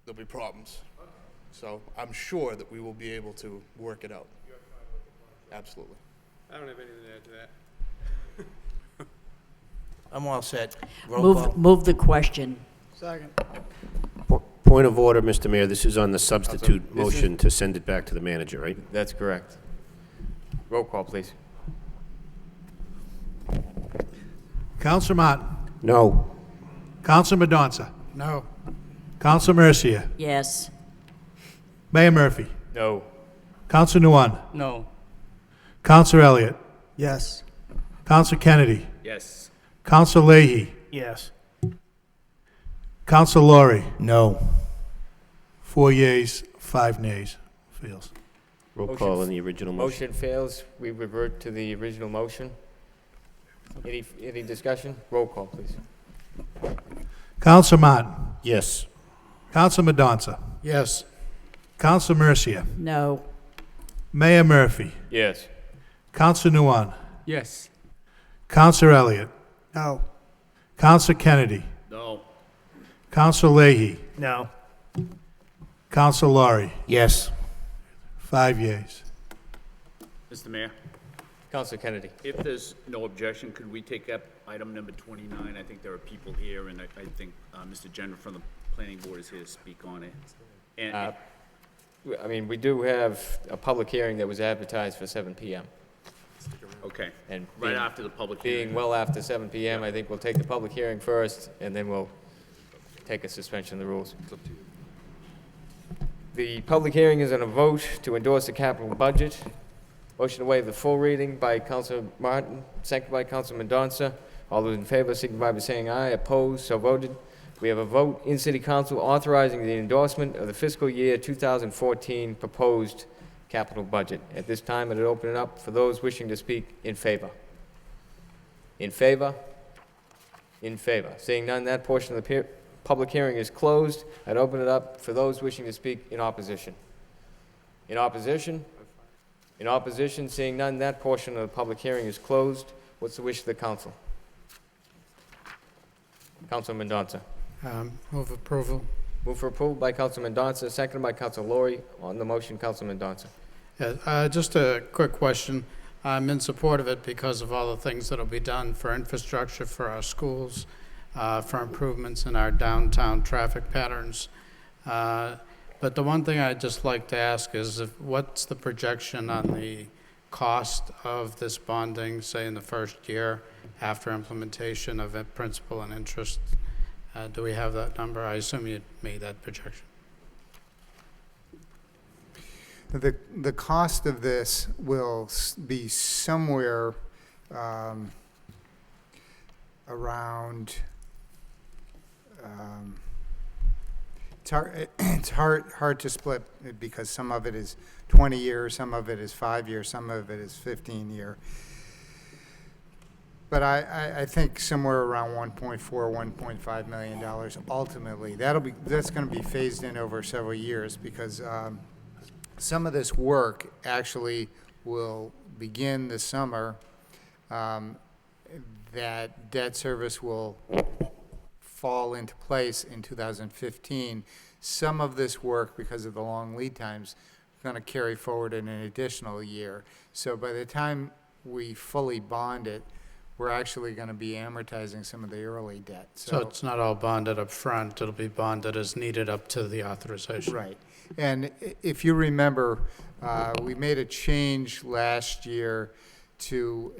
there'll be problems. So I'm sure that we will be able to work it out. Absolutely. I don't have anything to add to that. I'm all set. Roll call. Move the question. Second. Point of order, Mr. Mayor, this is on the substitute This is- motion to send it back to the manager, right? That's correct. Roll call, please. Counsel Martin. No. Counsel Madonza. No. Counsel Mercia. Yes. Mayor Murphy. No. Counsel Nguyen. No. Counsel Elliott. Yes. Counsel Kennedy. Yes. Counsel Leahy. Yes. Counsel Laurie. No. 4 yeas, 5 nays. Fails. Roll Motion call f- on the original motion. Motion fails. We revert to the original motion. Any discussion? Roll call, please. Counselor Martin. Yes. Counselor Mendonça. Yes. Counselor Mercia. No. Mayor Murphy. Yes. Counselor Nuwan. Yes. Counselor Elliott. No. Counselor Kennedy. No. Counselor Leahy. No. Counselor Laurie. Yes. 5 yeas. Mr. Mayor, Counselor Kennedy. if there's no objection, could we take up item number 29? I think there are people here, and I think Mr. Jenner from the planning board is here to speak on it. And I mean, we do have a public hearing that was advertised for 7 PM. okay, And right being- after the public hearing. Being well after 7 PM, I think we'll take the public hearing first, and then we'll take a suspension of the rules. The public hearing is on a vote to endorse the capital budget. Motion to waive the full reading by Councilor Martin, second by Councilor Mendonça. All those in favor signify by saying aye. Opposed, so voted. We have a vote in City Council authorizing the endorsement of the fiscal year 2014 proposed capital budget. At this time, I'd open it up for those wishing to speak in favor. In favor? In favor. Seeing none, that portion of the public hearing is closed. I'd open it up for those wishing to speak in opposition. In opposition? In opposition, seeing none, that portion of the public hearing is closed. What's the wish of the council? Councilor Mendonça. Move approval. Move for approval by Councilor Mendonça, seconded by Councilor Laurie. On the motion, Councilor Mendonça. Yeah, just a quick question. I'm in support of it because of all the things that'll be done for infrastructure, for our schools, for improvements in our downtown traffic patterns. But the one thing I'd just like to ask is what's the projection on the cost of this bonding, say in the first year after implementation of it, principal and interest? Do we have that number? I assume you made that projection. The cost of this will be somewhere around, it's hard to split because some of it is 20 years, some of it is 5 years, some of it is 15 year. But I think somewhere around $1.5 million ultimately. That's going to be phased in over several years because some of this work actually will begin this summer. That debt service will fall into place in 2015. Some of this work, because of the long lead times, is going to carry forward in an additional year. So by the time we fully bond it, we're actually going to be amortizing some of the early debt. So it's not all bonded up front, it'll be bonded as needed up to the authorization. Right. And if you remember, we made a change last year to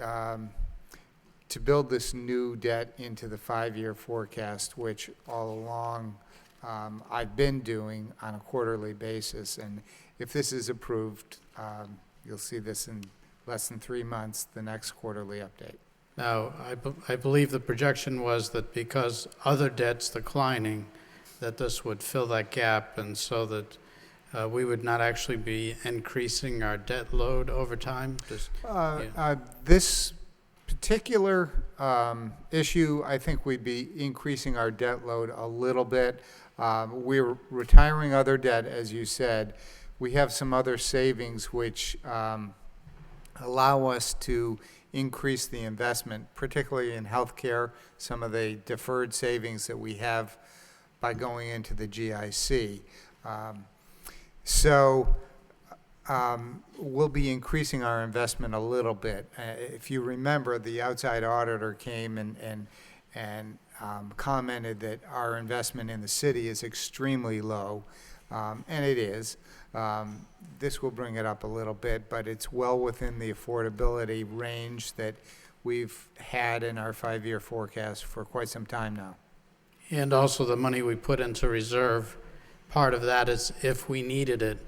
build this new debt into the 5-year forecast, which all along I've been doing on a quarterly basis. And if this is approved, you'll see this in less than 3 months, the next quarterly update. Now, I believe the projection was that because other debt's declining, that this would fill that gap, and so that we would not actually be increasing our debt load over time? This particular issue, I think we'd be increasing our debt load a little bit. We're retiring other debt, as you said. We have some other savings which allow us to increase the investment, particularly in healthcare, some of the deferred savings that we have by going into the GIC. We'll be increasing our investment a little bit. If you remember, the outside auditor came and commented that our investment in the city is extremely low, and it is. This will bring it up a little bit, but it's well within the affordability range that we've had in our 5-year forecast for quite some time now. And also the money we put into reserve, part of that is if we needed it,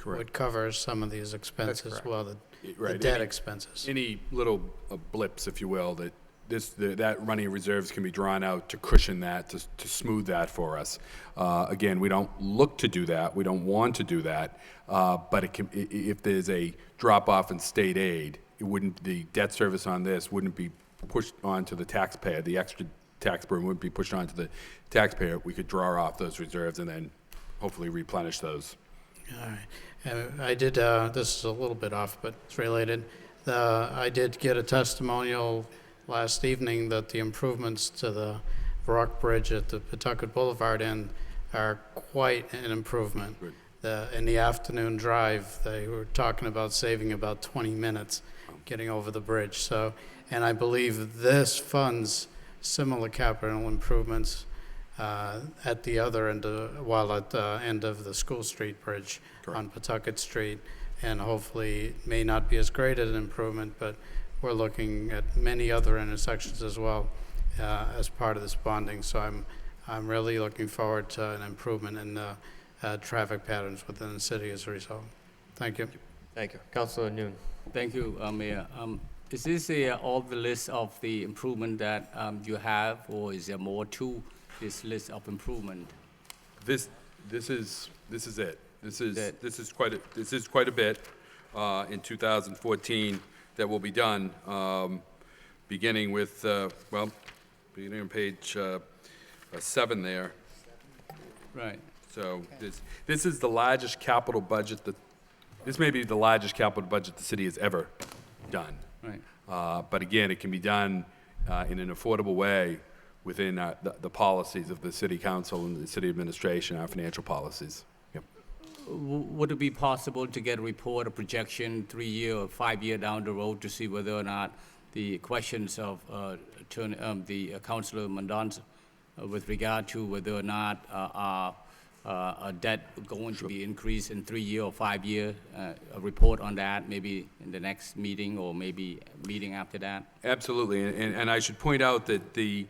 would cover some of these expenses, well, the Right. debt expenses. Any little blips, if you will, that that money in reserves can be drawn out to cushion that, to smooth that for us. Again, we don't look to do that, we don't want to do that, but if there's a drop-off in state aid, the debt service on this wouldn't be pushed onto the taxpayer, the extra tax burden wouldn't be pushed onto the taxpayer. We could draw off those reserves and then hopefully replenish those. All right. And I did, this is a little bit off, but it's related. I did get a testimonial last evening that the improvements to the Rock Bridge at the Pawtucket Boulevard end are quite an improvement. In the afternoon drive, they were talking about saving about 20 minutes getting over the bridge. So, and I believe this funds similar capital improvements at the other end, at the end of the School Street Bridge on Pawtucket Street, and hopefully it may not be as great an improvement, but we're looking at many other intersections as well as part of this bonding. So I'm really looking forward to an improvement in the traffic patterns within the city as a result. Thank you. Thank you. Councilor Noon. Thank you, Mayor. Is this all the list of the improvement that you have, or is there more to this list of improvement? This is it. This is quite a bit in 2014 that will be done, beginning with beginning on page 7 there. Right. So this is the largest capital budget this may be the largest capital budget the city has ever done. Right. But again, it can be done in an affordable way within the policies of the city council and the city administration, our financial policies. Yep. Would it be possible to get a report, a projection, 3-year or 5-year down the road to see whether or not the questions of the Councilor Mendonça with regard to whether or not a debt going to be increased in 3-year or 5-year, a report on that, maybe in the next meeting or maybe meeting after that? Absolutely, and I should point out that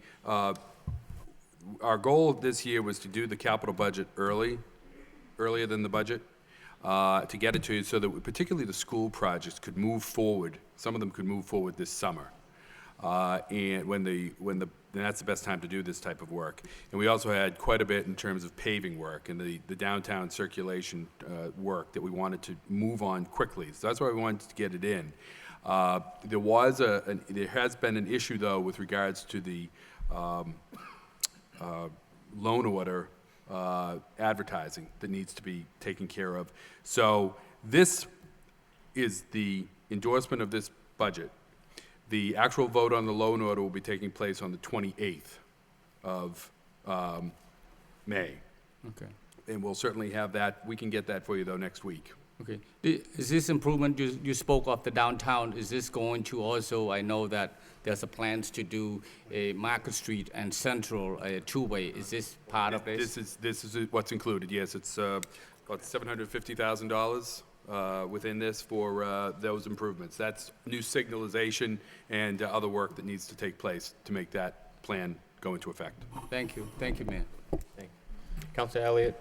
our goal this year was to do the capital budget earlier than the budget, to get it to you so that particularly the school projects could move forward. Some of them could move forward this summer, and that's the best time to do this type of work. And we also had quite a bit in terms of paving work and the downtown circulation work that we wanted to move on quickly. So that's why we wanted to get it in. There has been an issue though with regards to the loan order advertising that needs to be taken care of. So this is the endorsement of this budget. The actual vote on the loan order will be taking place on the 28th of May. Okay. And we'll certainly have that. We can get that for you, though, next week. Okay. Is this improvement, you spoke of the downtown, is this going to also, I know that there's a plans to do a Market Street and Central, a two-way. Is this part of this? This is what's included, yes. It's about $750,000 within this for those improvements. That's new signalization and other work that needs to take place to make that plan go into effect. Thank you. Thank you, Mayor. Thank you. Councilor Elliott.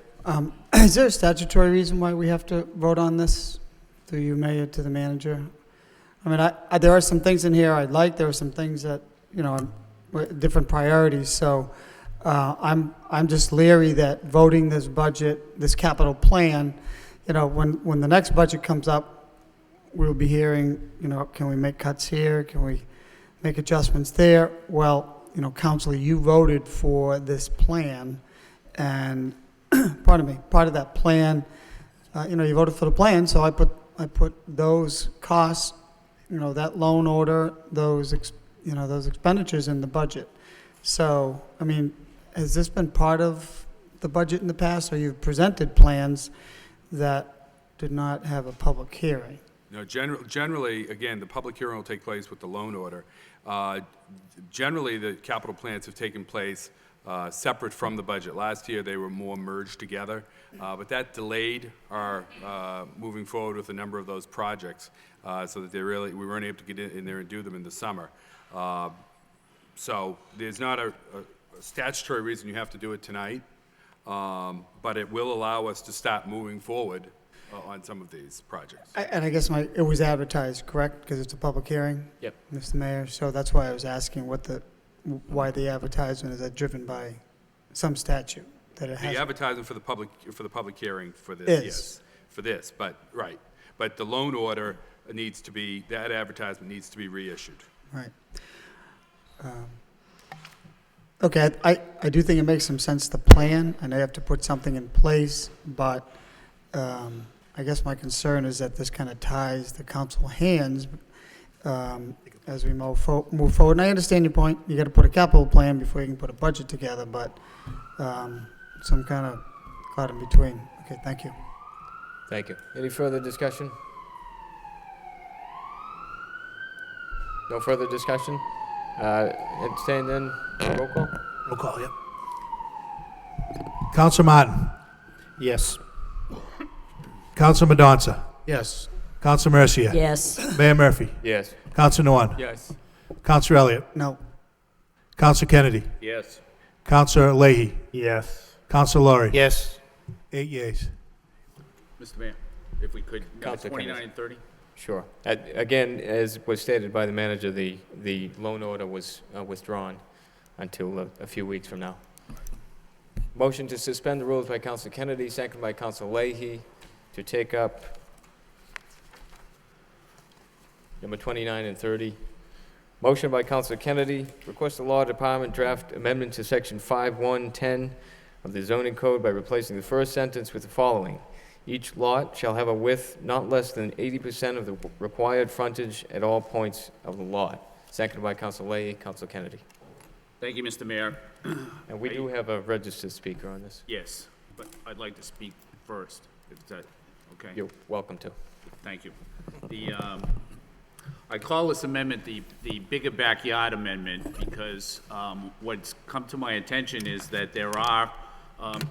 Is there a statutory reason why we have to vote on this, through you, Mayor, to the manager? I mean, there are some things in here I like. There are some things that, different priorities. So I'm just leery that voting this budget, this capital plan, when the next budget comes up, we'll be hearing, can we make cuts here? Can we make adjustments there? Well, Councilor, you voted for this plan, and pardon me, part of that plan, you voted for the plan, so I put those costs, that loan order, those expenditures in the budget. So, I mean, has this been part of the budget in the past, or you've presented plans that did not have a public hearing? No, generally, again, the public hearing will take place with the loan order. Generally, the capital plans have taken place separate from the budget. Last year, they were more merged together, but that delayed our moving forward with a number of those projects, so that we weren't able to get in there and do them in the summer. So there's not a statutory reason you have to do it tonight, but it will allow us to start moving forward on some of these projects. And I guess it was advertised, correct? Because it's a public hearing? Yep. Mr. Mayor, so that's why I was asking why the advertisement, is that driven by some statute? That it has. The advertising for the public hearing for this, Is. yes, for this, but, right. But the loan order needs to be, that advertisement needs to be reissued. Right. Okay, I do think it makes some sense to plan, and they have to put something in place, but I guess my concern is that this kind of ties the council hands as we move forward. And I understand your point, you got to put a capital plan before you can put a budget together, but some kind of caught in between. Okay, thank you. Thank you. Any further discussion? No further discussion? Entertain then, roll call? Roll call, yep. Counsel Martin. Yes. Counsel Madonza. Yes. Counsel Mercia. Yes. Mayor Murphy. Yes. Counsel Nolan. Yes. Counsel Elliott. No. Counsel Kennedy. Yes. Counsel Leahy. Yes. Counsel Laurie. Yes. 8 yeas. Mr. Mayor, if we could, Councilor 29 Kennedy. and 30? Sure. Again, as was stated by the manager, the loan order was withdrawn until a few weeks from now. Motion to suspend the rules by Counsel Kennedy, seconded by Counsel Leahy, to take up number 29 and 30. Motion by Counsel Kennedy, request the Law Department draft amendment to Section 5110 of the zoning code by replacing the first sentence with the following. Each lot shall have a width not less than 80% of the required frontage at all points of the lot. Seconded by Counsel Leahy. Counsel Kennedy. Thank you, Mr. Mayor. And we do have a registered speaker on this. Yes, but I'd like to speak first, if that, okay? You're welcome to. Thank you. I call this amendment the bigger backyard amendment because what's come to my attention is that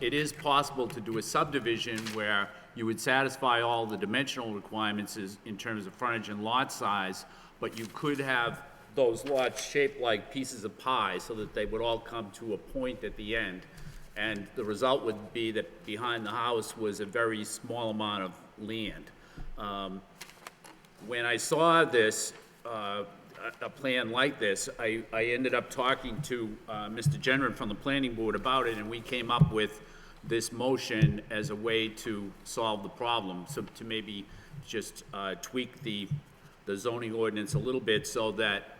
it is possible to do a subdivision where you would satisfy all the dimensional requirements in terms of frontage and lot size, but you could have those lots shaped like pieces of pie so that they would all come to a point at the end. And the result would be that behind the house was a very small amount of land. When I saw this, a plan like this, I ended up talking to Mr. Genren from the planning board about it, and we came up with this motion as a way to solve the problem, so to maybe just tweak the zoning ordinance a little bit so that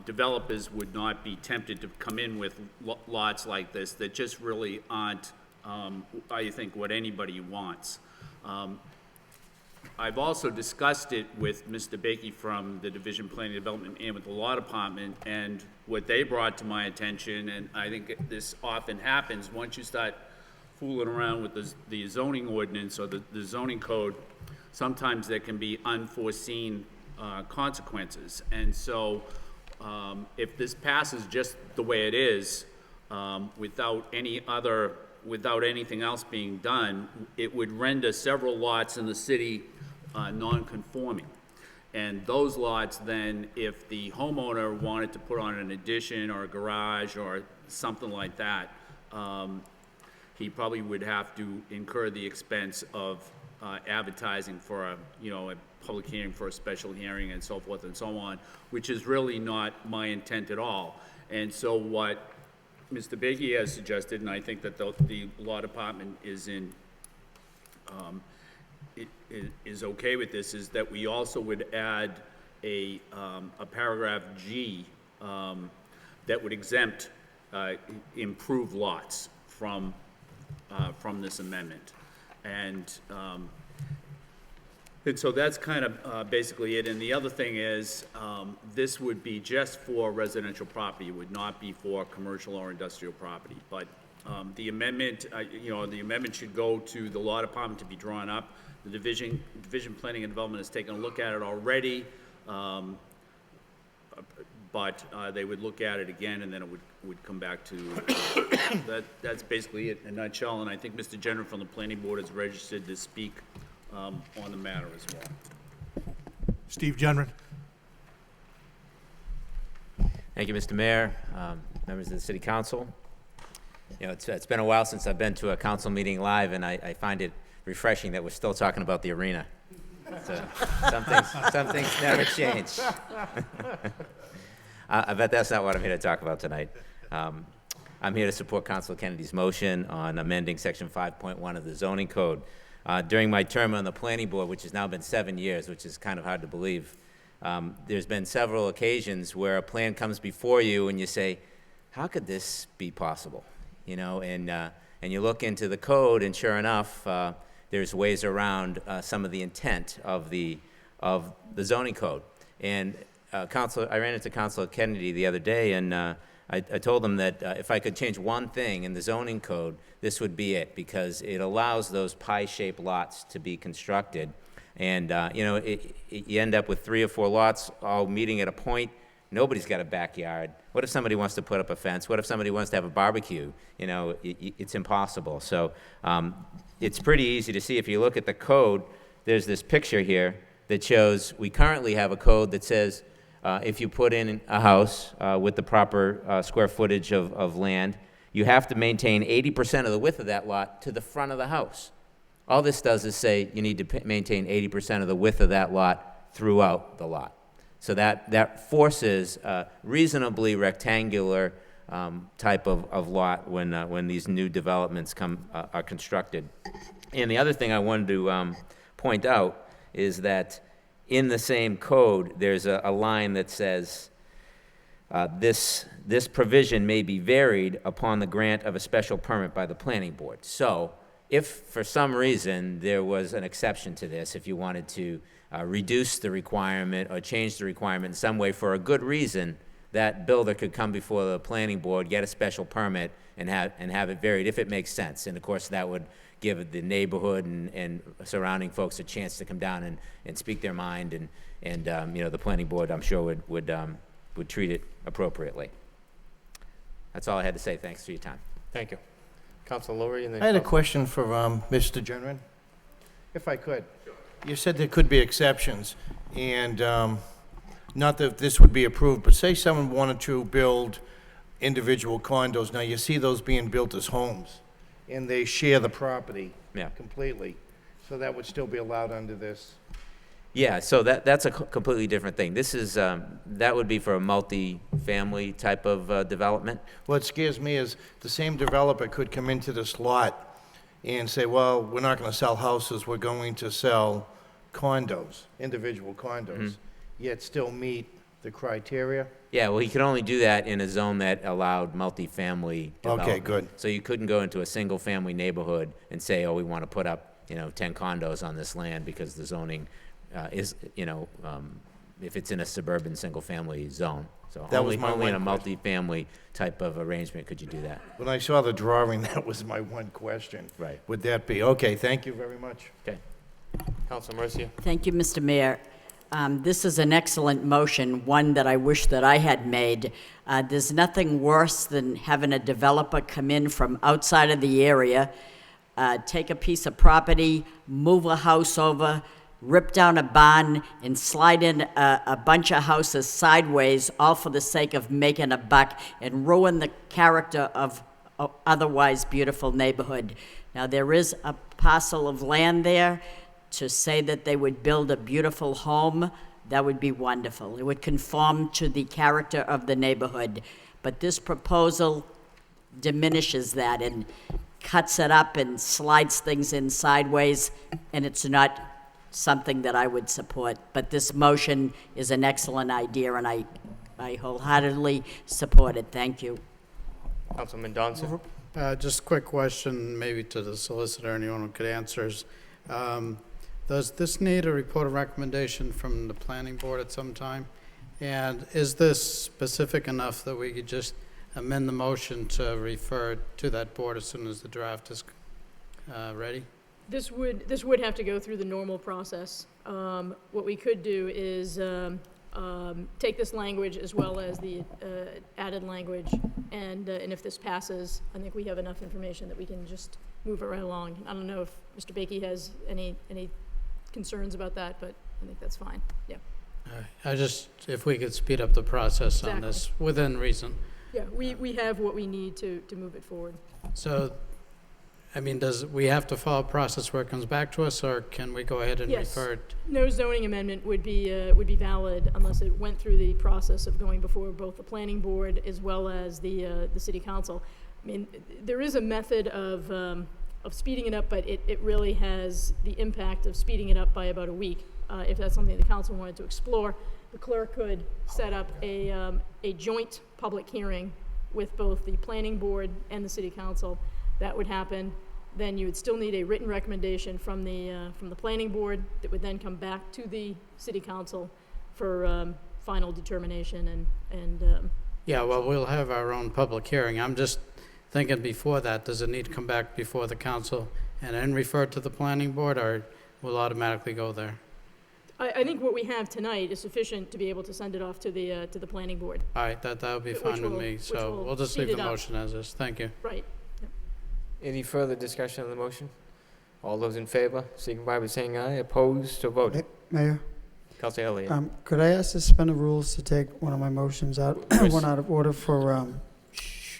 developers would not be tempted to come in with lots like this that just really aren't, I think, what anybody wants. I've also discussed it with Mr. Bakey from the Division of Planning and Development and with the Law Department, and what they brought to my attention, and I think this often happens, once you start fooling around with the zoning ordinance or the zoning code, sometimes there can be unforeseen consequences. And so if this passes just the way it is, without anything else being done, it would render several lots in the city non-conforming. And those lots then, if the homeowner wanted to put on an addition or a garage or something like that, he probably would have to incur the expense of advertising for a public hearing, for a special hearing, and so forth and so on, which is really not my intent at all. And so what Mr. Bakey has suggested, and I think that the Law Department is okay with this, is that we also would add a paragraph G that would exempt improved lots from this amendment. And so that's kind of basically it. And the other thing is, this would be just for residential property. It would not be for commercial or industrial property. But the amendment, the amendment should go to the Law Department to be drawn up. The Division Planning and Development has taken a look at it already, but they would look at it again, and then it would come back to that's basically it in a nutshell. And I think Mr. Genren from the Planning Board is registered to speak on the matter as well. Steve Genren. Thank you, Mr. Mayor, members of the City Council. It's been a while since I've been to a council meeting live, and I find it refreshing that we're still talking about the arena. So, some things never change. I bet that's not what I'm here to talk about tonight. I'm here to support Councilor Kennedy's motion on amending Section 5.1 of the zoning code. During my term on the planning board, which has now been 7 years, which is kind of hard to believe, there's been several occasions where a plan comes before you and you say, how could this be possible? You know, and you look into the code, and sure enough, there's ways around some of the intent of the zoning code. And I ran into Councilor Kennedy the other day, and I told him that if I could change one thing in the zoning code, this would be it, because it allows those pie-shaped lots to be constructed. And, you know, you end up with 3 or 4 lots all meeting at a point. Nobody's got a backyard. What if somebody wants to put up a fence? What if somebody wants to have a barbecue? You know, it's impossible. So it's pretty easy to see. If you look at the code, there's this picture here that shows we currently have a code that says if you put in a house with the proper square footage of land, you have to maintain 80% of the width of that lot to the front of the house. All this does is say you need to maintain 80% of the width of that lot throughout the lot. So that forces a reasonably rectangular type of lot when these new developments are constructed. And the other thing I wanted to point out is that in the same code, there's a line that says, this provision may be varied upon the grant of a special permit by the planning board. So if for some reason there was an exception to this, if you wanted to reduce the requirement or change the requirement in some way for a good reason, that builder could come before the planning board, get a special permit, and have it varied if it makes sense. And of course, that would give the neighborhood and surrounding folks a chance to come down and speak their mind, and you know, the planning board, I'm sure, would treat it appropriately. That's all I had to say. Thanks for your time. Thank you. Councilor Lowry, and then I had a question for Mr. Generin, if I could. You said there could be exceptions, and not that this would be approved, but say someone wanted to build individual condos. Now, you see those being built as homes, and they share the property completely. So that would still be allowed under this? Yeah, so that's a completely different thing. This is, that would be for a multi-family type of development. What scares me is the same developer could come into this lot and say, well, we're not going to sell houses, we're going to sell condos, individual condos, yet still meet the criteria? Yeah, well, he could only do that in a zone that allowed multifamily development. Okay, good. So you couldn't go into a single-family neighborhood and say, oh, we want to put up, 10 condos on this land because the zoning is, if it's in a suburban single-family zone. So That was my only in a one question. multifamily type of arrangement could you do that. When I saw the drawing, that was my one question. Right. Would that be? Okay, thank you very much. Okay. Councilor Mercia. Thank you, Mr. Mayor. This is an excellent motion, one that I wish that I had made. There's nothing worse than having a developer come in from outside of the area, take a piece of property, move a house over, rip down a barn, and slide in a bunch of houses sideways, all for the sake of making a buck, and ruin the character of an otherwise beautiful neighborhood. Now, there is a parcel of land there. To say that they would build a beautiful home, that would be wonderful. It would conform to the character of the neighborhood. But this proposal diminishes that and cuts it up and slides things in sideways, and it's not something that I would support. But this motion is an excellent idea, and I wholeheartedly support it. Thank you. Councilman Johnson. Just a quick question, maybe to the solicitor, anyone who could answer. Does this need a report of recommendation from the planning board at some time? And is this specific enough that we could just amend the motion to refer to that board as soon as the draft is ready? This would have to go through the normal process. What we could do is take this language as well as the added language, and if this passes, I think we have enough information that we can just move it right along. I don't know if Mr. Bakey has any concerns about that, but I think that's fine. Yeah. If we could speed up the process on this within reason. Yeah, we have what we need to move it forward. So I mean, does we have to follow a process where it comes back to us, or can we go ahead and Yes. refer it? No zoning amendment would be valid unless it went through the process of going before both the planning board as well as the city council. I mean, there is a method of speeding it up, but it really has the impact of speeding it up by about a week. If that's something the council wanted to explore, the clerk could set up a joint public hearing with both the planning board and the city council. That would happen. Then you would still need a written recommendation from the planning board that would then come back to the city council for final determination and Yeah, well, we'll have our own public hearing. I'm just thinking before that, does it need to come back before the council and then refer to the planning board, or will automatically go there? I think what we have tonight is sufficient to be able to send it off to the planning board. All right, that would be Which fine with will- me, which so will we'll just speed leave the it up. motion as is. Thank you. Right. Any further discussion on the motion? All those in favor, signify by saying aye. Opposed, so voted. Mayor, Councilor Elliott. could I ask to suspend the rules to take one of my motions out, Yes. one out of order for,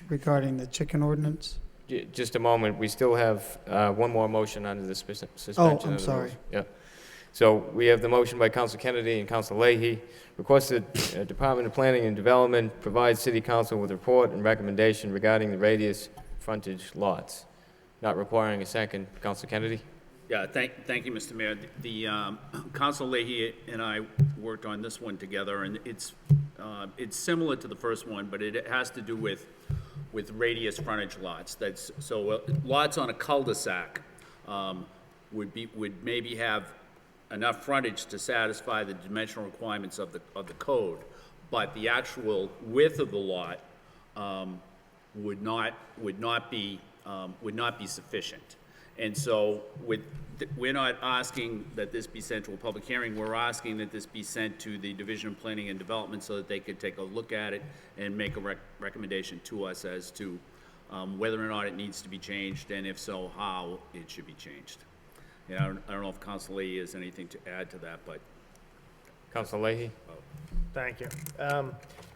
regarding the chicken ordinance? Just a moment, we still have one more motion under the suspension Oh, of the I'm rules. sorry. Yeah. So we have the motion by Council Kennedy and Council Leahy. Request the Department of Planning and Development provide City Council with report and recommendation regarding the radius frontage lots. Not requiring a second. Council Kennedy? Yeah, thank you, Mr. Mayor. The Council Leahy and I worked on this one together, and it's similar to the first one, but it has to do with radius frontage lots. That's so lots on a cul-de-sac would maybe have enough frontage to satisfy the dimensional requirements of the code, but the actual width of the lot would not be sufficient. And so we're not asking that this be sent to a public hearing. We're asking that this be sent to the Division of Planning and Development so that they could take a look at it and make a recommendation to us as to whether or not it needs to be changed, and if so, how it should be changed. Yeah, I don't know if Council Leahy has anything to add to that, but. Council Leahy? Thank you.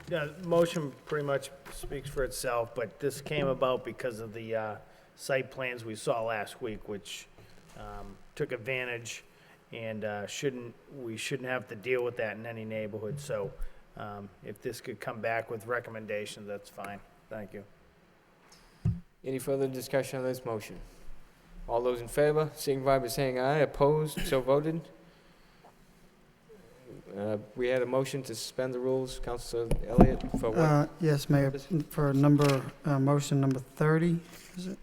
The motion pretty much speaks for itself, but this came about because of the site plans we saw last week, which took advantage, and we shouldn't have to deal with that in any neighborhood. So if this could come back with recommendations, that's fine. Thank you. Any further discussion on this motion? All those in favor, signify by saying aye. Opposed, so voted. We had a motion to suspend the rules. Councilor Elliott, for what? Yes, Mayor, for motion number 30, is it?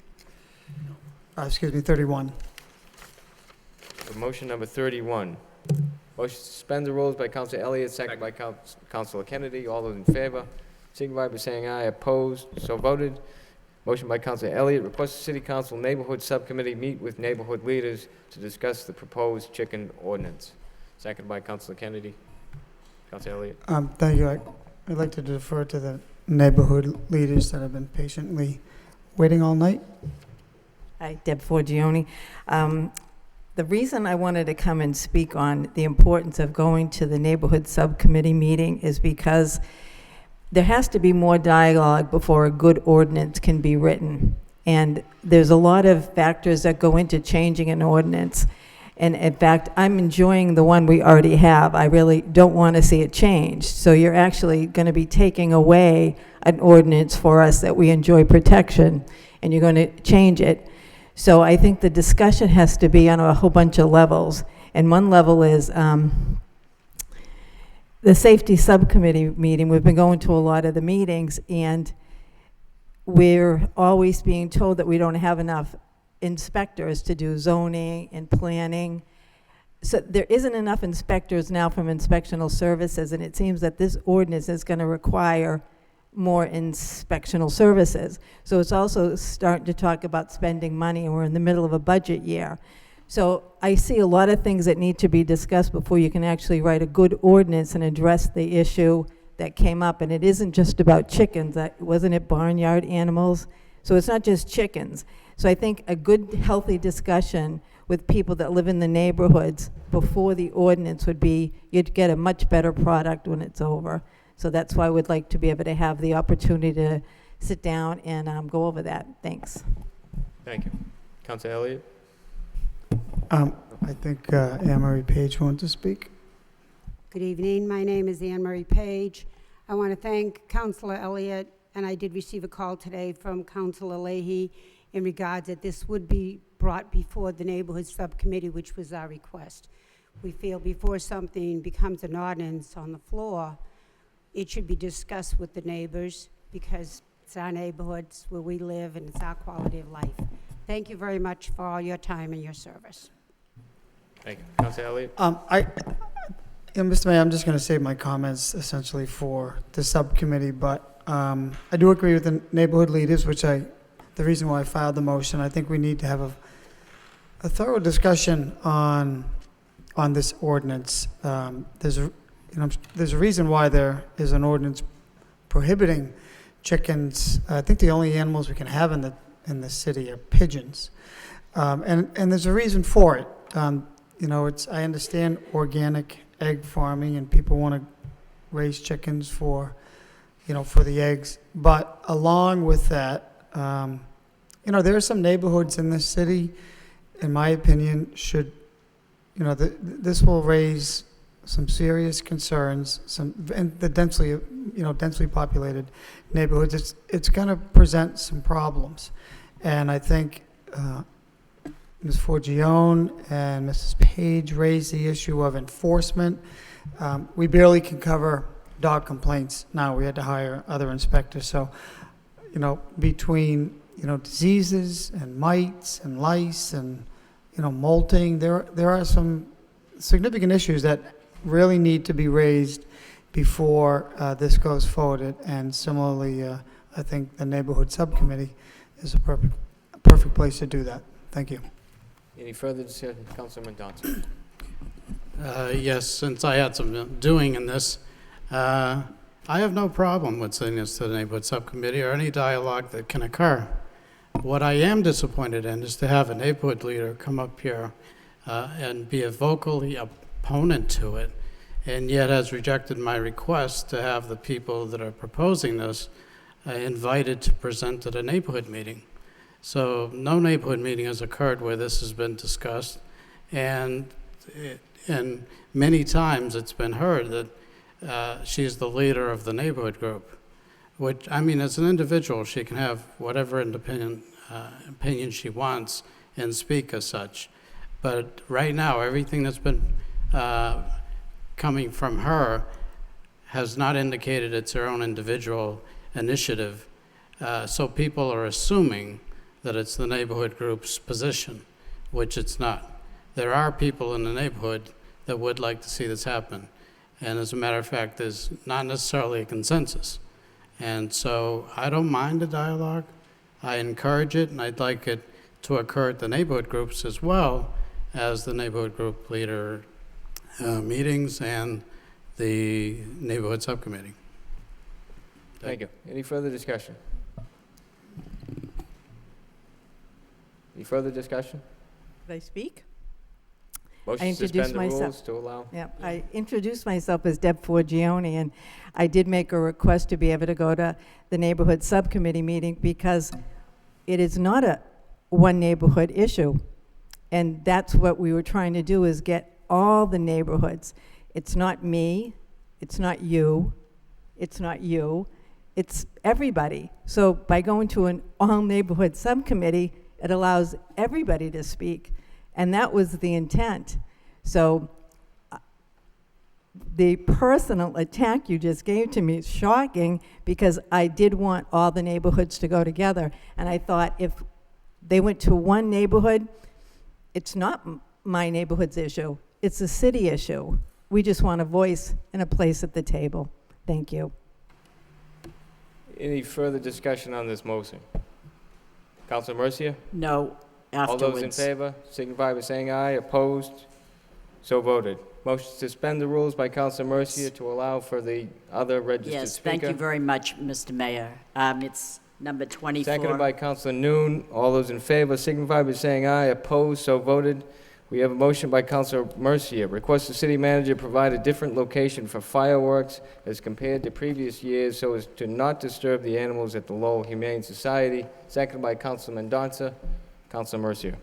Excuse me, 31. For motion number 31. Motion to suspend the rules by Councilor Elliott, second by Councilor Kennedy. All those in favor, signify by saying aye. Opposed, so voted. Motion by Councilor Elliott, request the City Council Neighborhood Subcommittee meet with neighborhood leaders to discuss the proposed chicken ordinance. Second by Councilor Kennedy. Councilor Elliott. Thank you. I'd like to defer to the neighborhood leaders that have been patiently waiting all night. Hi, Deb Forgione. The reason I wanted to come and speak on the importance of going to the neighborhood subcommittee meeting is because there has to be more dialogue before a good ordinance can be written. And there's a lot of factors that go into changing an ordinance. And in fact, I'm enjoying the one we already have. I really don't want to see it changed. So you're actually going to be taking away an ordinance for us that we enjoy protection, and you're going to change it. So I think the discussion has to be on a whole bunch of levels. And one level is the safety subcommittee meeting. We've been going to a lot of the meetings, and we're always being told that we don't have enough inspectors to do zoning and planning. So there isn't enough inspectors now from inspectional services, and it seems that this ordinance is going to require more inspectional services. So it's also starting to talk about spending money, and we're in the middle of a budget year. So I see a lot of things that need to be discussed before you can actually write a good ordinance and address the issue that came up. And it isn't just about chickens, wasn't it barnyard animals? So it's not just chickens. So I think a good, healthy discussion with people that live in the neighborhoods before the ordinance would be, you'd get a much better product when it's over. So that's why I would like to be able to have the opportunity to sit down and go over that. Thanks. Thank you. Councilor Elliott? I think Anne Marie Page wanted to speak. Good evening. My name is Anne Marie Page. I want to thank Councilor Elliott, and I did receive a call today from Councilor Leahy in regards that this would be brought before the neighborhood subcommittee, which was our request. We feel before something becomes an ordinance on the floor, it should be discussed with the neighbors because it's our neighborhoods where we live and it's our quality of life. Thank you very much for all your time and your service. Thank you. Councilor Elliott? Mr. Mayor, I'm just going to save my comments essentially for the subcommittee, but I do agree with the neighborhood leaders, the reason why I filed the motion. I think we need to have a thorough discussion on this ordinance. There's a reason why there is an ordinance prohibiting chickens. I think the only animals we can have in the city are pigeons, and there's a reason for it. I understand organic egg farming and people want to raise chickens for the eggs. But along with that, there are some neighborhoods in this city, in my opinion, this will raise some serious concerns. And the densely populated neighborhoods, it's going to present some problems. And I think Ms. Forgione and Mrs. Page raised the issue of enforcement. We barely can cover dog complaints now. We had to hire other inspectors. So, between, diseases and mites and lice and, molting, there are some significant issues that really need to be raised before this goes forward. And similarly, I think the neighborhood subcommittee is a perfect place to do that. Thank you. Any further discussion? Councilman Johnson? Yes, since I had some doing in this, I have no problem with sending this to the neighborhood subcommittee or any dialogue that can occur. What I am disappointed in is to have a neighborhood leader come up here and be a vocally opponent to it, and yet has rejected my request to have the people that are proposing this invited to present at a neighborhood meeting. So no neighborhood meeting has occurred where this has been discussed, and many times it's been heard that she's the leader of the neighborhood group, which, I mean, as an individual, she can have whatever opinion she wants and speak as such. But right now, everything that's been coming from her has not indicated it's her own individual initiative. So people are assuming that it's the neighborhood group's position, which it's not. There are people in the neighborhood that would like to see this happen. And as a matter of fact, there's not necessarily a consensus. And so I don't mind the dialogue. I encourage it, and I'd like it to occur at the neighborhood groups as well as the neighborhood group leader meetings and the neighborhood subcommittee. Thank you. Any further discussion? Any further discussion? Did I speak? Motion I to suspend introduced the myself. rules to allow. Yeah, I introduced myself as Deb Forgione, and I did make a request to be able to go to the neighborhood subcommittee meeting because it is not a one neighborhood issue. And that's what we were trying to do, is get all the neighborhoods. It's not me, it's not you, it's not you, it's everybody. So by going to an all neighborhood subcommittee, it allows everybody to speak. And that was the intent. So the personal attack you just gave to me is shocking because I did want all the neighborhoods to go together. And I thought if they went to one neighborhood, it's not my neighborhood's issue. It's a city issue. We just want a voice and a place at the table. Thank you. Any further discussion on this motion? Councilor Mercia? No, afterwards. All those in favor signify by saying aye. Opposed? So voted. Motion to suspend the rules by Councilor Mercia to allow for the other registered Yes, speaker. thank you very much, Mr. Mayor. It's number 24. Seconded by Councilor Noon. All those in favor signify by saying aye. Opposed? So voted. We have a motion by Councilor Mercia. Request the city manager provide a different location for fireworks as compared to previous years so as to not disturb the animals at the Lowell Humane Society. Seconded by Councilor Mendonça. Councilor Mercier.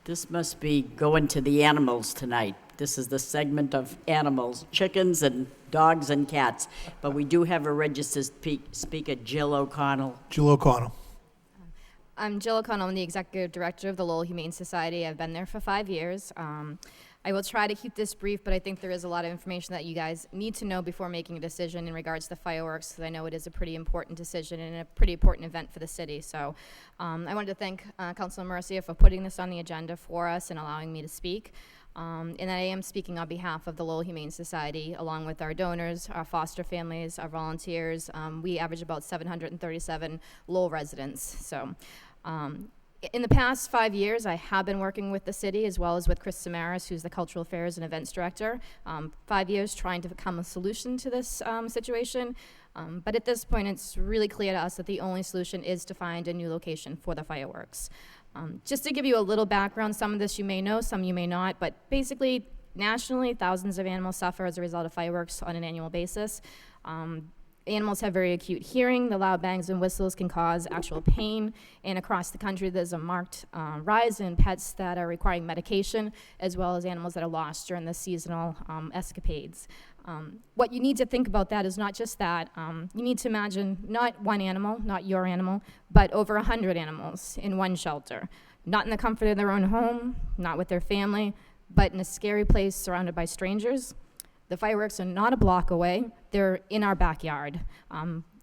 This must be going to the animals tonight. This is the segment of animals, chickens and dogs and cats. But we do have a registered speaker, Jill O'Connell. Jill O'Connell. I'm Jill O'Connell. I'm the Executive Director of the Lowell Humane Society. I've been there for 5 years. I will try to keep this brief, but I think there is a lot of information that you guys need to know before making a decision in regards to fireworks, because I know it is a pretty important decision and a pretty important event for the city. So I wanted to thank Councilor Mercier for putting this on the agenda for us and allowing me to speak. And I am speaking on behalf of the Lowell Humane Society, along with our donors, our foster families, our volunteers. We average about 737 Lowell residents. So in the past 5 years, I have been working with the city as well as with Chris Samaras, who's the Cultural Affairs and Events Director. 5 years trying to come a solution to this situation. But at this point, it's really clear to us that the only solution is to find a new location for the fireworks. Just to give you a little background, some of this you may know, some you may not, but basically, nationally, thousands of animals suffer as a result of fireworks on an annual basis. Animals have very acute hearing. The loud bangs and whistles can cause actual pain. And across the country, there's a marked rise in pets that are requiring medication, as well as animals that are lost during the seasonal escapades. What you need to think about that is not just that. You need to imagine not one animal, not your animal, but over 100 animals in one shelter. Not in the comfort of their own home, not with their family, but in a scary place surrounded by strangers. The fireworks are not a block away. They're in our backyard,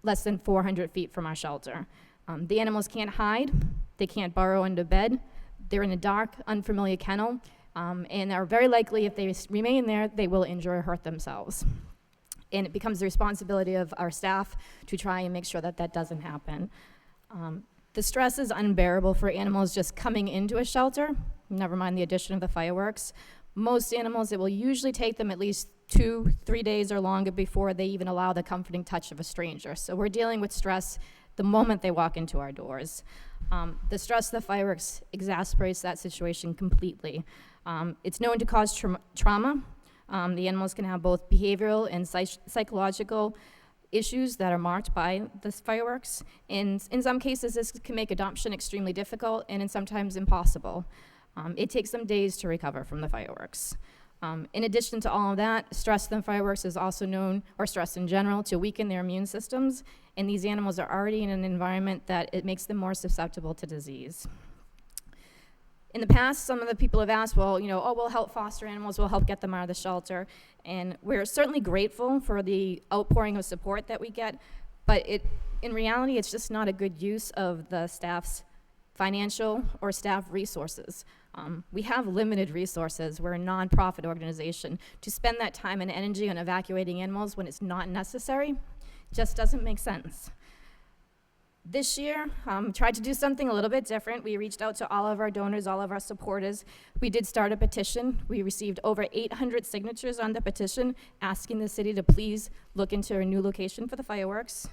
less than 400 feet from our shelter. The animals can't hide. They can't burrow under bed. They're in a dark, unfamiliar kennel, and are very likely, if they remain there, they will injure or hurt themselves. And it becomes the responsibility of our staff to try and make sure that that doesn't happen. The stress is unbearable for animals just coming into a shelter, never mind the addition of the fireworks. Most animals, it will usually take them at least 2-3 days or longer before they even allow the comforting touch of a stranger. So we're dealing with stress the moment they walk into our doors. The stress of the fireworks exacerbates that situation completely. It's known to cause trauma. The animals can have both behavioral and psychological issues that are marked by the fireworks. And in some cases, this can make adoption extremely difficult and sometimes impossible. It takes them days to recover from the fireworks. In addition to all of that, stress from fireworks is also known, or stress in general, to weaken their immune systems, and these animals are already in an environment that it makes them more susceptible to disease. In the past, some of the people have asked, well, we'll help foster animals, we'll help get them out of the shelter, and we're certainly grateful for the outpouring of support that we get, but in reality, it's just not a good use of the staff's financial or staff resources. We have limited resources. We're a nonprofit organization. To spend that time and energy on evacuating animals when it's not necessary just doesn't make sense. This year, tried to do something a little bit different. We reached out to all of our donors, all of our supporters. We did start a petition. We received over 800 signatures on the petition asking the city to please look into a new location for the fireworks.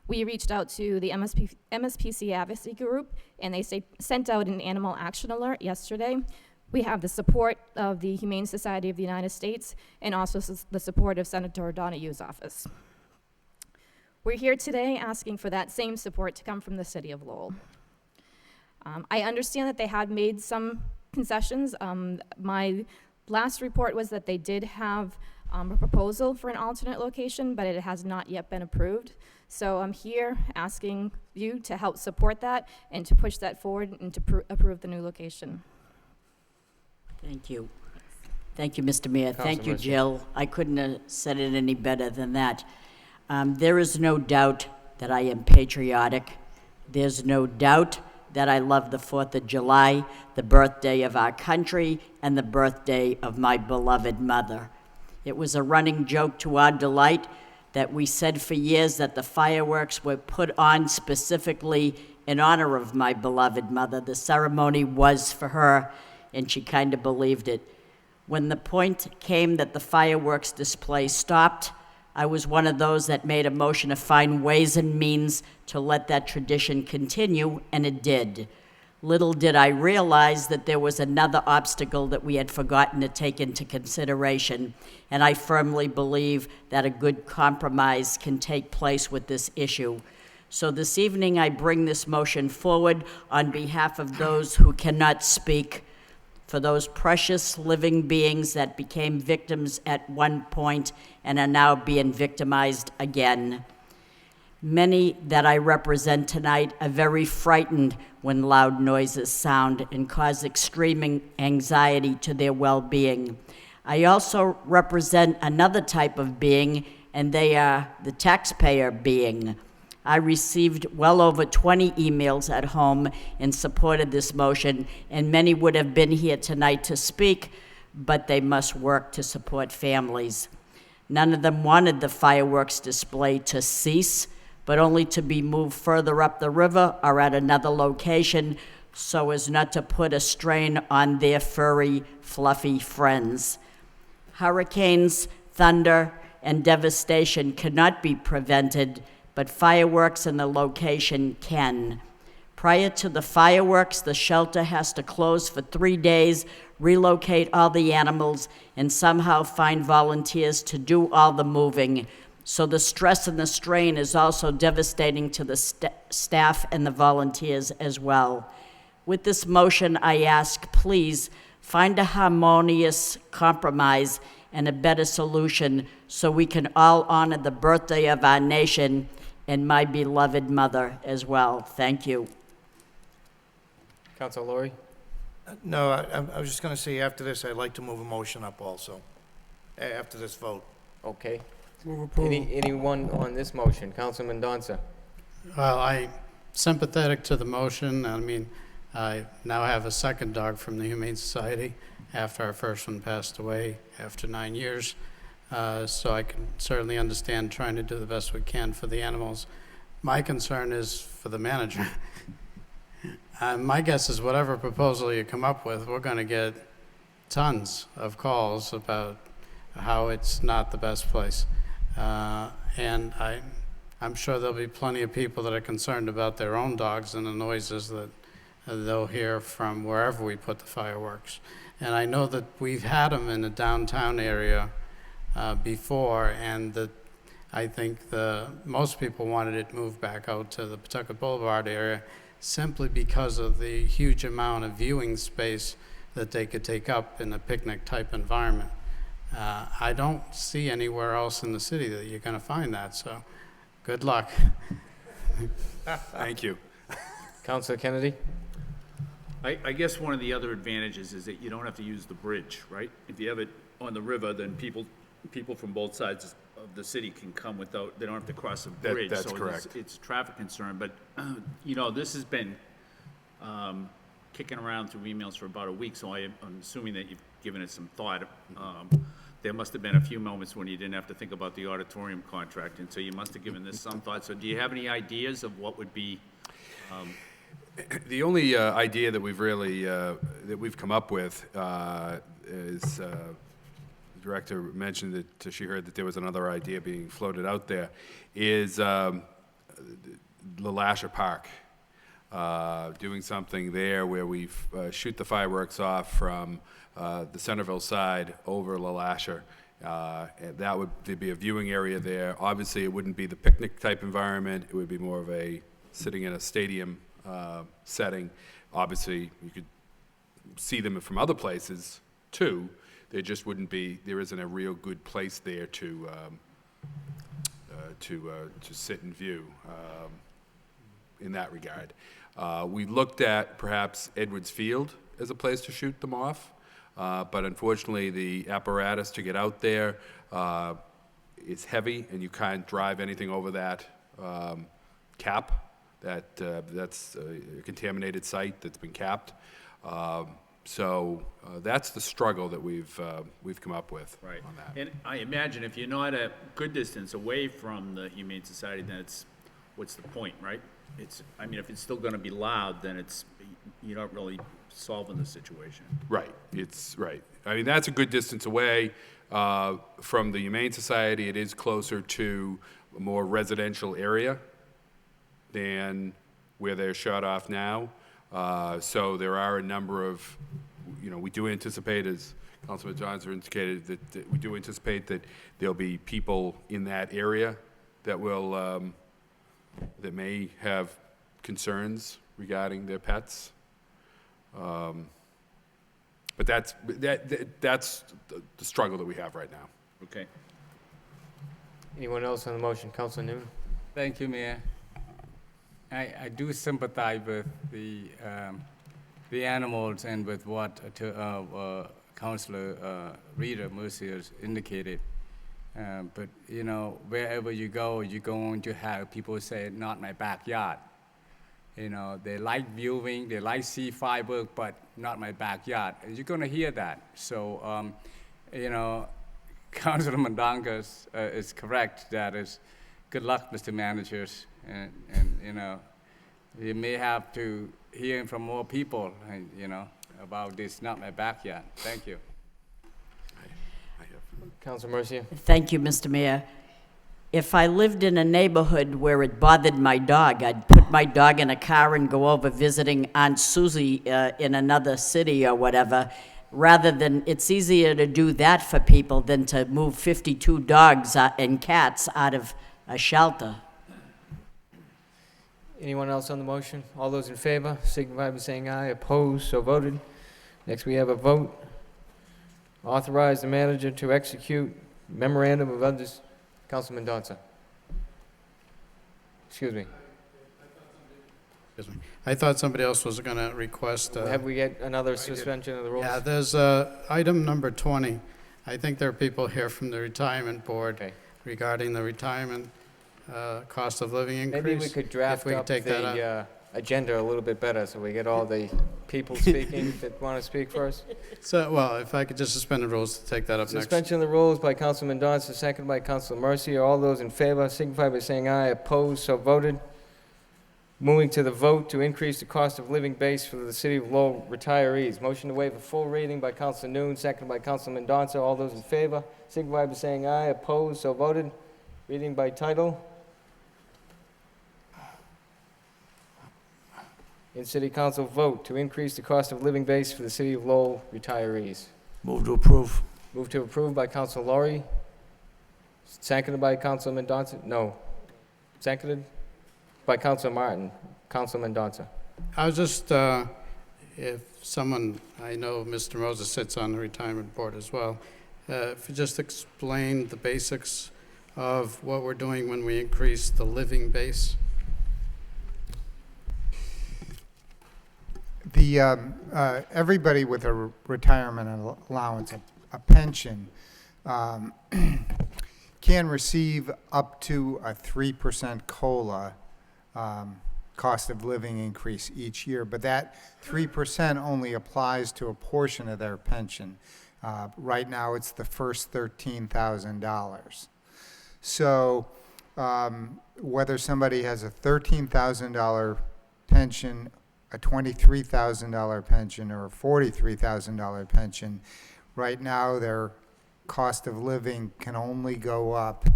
We reached out to the MSPC advocacy group, and they sent out an animal action alert yesterday. We have the support of the Humane Society of the United States and also the support of Senator Donahue's office. We're here today asking for that same support to come from the city of Lowell. I understand that they had made some concessions. My last report was that they did have a proposal for an alternate location, but it has not yet been approved. So I'm here asking you to help support that and to push that forward and to approve the new location. Thank you. Thank you, Mr. Mayor. Thank you, Mercier. Jill. I couldn't have said it any better than that. There is no doubt that I am patriotic. There's no doubt that I love the 4th of July, the birthday of our country, and the birthday of my beloved mother. It was a running joke to our delight that we said for years that the fireworks were put on specifically in honor of my beloved mother. The ceremony was for her, and she kind of believed it. When the point came that the fireworks display stopped, I was one of those that made a motion to find ways and means to let that tradition continue, and it did. Little did I realize that there was another obstacle that we had forgotten to take into consideration, and I firmly believe that a good compromise can take place with this issue. So this evening, I bring this motion forward on behalf of those who cannot speak, for those precious living beings that became victims at one point and are now being victimized again. Many that I represent tonight are very frightened when loud noises sound and cause extreme anxiety to their well-being. I also represent another type of being, and they are the taxpayer being. I received well over 20 emails at home in support of this motion, and many would have been here tonight to speak, but they must work to support families. None of them wanted the fireworks display to cease, but only to be moved further up the river or at another location so as not to put a strain on their furry, fluffy friends. Hurricanes, thunder, and devastation cannot be prevented, but fireworks in the location can. Prior to the fireworks, the shelter has to close for 3 days, relocate all the animals, and somehow find volunteers to do all the moving. So the stress and the strain is also devastating to the staff and the volunteers as well. With this motion, I ask, please, find a harmonious compromise and a better solution so we can all honor the birthday of our nation and my beloved mother as well. Thank you. Councilor Laurie? No, I was just going to say, after this, I'd like to move a motion up also, after this vote. Okay. Move approval. Anyone on this motion? Councilman Mendonça? Well, I'm sympathetic to the motion. I mean, I now have a second dog from the Humane Society after our first one passed away after 9 years. So I can certainly understand trying to do the best we can for the animals. My concern is for the manager. My guess is whatever proposal you come up with, we're going to get tons of calls about how it's not the best place. And I'm sure there'll be plenty of people that are concerned about their own dogs and the noises that they'll hear from wherever we put the fireworks. And I know that we've had them in the downtown area before, and that I think most people wanted it moved back out to the Pawtucket Boulevard area simply because of the huge amount of viewing space that they could take up in a picnic type environment. I don't see anywhere else in the city that you're going to find that, so good luck. Thank you. Councilor Kennedy? I guess one of the other advantages is that you don't have to use the bridge, right? If you have it on the river, then people from both sides of the city can come without, they don't have to cross a bridge. That's so correct. It's a traffic concern, but, this has been kicking around through emails for about a week, so I'm assuming that you've given it some thought. There must have been a few moments when you didn't have to think about the auditorium contract, and so you must have given this some thought. So do you have any ideas of what would be? The only idea that we've really that we've come up with is the director mentioned that she heard that there was another idea being floated out there, is LaLasha Park. Doing something there where we shoot the fireworks off from the Centerville side over LaLasha. And there'd be a viewing area there. Obviously, it wouldn't be the picnic type environment. It would be more of a sitting in a stadium setting. Obviously, you could see them from other places too. There just wouldn't be. There isn't a real good place there to sit and view in that regard. We looked at perhaps Edwards Field as a place to shoot them off, but unfortunately the apparatus to get out there is heavy, and you can't drive anything over that cap. That's a contaminated site that's been capped. So that's the struggle that we've come up with Right. on that. And I imagine if you're not a good distance away from the Humane Society, then what's the point, right? If it's still going to be loud, then you're not really solving the situation. Right, it's right. I mean, that's a good distance away from the Humane Society. It is closer to a more residential area than where they're shut off now. So there are a number of, we do anticipate, as Councilman Johnson indicated, that we do anticipate that there'll be people in that area that will that may have concerns regarding their pets. But that's the struggle that we have right now. Okay. Anyone else on the motion? Councilor Newman? Thank you, Mayor. I do sympathize with the animals and with what Councilor Rita Mercier indicated. But, you know, wherever you go, you're going to have people say, not my backyard. You know, they like viewing, they like see fireworks, but not my backyard. You're going to hear that. So, you know, Councilor Mandangas is correct. That is, good luck, Mr. Managers. And you know, you may have to hear from more people, you know, about this, not my backyard. Thank you. Councilor Mercier? Thank you, Mr. Mayor. If I lived in a neighborhood where it bothered my dog, I'd put my dog in a car and go over visiting Aunt Susie in another city or whatever, rather than, it's easier to do that for people than to move 52 dogs and cats out of a shelter. Anyone else on the motion? All those in favor, signify by saying aye. Opposed, so voted. Next, we have a vote. Authorize the manager to execute memorandum of understanding. Councilman Donza. Excuse me. Excuse me. I thought somebody else was going to request. Have we get another suspension of the rules? Yeah, there's item number 20. I think there are people here from the retirement board regarding the retirement cost of living increase. Maybe we could draft If we up take that up. the agenda a little bit better so we get all the people speaking that want to speak first. So, well, if I could just suspend the rules to take that up next. Suspension of the rules by Councilman Donza, seconded by Councilor Mercier. All those in favor signify by saying aye. Opposed, so voted. Moving to the vote to increase the cost of living base for the City of Lowell retirees. Motion to waive a full reading by Councilor Noon, seconded by Councilman Donza. All those in favor signify by saying aye. Opposed, so voted. Reading by title. In City Council vote to increase the cost of living base for the City of Lowell retirees. Move to approve. Move to approve by Councilor Laurie. Seconded by Councilman Donza. No. Seconded by Councilor Martin. Councilman Donza. I was just, if someone, I know Mr. Moses sits on the retirement board as well, if you just explain the basics of what we're doing when we increase the living base. Everybody with a retirement allowance, a pension, can receive up to a 3% COLA cost of living increase each year, but that 3% only applies to a portion of their pension. Right now, it's the first $13,000. So whether somebody has a $13,000 pension, a $23,000 pension, or a $43,000 pension, right now their cost of living can only go up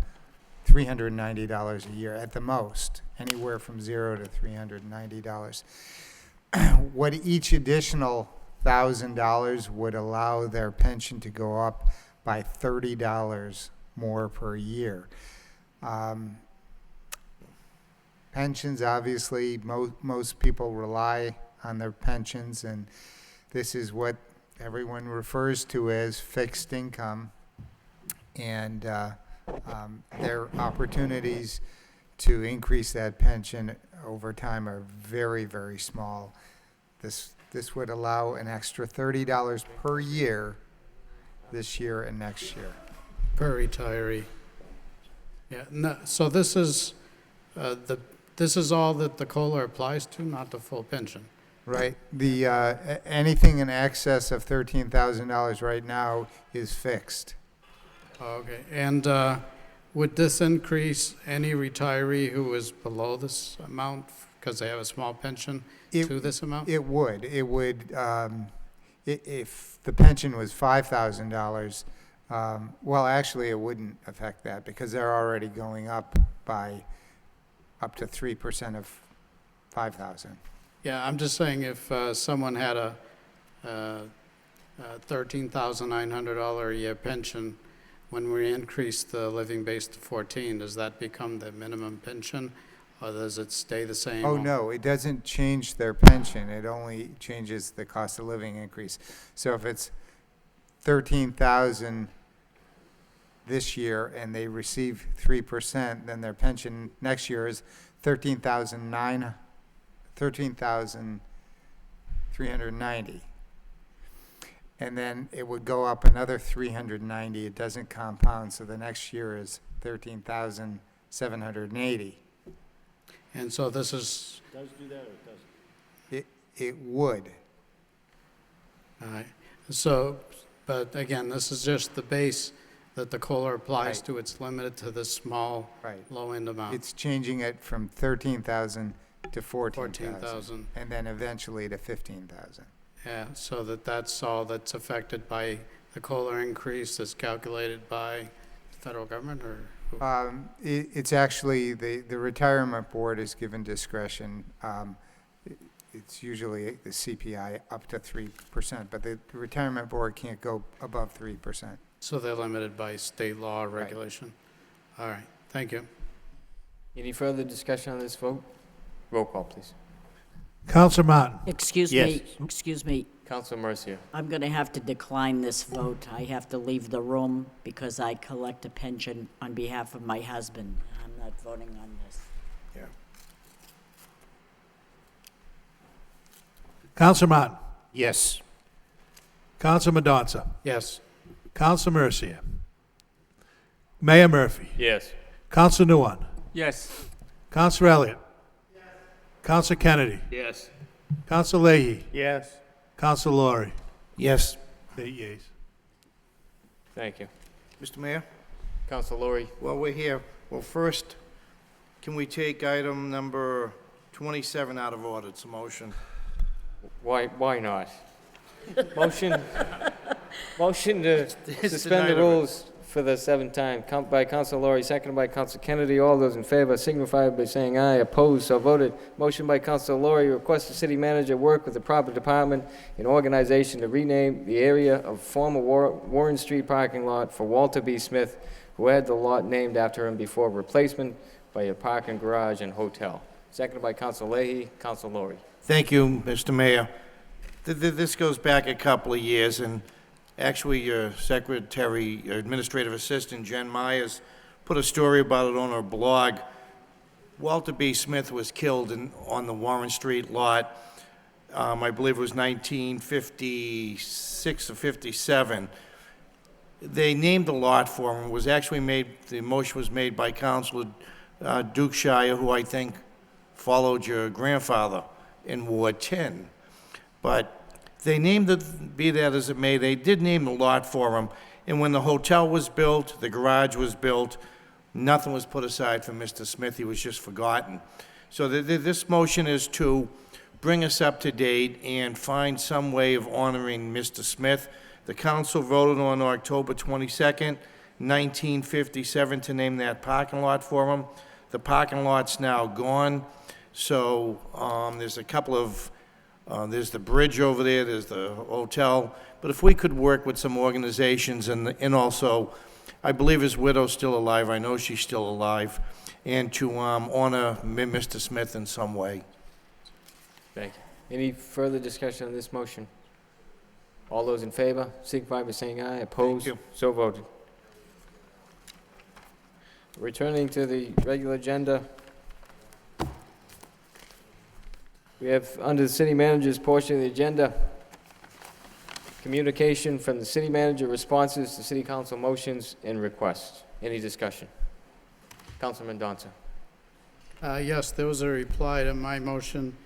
$390 a year at the most, anywhere from $0 to $390. What each additional $1,000 would allow their pension to go up by $30 more per year. Pensions, obviously, most people rely on their pensions, and this is what everyone refers to as fixed income. And their opportunities to increase that pension over time are very, very small. This would allow an extra $30 per year this year and next year. Per retiree. Yeah, no, so this is this is all that the COLA applies to, not the full pension. Right. The anything in excess of $13,000 right now is fixed. Okay, and would this increase any retiree who is below this amount because they have a small pension to this amount? It would. It would. If the pension was $5,000, well, actually, it wouldn't affect that because they're already going up by up to 3% of 5,000. Yeah, I'm just saying if someone had a $13,900 a year pension, when we increase the living base to 14, does that become the minimum pension or does it stay the same? Oh, no, it doesn't change their pension. It only changes the cost of living increase. So if it's 13,000 this year and they receive 3%, then their pension next year is 13,390. And then it would go up another 390. It doesn't compound, so the next year is 13,780. And so this is, Does do that or it doesn't? It would. all right, so, but again, this is just the base that the COLA applies Right. to. It's limited to the small, Right. low-end amount. It's changing it from 13,000 to 14,000. 14,000. And then eventually to 15,000. Yeah, so that's all that's affected by the COLA increase that's calculated by the federal government, or who? It's actually, the retirement board is given discretion. It's usually the CPI up to 3%, but the retirement board can't go above 3%. So they're limited by state law or regulation? All right, thank you. Any further discussion on this vote? Roll call, please. Counselor Martin. Excuse Yes. me. Counselor Mercia. I'm going to have to decline this vote. I have to leave the room because I collect a pension on behalf of my husband. I'm not voting on this. Counselor Martin. Yes. Counselor Mendonça. Yes. Counselor Mercia. Mayor Murphy. Yes. Counselor Nguyen. Yes. Counselor Elliott. Counselor Kennedy. Yes. Counselor Leahy. Yes. Counselor Laurie. Yes. 8 yeas. Thank you. Mr. Mayor, Counselor Laurie. while we're here, well, first, can we take item number 27 out of order? It's a motion. Why not? Motion to suspend the denied rules for the seventh time. By Counselor Laurie, seconded by Counselor Kennedy. All those in favor signify by saying aye. Opposed, so voted. Motion by Counselor Laurie, request the city manager work with the proper department and organization to rename the area of former Warren Street parking lot for Walter B. Smith, who had the lot named after him before replacement by a parking garage and hotel. Seconded by Counselor Leahy. Counselor Laurie. Thank you, Mr. Mayor. This goes back a couple of years, and actually, your secretary, your administrative assistant, Jen Myers, put a story about it on her blog. Walter B. Smith was killed on the Warren Street lot. I believe it was 1956 or 57. They named the lot for him. It was actually made, the motion was made by Councilor Dukeshire, who I think followed your grandfather in Ward 10. But they named it, be that as it may, they did name the lot for him. And when the hotel was built, the garage was built, nothing was put aside for Mr. Smith. He was just forgotten. So this motion is to bring us up to date and find some way of honoring Mr. Smith. The council voted on October 22nd, 1957, to name that parking lot for him. The parking lot's now gone. So there's a couple of, there's the bridge over there, there's the hotel. But if we could work with some organizations and also, I believe his widow's still alive, I know she's still alive, and to honor Mr. Smith in some way. Thank you. Any further discussion on this motion? All those in favor, signify by saying aye. Opposed? Thank you. So voted. Returning to the regular agenda, we have, under the city manager's portion of the agenda, communication from the city manager, responses to city council motions and requests. Any discussion? Councilman Mendonça. Yes, there was a reply to my motion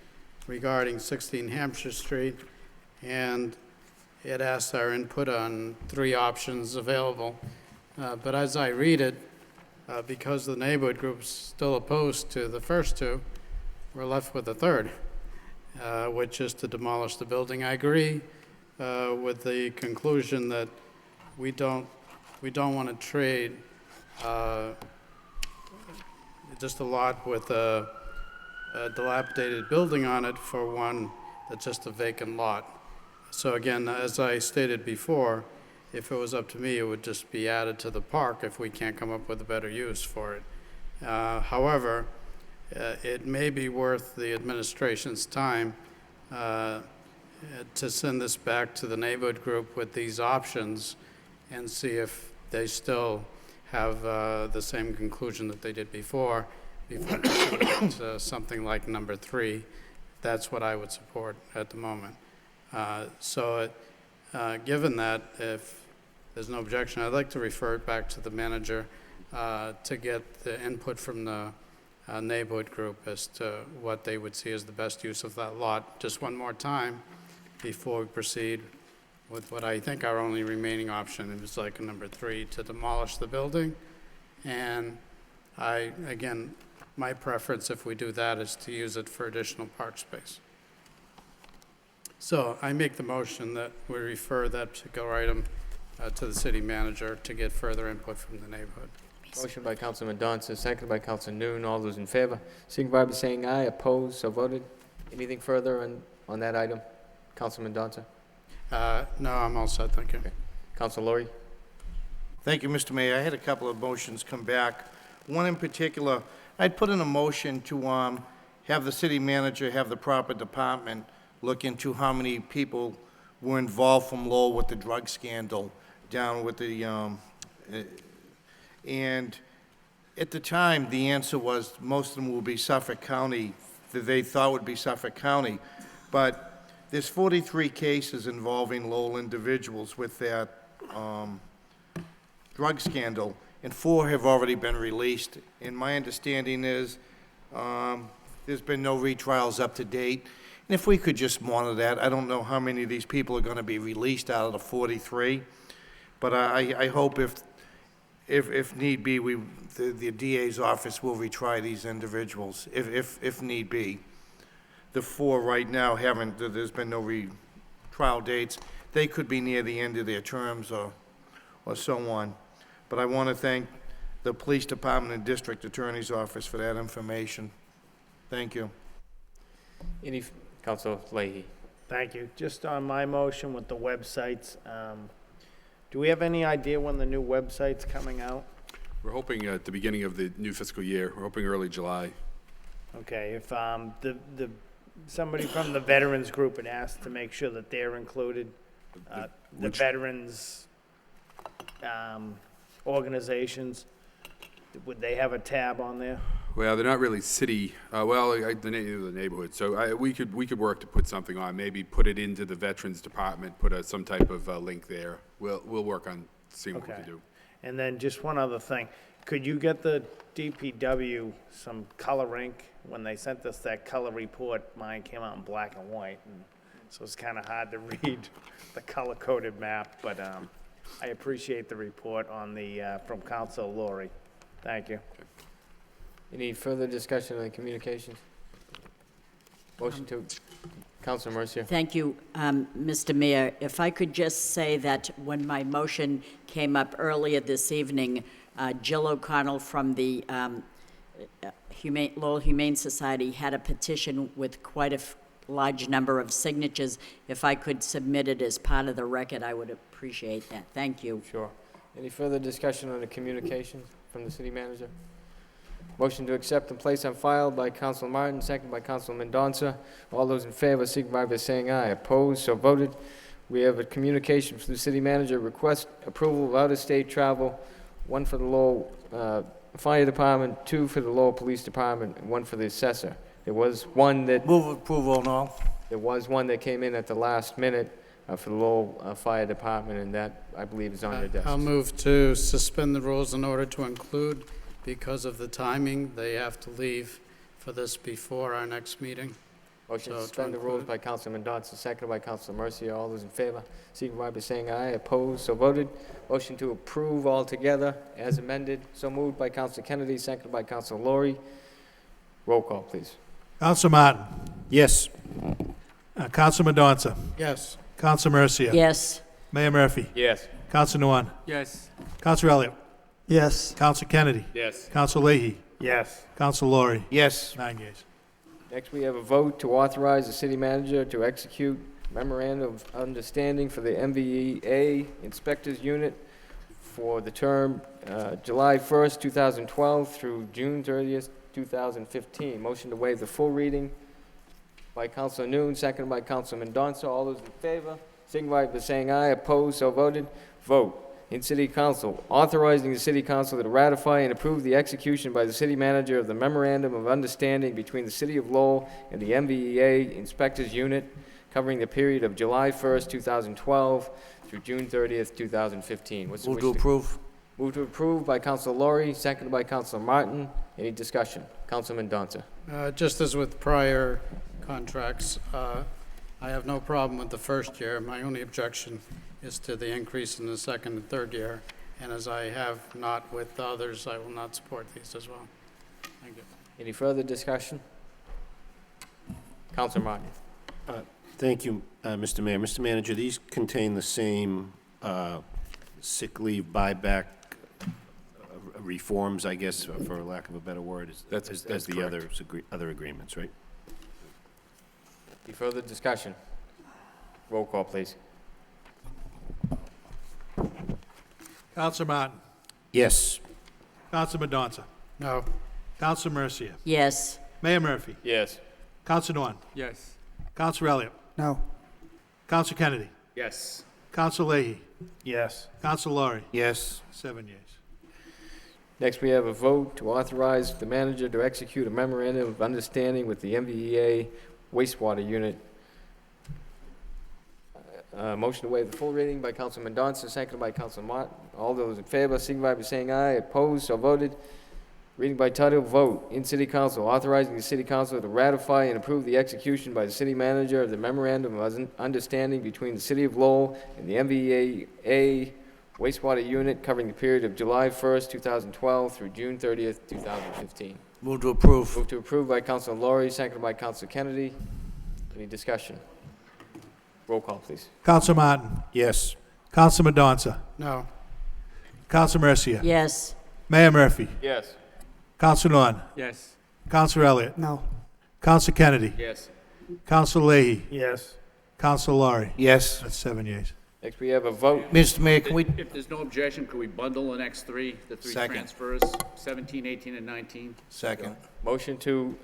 regarding 16 Hampshire Street, and it asked our input on 3 options available. But as I read it, because the neighborhood group's still opposed to the first 2, we're left with a third, which is to demolish the building. I agree with the conclusion that we don't want to trade just a lot with a dilapidated building on it for one that's just a vacant lot. So again, as I stated before, if it was up to me, it would just be added to the park if we can't come up with a better use for it. However, it may be worth the administration's time to send this back to the neighborhood group with these options and see if they still have the same conclusion that they did before something like number 3. That's what I would support at the moment. Given that, if there's no objection, I'd like to refer it back to the manager to get the input from the neighborhood group as to what they would see as the best use of that lot, just one more time before we proceed with what I think our only remaining option is like number 3, to demolish the building. And again, my preference, if we do that, is to use it for additional park space. So I make the motion that we refer that particular item to the city manager to get further input from the neighborhood. Motion by Councilman Mendonça, seconded by Councilman Noon. All those in favor, signify by saying aye. Opposed, so voted. Anything further on that item? Councilman Mendonça? No, I'm all set, thank you. Okay. Councilor Lori? Thank you, Mr. Mayor. I had a couple of motions come back. One in particular, I'd put in a motion to have the city manager have the proper department look into how many people were involved from Lowell with the drug scandal down with the, and at the time, the answer was most of them will be Suffolk County, that they thought would be Suffolk County. But there's 43 cases involving Lowell individuals with that drug scandal, and 4 have already been released. And my understanding is there's been no retrials up to date. And if we could just monitor that, I don't know how many of these people are going to be released out of the 43, but I hope if need be, the DA's office will retry these individuals, if need be. The 4 right now there's been no retrial dates. They could be near the end of their terms or so on. But I want to thank the police department and district attorney's office for that information. Thank you. Councilor Leahy? Thank you. Just on my motion with the websites, do we have any idea when the new website's coming out? We're hoping at the beginning of the new fiscal year. We're hoping early July. Okay, if somebody from the veterans group had asked to make sure that they're included, the veterans organizations, would they have a tab on there? Well, they're not really city, the neighborhood. So we could work to put something on, maybe put it into the Veterans Department, put some type of link there. We'll work on seeing what we can do. And then just one other thing. Could you get the DPW some color ink? When they sent us that color report, mine came out in black and white, and so it's kind of hard to read the color-coded map, but I appreciate the report on from Councilor Lori. Thank you. Any further discussion on the communications? Motion to Councilor Mercier. Thank you, Mr. Mayor. If I could just say that when my motion came up earlier this evening, Jill O'Connell from the Lowell Humane Society had a petition with quite a large number of signatures. If I could submit it as part of the record, I would appreciate that. Thank you. Sure. Any further discussion on the communications from the city manager? Motion to accept and place on file by Councilor Martin, second by Councilor Mendonça. All those in favor signify by saying aye. Opposed, so voted. We have a communication from the city manager, request approval of out-of-state travel, 1 for the Lowell Fire Department, 2 for the Lowell Police Department, and 1 for the assessor. There was one that... Move approval and all. There was one that came in at the last minute for the Lowell Fire Department, and that, I believe, is on your desk. I'll move to suspend the rules in order to include, because of the timing, they have to leave for this before our next meeting. Motion to suspend the rules by Councilor Mendonça, seconded by Councilor Mercier. All those in favor, signify by saying aye. Opposed, so voted. Motion to approve altogether as amended. So moved by Councilor Kennedy, seconded by Councilor Lori. Roll call, please. Councilor Martin? Yes. Councilor Mendonça? Yes. Councilor Mercier? Yes. Mayor Murphy? Yes. Councilor Nguyen? Yes. Councilor Elliott? Yes. Councilor Kennedy? Yes. Councilor Leahy? Yes. Councilor Lori? Yes. 9 yeas. Next, we have a vote to authorize the city manager to execute memorandum of understanding for the MVEA Inspectors Unit for the term July 1st, 2012 through June 30th, 2015. Motion to waive the full reading by Councilor Noon, seconded by Councilor Mendonça. All those in favor, signify by saying aye. Opposed, so voted. Vote. In City Council, authorizing the City Council to ratify and approve the execution by the City Manager of the Memorandum of Understanding between the City of Lowell and the MVEA Inspectors Unit covering the period of July 1st, 2012 through June 30th, 2015. What's the Move wish to approve. Move to approve by Councilor Laurie, seconded by Councilor Martin. Any discussion? Councilor Mendonça. Just as with prior contracts, I have no problem with the first year. My only objection is to the increase in the second and third year. And as I have not with others, I will not support these as well. Thank you. Any further discussion? Councilor Martin. Thank you, Mr. Mayor. Mr. Manager, these contain the same sick leave buyback reforms, I guess, for lack of a better word, as the other agreements, right? Any further discussion? Roll call, please. Councilor Martin. Yes. Councilor Mendonça. No. Councilor Mercia. Yes. Mayor Murphy. Yes. Councilor Nguyen. Yes. Councilor Elliott. No. Councilor Kennedy. Yes. Councilor Leahy. Yes. Councilor Laurie. Yes. 7 yeas. Next, we have a vote to authorize the manager to execute a memorandum of understanding with the MVEA wastewater unit. Motion to waive the full reading by Councilor Mendonça, seconded by Councilor Martin. All those in favor, signify by saying aye. Opposed, so voted. Reading by title, vote. In City Council, authorizing the City Council to ratify and approve the execution by the City Manager of the Memorandum of Understanding between the City of Lowell and the MVEA wastewater unit covering the period of July 1st, 2012 through June 30th, 2015. Move to approve. Move to approve by Councilor Laurie, seconded by Councilor Kennedy. Any discussion? Roll call, please. Councilor Martin. Yes. Councilor Mendonça. No. Councilor Mercia. Yes. Mayor Murphy. Yes. Councilor Nguyen. Yes. Councilor Elliott. No. Councilor Kennedy. Yes. Councilor Leahy. Yes. Councilor Laurie. Yes. That's 7 yeas. Next, we have a vote. Mr. Mayor, can we, If there's no objection, could we bundle the next three, the three Second. transfers, 17, 18, and 19? second. Motion to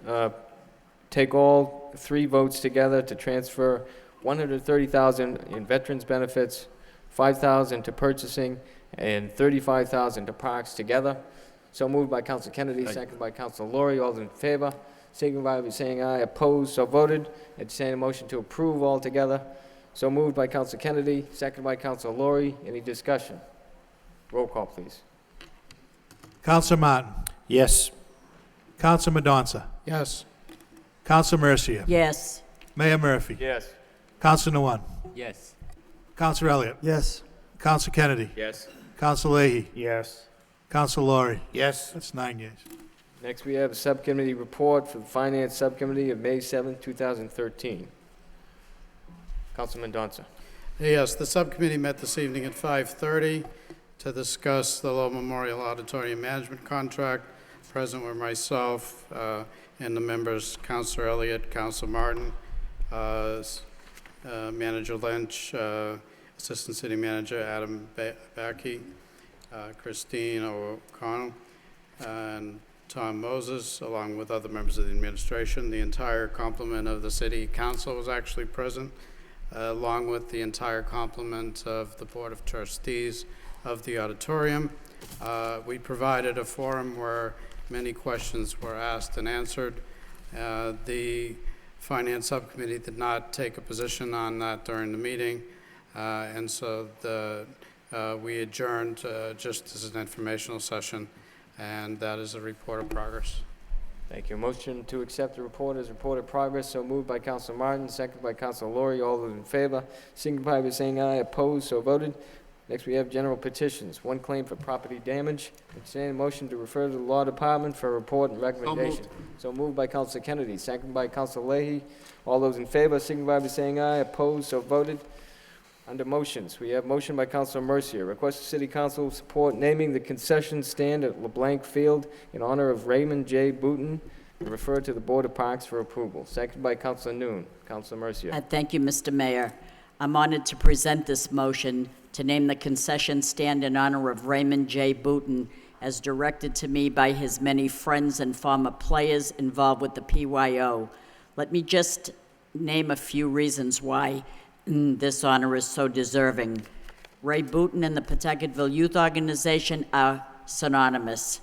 take all three votes together to transfer $130,000 in veterans benefits, $5,000 to purchasing, and $35,000 to parks together. So moved by Councilor Kennedy, seconded by Councilor Laurie. All in favor, signify by saying aye. Opposed, so voted. Entertain a motion to approve all together. So moved by Councilor Kennedy, seconded by Councilor Laurie. Any discussion? Roll call, please. Councilor Martin. Yes. Councilor Mendonça. Yes. Councilor Mercia. Yes. Mayor Murphy. Yes. Councilor Nguyen. Yes. Councilor Elliott. Yes. Councilor Kennedy. Yes. Councilor Leahy. Yes. Councilor Laurie. Yes. That's 9 yeas. Next, we have a subcommittee report for the Finance Subcommittee of May 7, 2013. Councilor Mendonça. Yes, the subcommittee met this evening at 5:30 to discuss the Lowell Memorial Auditorium Management Contract. Present were myself and the members, Councilor Elliott, Councilor Martin, Manager Lynch, Assistant City Manager Adam Backey, Christine O'Connell, and Tom Moses, along with other members of the administration. The entire complement of the City Council was actually present, along with the entire complement of the Board of Trustees of the auditorium. We provided a forum where many questions were asked and answered. The Finance Subcommittee did not take a position on that during the meeting, and so we adjourned just as an informational session, and that is a report of progress. Thank you. Motion to accept the report as report of progress. So moved by Councilor Martin, seconded by Councilor Laurie. All those in favor, signify by saying aye. Opposed, so voted. Next, we have general petitions. One claim for property damage. Entertain a motion to refer to the Law Department for a report and recommendation. So moved by Councilor Kennedy, seconded by Councilor Leahy. All those in favor, signify by saying aye. Opposed, so voted. Under motions, we have motion by Councilor Mercia. Request the City Council support naming the concession stand at LeBlanc Field in honor of Raymond J. Booton and refer to the Board of Parks for approval. Seconded by Councilor Noon. Councilor Mercia. Thank you, Mr. Mayor. I'm honored to present this motion to name the concession stand in honor of Raymond J. Booton as directed to me by his many friends and former players involved with the PYO. Let me just name a few reasons why this honor is so deserving. Ray Booton and the Pawtuckettville Youth Organization are synonymous.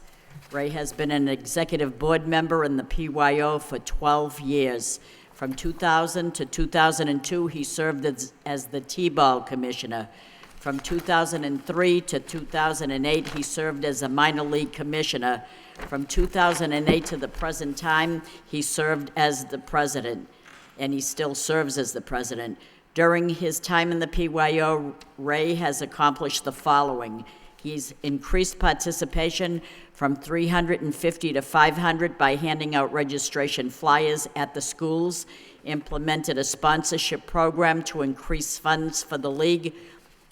Ray has been an executive board member in the PYO for 12 years. From 2000 to 2002, he served as the T-ball commissioner. From 2003 to 2008, he served as a minor league commissioner. From 2008 to the present time, he served as the president, and he still serves as the president. During his time in the PYO, Ray has accomplished the following. He's increased participation from 350 to 500 by handing out registration flyers at the schools, implemented a sponsorship program to increase funds for the league,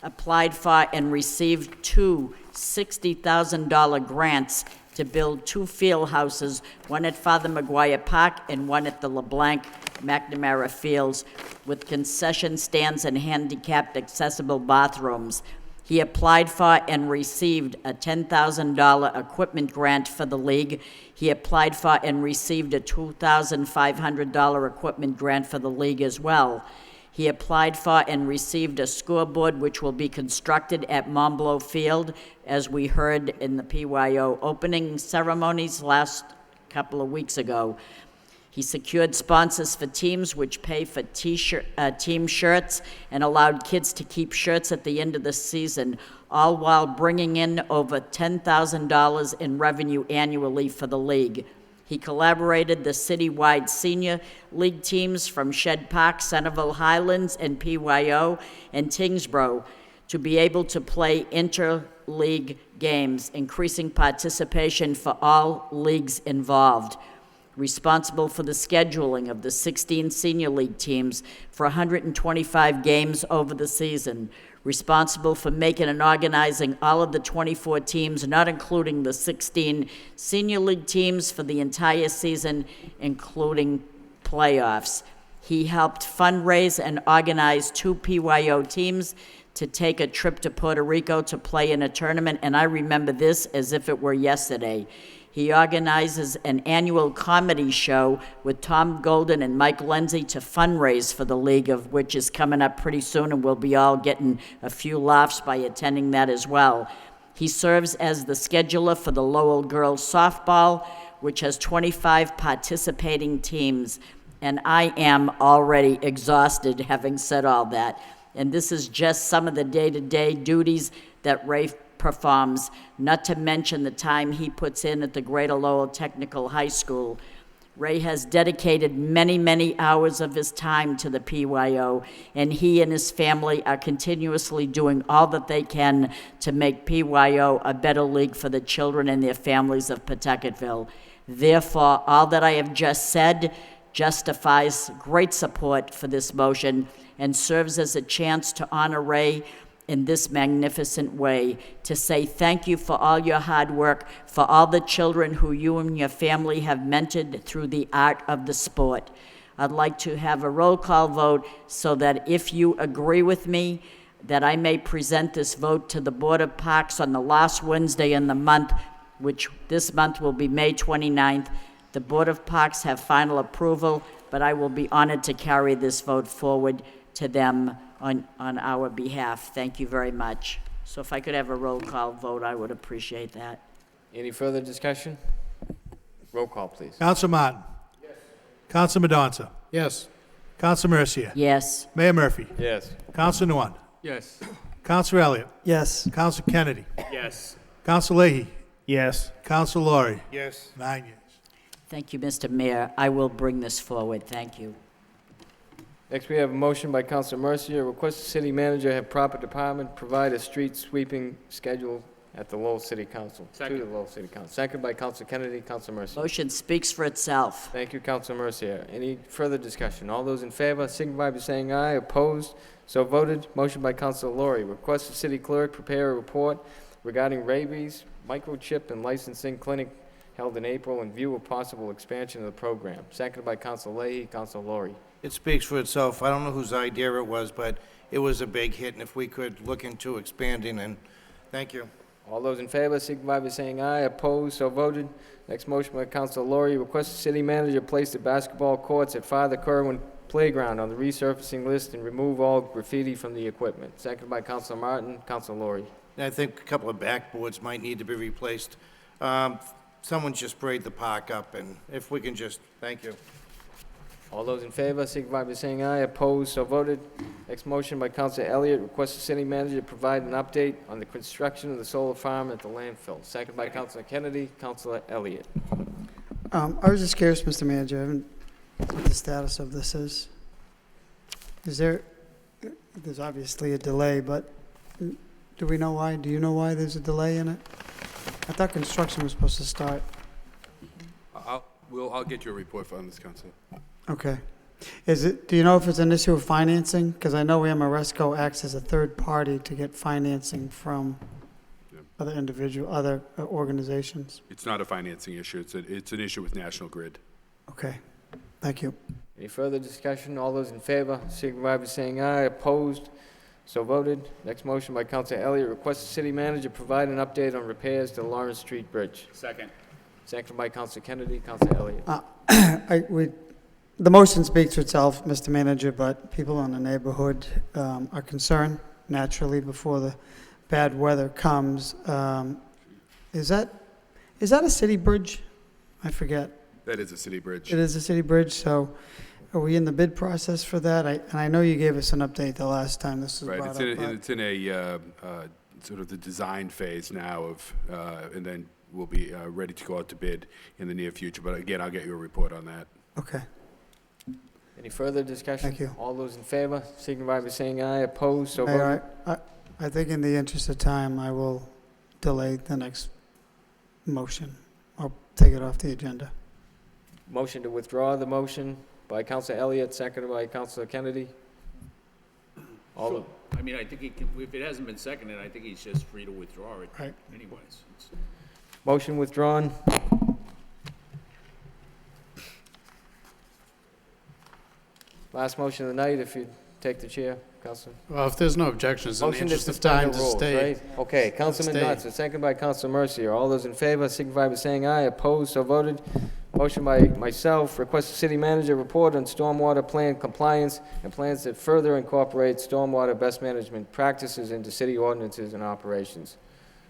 applied for and received two $60,000 grants to build 2 field houses, one at Father Maguire Park and one at the LeBlanc McNamara Fields, with concession stands and handicapped accessible bathrooms. He applied for and received a $10,000 equipment grant for the league. He applied for and received a $2,500 equipment grant for the league as well. He applied for and received a scoreboard which will be constructed at Montbleau Field, as we heard in the PYO opening ceremonies last couple of weeks ago. He secured sponsors for teams which pay for team shirts and allowed kids to keep shirts at the end of the season, all while bringing in over $10,000 in revenue annually for the league. He collaborated the citywide senior league teams from Shed Park, Centerville Highlands, and PYO, and Tingsboro to be able to play inter-league games, increasing participation for all leagues involved. Responsible for the scheduling of the 16 senior league teams for 125 games over the season. Responsible for making and organizing all of the 24 teams, not including the 16 senior league teams, for the entire season, including playoffs. He helped fundraise and organize 2 PYO teams to take a trip to Puerto Rico to play in a tournament, and I remember this as if it were yesterday. He organizes an annual comedy show with Tom Golden and Mike Lindsay to fundraise for the league, of which is coming up pretty soon, and we'll be all getting a few laughs by attending that as well. He serves as the scheduler for the Lowell girls softball, which has 25 participating teams, and I am already exhausted having said all that. And this is just some of the day-to-day duties that Ray performs, not to mention the time he puts in at the Greater Lowell Technical High School. Ray has dedicated many, many hours of his time to the PYO, and he and his family are continuously doing all that they can to make PYO a better league for the children and their families of Pawtuckettville. Therefore, all that I have just said justifies great support for this motion and serves as a chance to honor Ray in this magnificent way, to say thank you for all your hard work, for all the children who you and your family have mentored through the art of the sport. I'd like to have a roll call vote so that if you agree with me, that I may present this vote to the Board of Parks on the last Wednesday in the month, which this month will be May 29th. The Board of Parks have final approval, but I will be honored to carry this vote forward to them on our behalf. Thank you very much. So if I could have a roll call vote, I would appreciate that. Any further discussion? Roll call, please. Counsel Martin. Yes. Counsel Madonza. Yes. Counsel Mercier. Yes. Mayor Murphy. Yes. Counsel Nguyen. Yes. Counsel Elliott. Yes. Counsel Kennedy. Yes. Counsel Leahy. Yes. Counsel Laurie. Yes. 9 yeas. Thank you, Mr. Mayor. I will bring this forward. Thank you. Next, we have a motion by Council Mercier, request the city manager have proper department provide a street sweeping schedule at the Lowell City Council. Second. To the Lowell City Council. Second by Council Kennedy, Council Mercier. Motion speaks for itself. Thank you, Council Mercier. Any further discussion? All those in favor signify by saying aye. Opposed? So voted. Motion by Council Laurie, request the city clerk prepare a report regarding rabies, microchip, and licensing clinic held in April in view of possible expansion of the program. Seconded by Council Leahy, Council Laurie. It speaks for itself. I don't know whose idea it was, but it was a big hit, and if we could look into expanding, and thank you. All those in favor, signify by saying aye. Opposed, so voted. Next motion by Councilor Laurie, request the city manager place the basketball courts at Father Kerwin Playground on the resurfacing list and remove all graffiti from the equipment. Second by Councilor Martin. Councilor Laurie. I think a couple of backboards might need to be replaced. Someone just sprayed the park up, and if we can just, thank you. All those in favor, signify by saying aye. Opposed, so voted. Next motion by Councilor Elliott, request the city manager provide an update on the construction of the solar farm at the landfill. Second by Councilor Kennedy. Councilor Elliott. I was just curious, Mr. Manager, I haven't, what the status of this is. There's obviously a delay, but do we know why? Do you know why there's a delay in it? I thought construction was supposed to start. I'll get you a report on this, Councilor. Okay. Do you know if it's an issue of financing? Because I know Amoresco acts as a third party to get financing from other organizations. It's not a financing issue. It's an issue with National Grid. Okay. Thank you. Any further discussion? All those in favor, signify by saying aye. Opposed, so voted. Next motion by Councilor Elliott, request the city manager provide an update on repairs to the Lawrence Street Bridge. Second. Second by Councilor Kennedy. Councilor Elliott. The motion speaks for itself, Mr. Manager, but people in the neighborhood are concerned naturally before the bad weather comes. Is that a city bridge? I forget. That is a city bridge. It is a city bridge, so are we in the bid process for that? And I know you gave us an update the last time this was Right, brought it's in a sort of the design phase now of, and then we'll be ready to go out to bid in the near future. But again, I'll get you a report on that. Okay. Any further discussion? Thank you. All those in favor, signify by saying aye. Opposed, so voted. Mayor, I think in the interest of time, I will delay the next motion. I'll take it off the agenda. Motion to withdraw the motion by Councilor Elliott, seconded by Councilor Kennedy. Sure. I mean, I think if it hasn't been seconded, I think he's just free to withdraw it Right. anyways. Motion withdrawn. Last motion of the night, if you take the chair, Councilor. Well, if there's no objections, in the Motion to interest of suspend time the to rules, stay. right? Okay, Councilman Stay. Dotson, second by Councilor Mercier. All those in favor, signify by saying aye. Opposed, so voted. Motion by myself, request the city manager report on stormwater plan compliance and plans that further incorporate stormwater best management practices into city ordinances and operations.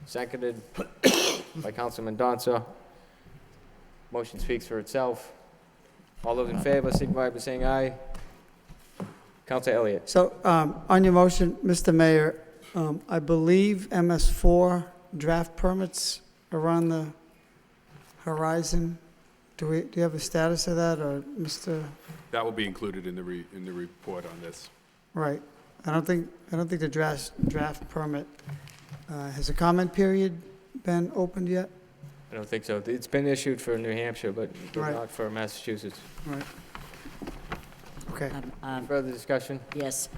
Seconded by Councilman Dotson. Motion speaks for itself. All those in favor, signify by saying aye. Councilor Elliott. So, on your motion, Mr. Mayor, I believe MS4 draft permits are on the horizon. Do you have a status of that, or Mr.? That will be included in the report on this. Right. I don't think the draft permit, has a comment period been opened yet? I don't think so. It's been issued for New Hampshire, but Right. not for Massachusetts. Right. Okay. Further discussion? Yes.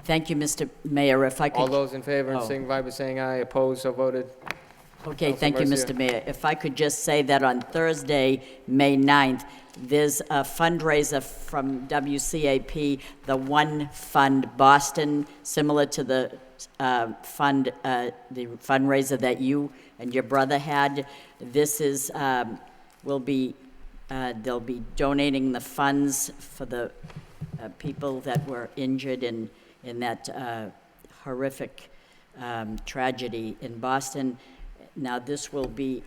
Thank you, Mr. Mayor. If I could... All those in favor, Oh. signify by saying aye. Opposed, so voted. Okay, Councilor thank you, Mercier. Mr. Mayor. If I could just say that on Thursday, May 9th, there's a fundraiser from WCAP, the One Fund Boston, similar to the fundraiser that you and your brother had. This is, they'll be donating the funds for the people that were injured in that horrific tragedy in Boston. Now, this will be,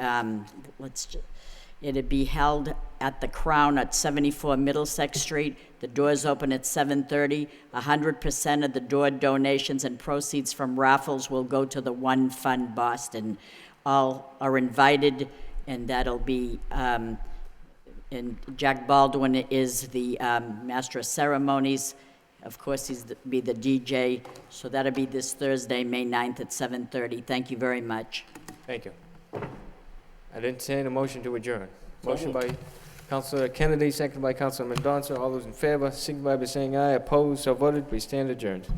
it'll be held at the Crown at 74 Middlesex Street. The doors open at 7:30. 100% of the door donations and proceeds from raffles will go to the One Fund Boston. All are invited, and that'll be, and Jack Baldwin is the master of ceremonies. Of course, he's be the DJ. So that'll be this Thursday, May 9th at 7:30. Thank you very much. Thank you. I'd entertain a motion to adjourn. Motion by Councilor Kennedy, second by Councilor Mendonça. All those in favor, signify by saying aye. Opposed, so voted. We stand adjourned.